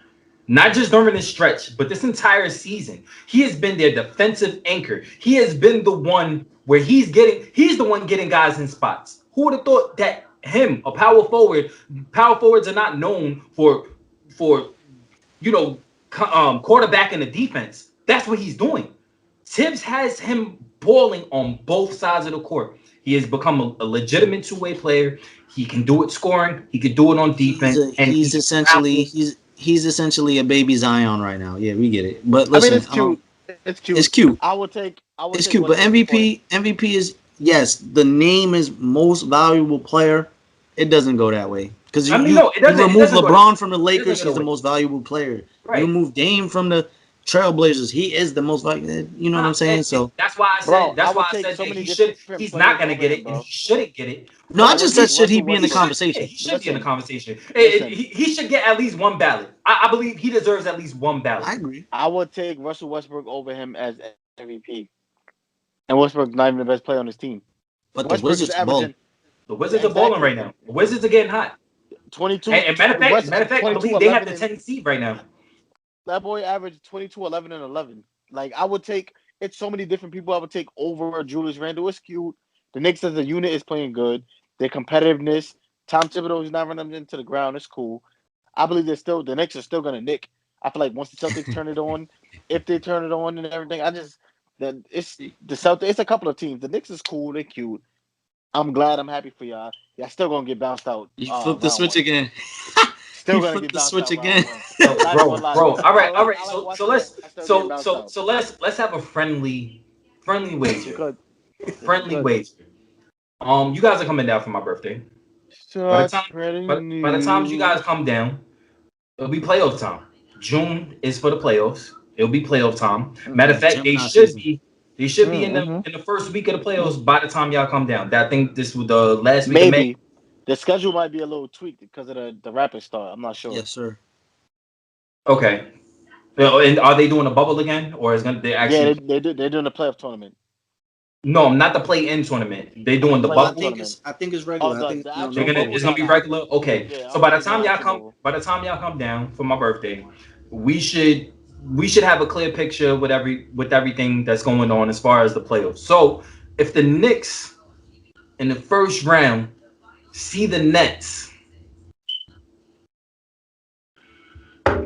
Not just during this stretch, but this entire season. He has been their defensive anchor. He has been the one where he's the one getting guys in spots. Who would have thought that him, a power forwards are not known for quarterback in the defense. That's what he's doing. Tibbs has him balling on both sides of the court. He has become a legitimate two-way player. He can do it scoring. He can do it on defense, and He's essentially he's essentially a baby Zion right now. Yeah, we get it. But I mean, listen, it's cute. It's it's cute. cute. I would It's take cute. But Westbrook before him. MVP is yes. The name is most valuable player. It doesn't go that way because I mean, no, you it remove doesn't go. LeBron from the It doesn't Lakers, go he's the away. most valuable player. You Right. remove Dame from the Trailblazers, he is the most valuable. You know what I'm saying? So That's why I said. Bro, I That's why would I take said so that many he should. different He's not players gonna over get him, it, and bro. he shouldn't get it. no, I I But would just take said should he Russell be in the he Westbrook. should. Yeah, conversation? he should be in the Listen, conversation. listen. He should get at least one ballot. I believe he deserves at least one ballot. I agree. I would take Russell Westbrook over him as MVP. And Westbrook's not even the best player on his team. But the Westbrook is Wizards ball. averaging The Wizards are balling exactly right now. The Wizards are getting hot. 22. And West matter of fact, I 22, believe they have 11, the and 10th seed right now. that boy averaged 22, 11, and 11. Like I would take it's so many different people I would take over Julius Randle. It's cute. The Knicks as a unit is playing good. Their competitiveness. Tom Thibodeau is not running them into the ground. It's cool. I believe the Knicks are still gonna nick. I feel like once the Celtics turn it on, if they turn it on and everything, it's the Celtics. It's a couple of teams. The Knicks is cool. They're cute. I'm glad. I'm happy for y'all. Y'all still gonna get bounced out You flip the round switch one. again. Still You gonna flip get the bounced switch out round again. one. Bro, Not even gonna lie to bro. you. All right. I like So watching y'all still get bounced out. let's have a friendly wager. Because this is Friendly good. wager. You guys are coming down for my birthday. By the Start time spreading by the time you guys news. come down, it'll be playoff time. June is for the playoffs. It'll be playoff time. Matter of Mm-hmm. fact, Gemini season. they should be Mm-hmm. in the first week of the playoffs by the time y'all come down. I think this was the last week of May. Maybe the schedule might be a little tweaked because of the rapid start. I'm not sure. Yes, sir. Okay. And are they doing a bubble again, or is gonna they Yeah, actually? they're doing the playoff tournament. No, not the play-in tournament. They I mean doing the No, play-in bubble. tournament. I think it's Oh, regular. I think the no, They're actual no gonna bubble? bubble. it's gonna Nah, be nah. regular. Okay. Yeah, I So don't think they're doing actual bubble. by the time y'all come down for my birthday, we should have a clear picture with everything that's going on as far as the playoffs. So if the Knicks in the first round see the Nets,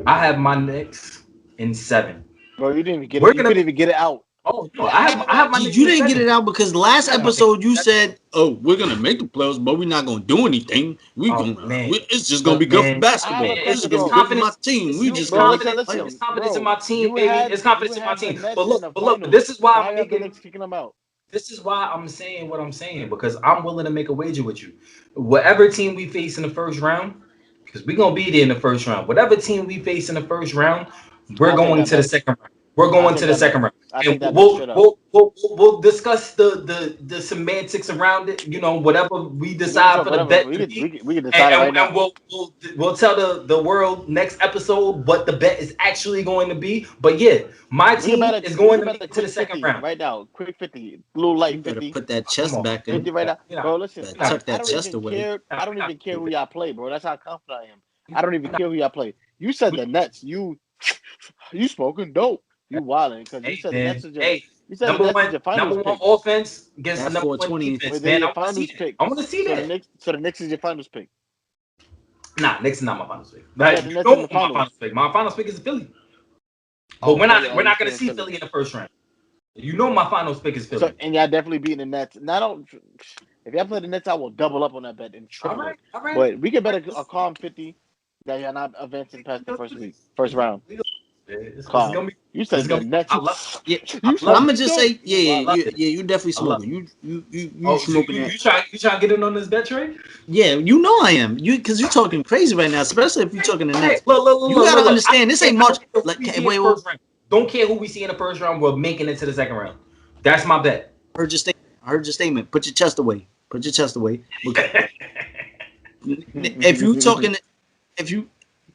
I have my Knicks in 7. Bro, you didn't even get it. We're You gonna couldn't be even get it out. Oh no, I have my Knicks. You in didn't get seven. it out because last episode you said, "Oh, we're gonna make the playoffs, but we're not gonna do anything. Oh man, It's just gonna be look, good for man. I have basketball. a It's question, just gonna It's be bro. good for my confidence. team. We just Bro, gonna listen, play." It's listen, confidence in bro. my team, You baby. had It's confidence in my the team. Nets in the But look. finals. This is why Now I'm you have the making. Knicks kicking them out. This is why I'm saying what I'm saying because I'm willing to make a wager with you. Whatever team we face in the first round, because we're gonna be there in the first round. Whatever team we face in the first round, we're I take going that to the bet. second round. We're I going take to the that bet. second round, I and take that bet straight up. we'll discuss the semantics around it. You know, whatever we decide So for the whatever. bet We to could be, we could decide it right and now. we'll tell the world next episode what the bet is actually going to be. But yeah, my We can team bet is we going can to bet make a it to the quick second 50 round. right now. Quick 50. Blue You light better 50. put that Come chest on, back Fifty in. right now, you're not, bro. Listen, Better you're not, tuck I that don't chest even away. care. I don't you're not even care gonna who do y'all play, bro. That's how confident I am. I don't even it. care who y'all play. You said the Nets. You smoking dope. You wilding because you Hey said the Nets man, is your. hey, You said the Nets is your finals number one pick. offense against the That number one 420. defense, Wait, they're man. I your want to see finals that. pick. I want to see So that. The Knicks is your finals pick. Nah, Knicks is not my finals pick. Yeah, But the you Nets know in the who my finals finals. pick. My finals pick is Philly. But Oh, Philly. Oh, we're you not gonna saying see Philly? Philly in the first round. You know my finals pick is So Philly. and y'all definitely beating the Nets. And I don't. If y'all play the Nets, I will double up on that bet and All triple right, it. all right, But we can all bet right. a calm 50 that you're not advancing past the first round. It's Calm. gonna be. You It's said the gonna be. Nets. I love it. Yeah, I You love I'm it. gonna smoking just dope. say, You I love wildin'. it. you definitely I love smoking. it. You Oh, so smoking that. you try to get in on this bet trade? Yeah, you know I am. Because you're talking crazy right now, especially if you're talking the Hey, Nets. You look, gotta look. I understand this don't care, ain't I March. don't care who Like, we see in wait, the wait, first round. Don't care who we see in the first round. We're making it to the second round. That's my bet. I heard your statement. I heard your statement. Put your chest away. Put your chest away. Because if you talking, if you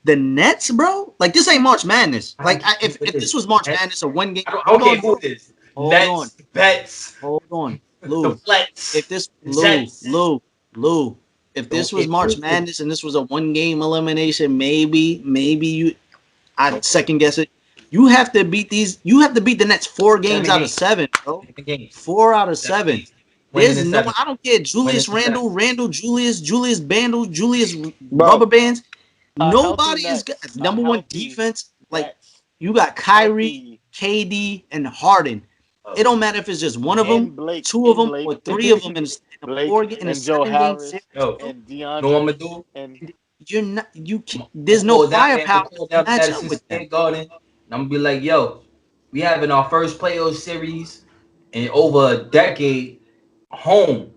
the Nets, bro, like this ain't March Madness. Like, if this was March Madness or one game, I hold don't care on, who bro. it is. Hold on. Nets, bets, Hold on, the Lou. If flets, this Jets. Lou, if Don't this care was who March it is. Madness and this was a one game elimination, maybe you I'd second guess it. You have to beat these. You have to beat the Nets 4 games 7 out of games. 7, bro. 7 games. 4 out of 7. 7 games. Winning There's in no. 7. I don't care. Winning Julius in 7. Randle, Julius Bandle, Julius Bro, Rubber Bands. a healthy Nobody is Nets. A number one healthy defense. Like Nets. you got Kyrie, Healthy KD, and Harden. It Oh, don't matter if it's just one of them, and Blake. two of And them, Blake. or three of them in a Blake in a and Joe 7 game Harris series, yo, bro. and you know what I'm DeAndre gonna do? and You're not. I'm There's gonna no call down there. I'm firepower gonna call to down match up Madison with them. Square Garden. And I'm gonna be like, yo, we having our first playoff series in over a decade. Home.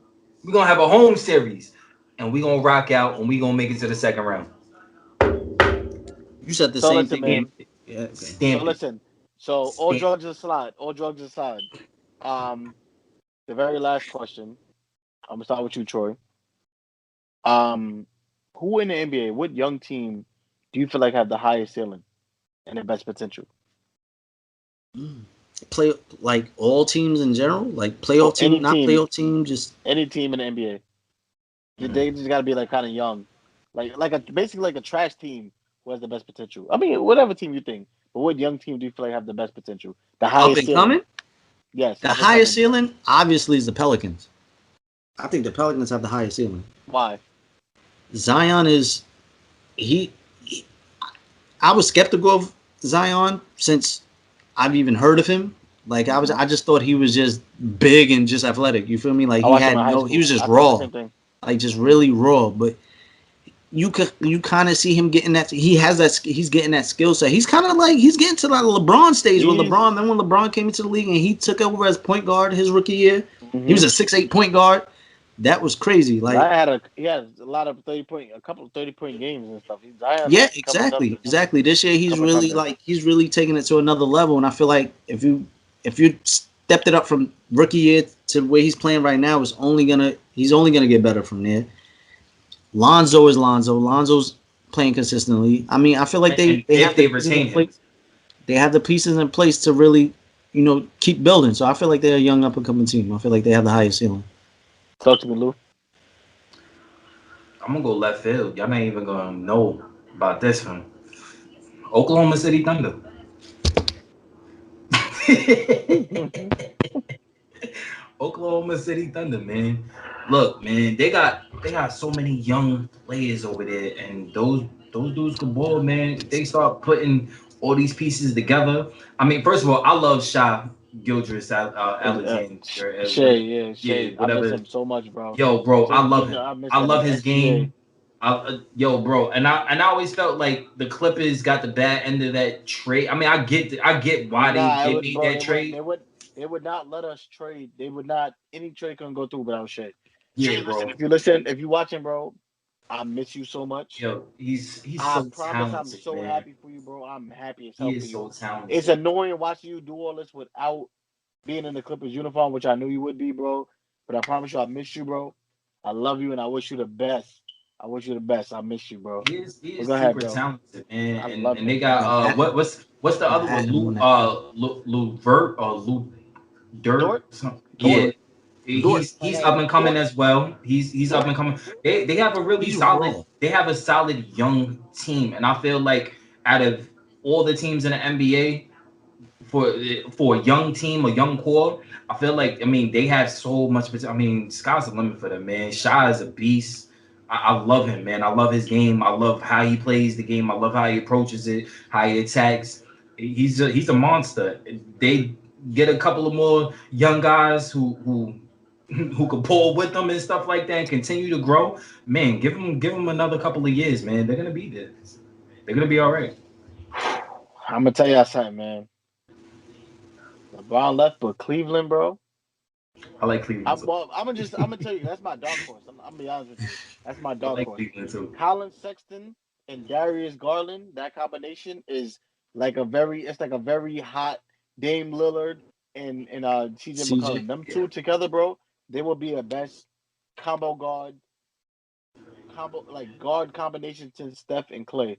We're gonna have a home series. And we're gonna rock out and we're gonna make it to the second round. You said the so same listen, thing. man. Stamp In, it. yeah. Okay. So Stamp it. listen. So all Stamp it. drugs aside, um, the very last question. I'm gonna start with you, Troy. Um, who in the NBA, what young team do you feel like have the highest ceiling and the best potential? Play like all teams in general, like playoff Or team, not playoff team, just any team in the NBA. mm, They just got to be like kind of young, basically like a trash team who has the best potential. I mean, whatever team you think, but what young team do you feel like have the best potential, the up highest and ceiling? coming. Yes, The up and highest coming. ceiling, obviously, is the Pelicans. I think the Pelicans have the highest ceiling. Why? Zion is he, he I was skeptical of Zion since I've even heard of him. Like I just thought he was just big and just athletic. You feel me? Like I watched him in high he school. was just I thought the raw, same thing. like just really raw. But you kind of see him getting that. He's getting that skill set. He's kind of like he's getting to that LeBron stage with He's LeBron. Then when LeBron came into the league and he took over as point guard his rookie year, he was mm-hmm. a 6'8" point guard. That was crazy. Like He has a lot of a couple of 30-point games and stuff. Zion is yeah, becoming something. exactly. This year Becoming something. he's really taking it to another level. And I feel like if you stepped it up from rookie year to where he's playing right now, he's only gonna get better from there. Lonzo is Lonzo. Lonzo's playing consistently. I mean, I feel like And they if have the they pieces in retain him. place. They have the pieces in place to really, keep building. So I feel like they're a young up and coming team. I feel like they have the highest ceiling. Talk to me, Lou. I'm gonna go left field. Y'all not even gonna know about this one. Oklahoma City Thunder. Oklahoma City Thunder, man. Look, man, they got so many young players over there, and those dudes can ball, man. If they start putting all these pieces together. I mean, first of all, I love Sha. Gildress Alexander. Shay, yeah, Shay. Yeah, I miss whatever. him so much, bro. Yo, bro, I Shay love Jr., him. I miss I that love nigga. his SGA. game. Yo, bro, and I always felt like the Clippers got the bad end of that trade. I mean, I get why Nah, they it would, made bro. that trade. They would not let us trade. They would not. Any trade couldn't go through without Shay. Yeah, Shay, bro. if you watching, bro, I miss you so much. Yo, he's I so promise, I'm talented, so man. happy for you, bro. I'm happy as He hell for is you. so talented. It's annoying watching you do all this without being in the Clippers uniform, which I knew you would be, bro. But I promise you, I miss you, bro. I love you, and I wish you the best. I wish you the best. I miss you, bro. He But is go ahead, super bro. talented, man. I And love they him, got man. what's the other one? Lou Vert or Lou Dirt? Dort, Yeah. Dort, Dort. He's up and coming Dort, as well. He's up Dort. and coming. They have a really He's solid raw. they have a solid young team, and I feel like out of all the teams in the NBA for a young team, a young core, I feel like they have so much potential. I mean, sky's the limit for them, man. Shy is a beast. I love him, man. I love his game. I love how he plays the game. I love how he approaches it, how he attacks. He's a monster. They get a couple of more young guys who could pull with them and stuff like that and continue to grow. Man, give them another couple of years, man. They're gonna be there. They're gonna be all right. I'm gonna tell y'all something, man. LeBron left, but Cleveland, bro. I like Cleveland too. I'm gonna tell you that's my dark horse. I'm gonna be honest with you. That's my I dark like horse. Cleveland too. Colin Sexton and Darius Garland. That combination is like a very hot Dame Lillard and CJ McCollum. Them two together, bro. They will be a best guard combination to Steph and Clay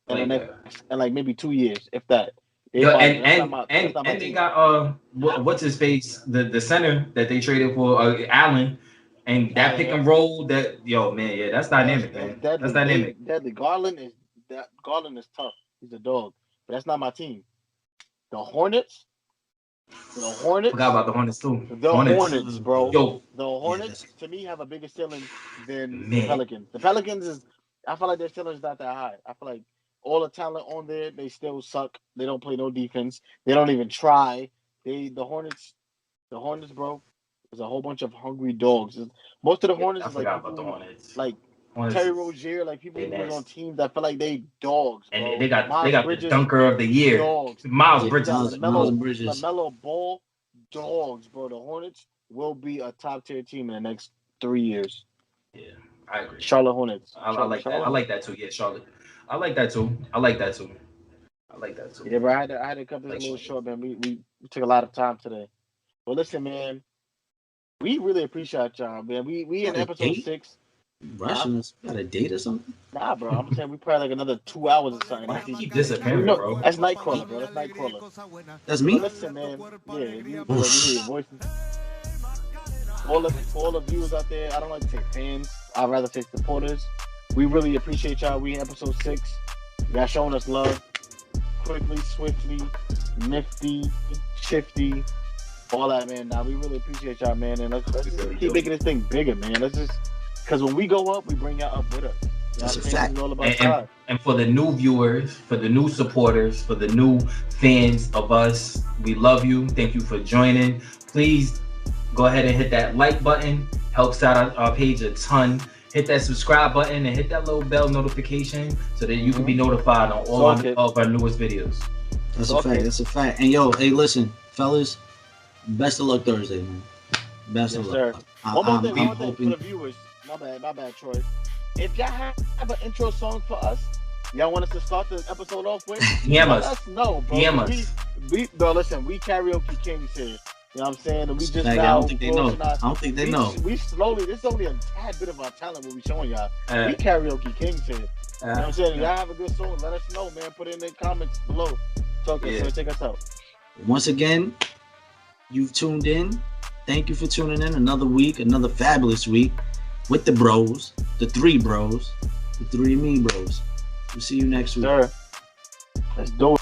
in the next and like maybe 2 years, if that. Yo, That's not my and they team. got what's his face, the center that they traded for Allen, and that pick and roll that man, yeah, that's dynamic, man. That's dynamic. Deadly. Garland is tough. He's a dog, but that's not my team. The Hornets. Forgot about the Hornets too. The Hornets, bro. Yo, the Hornets to me have a bigger ceiling than the Pelicans. The Pelicans I feel like their ceiling is not that high. I feel like all the talent on there, they still suck. They don't play no defense. They don't even try. The Hornets, bro, there's a whole bunch of hungry dogs. Most of the Hornets is like people, like Terry Rozier, like people who was on teams that feel like they dogs, bro. And they got Bridges, the dunker of the year, dogs. Miles Bridges, LaMelo Ball, dogs, bro. The Hornets will be a top tier team in the next 3 years. Yeah, I agree. Charlotte Hornets. I like that. I like that too. Yeah, Charlotte. I like that too. Yeah, bro. I had to cut this a little short, man. We took a lot of time today. But listen, man, we really appreciate y'all, man. We in episode 6. Russian us got a date or something? Nah, bro. I'm saying we probably like another 2 hours or something. Why you keep disappearing, bro? That's Nightcrawler, bro. That's Nightcrawler. That's me. But listen, man. Yeah, you hear your voices. All the viewers out there, I don't like to say fans. I'd rather say supporters. We really appreciate y'all. We in episode 6. Y'all showing us love. Quickly, swiftly, nifty, shifty, all that, man. Now we really appreciate y'all, man. And let's keep making this thing bigger, man. Let's just, because when we go up, we bring y'all up with us. That's a fact. All about and for the new viewers, for the new supporters, for the new fans of us, we love you. Thank you for joining. Please go ahead and hit that like button. Helps out our page a ton. Hit that subscribe button and hit that little bell notification so that you can be notified on all of our newest videos. That's a fact. That's a fact. And yo, hey, listen, fellas, best of luck Thursday, man. Best of luck. Sir. One more thing for the viewers. My bad, Troy. If y'all have an intro song for us, y'all want us to start the episode off with? Let us know, bro. Bro, listen, we karaoke kings here. You know what I'm saying? And we just I don't think they know. I don't think they know. We slowly, this is only a tad bit of our talent we'll be showing y'all. We karaoke kings here. You know what I'm saying? If y'all have a good song, let us know, man. Put it in the comments below. Talk us, so take us out. Once again, you've tuned in. Thank you for tuning in. Another week, another fabulous week with the bros, the 3 bros, the 3 AmiBros. We'll see you next week. Sir, let's do it.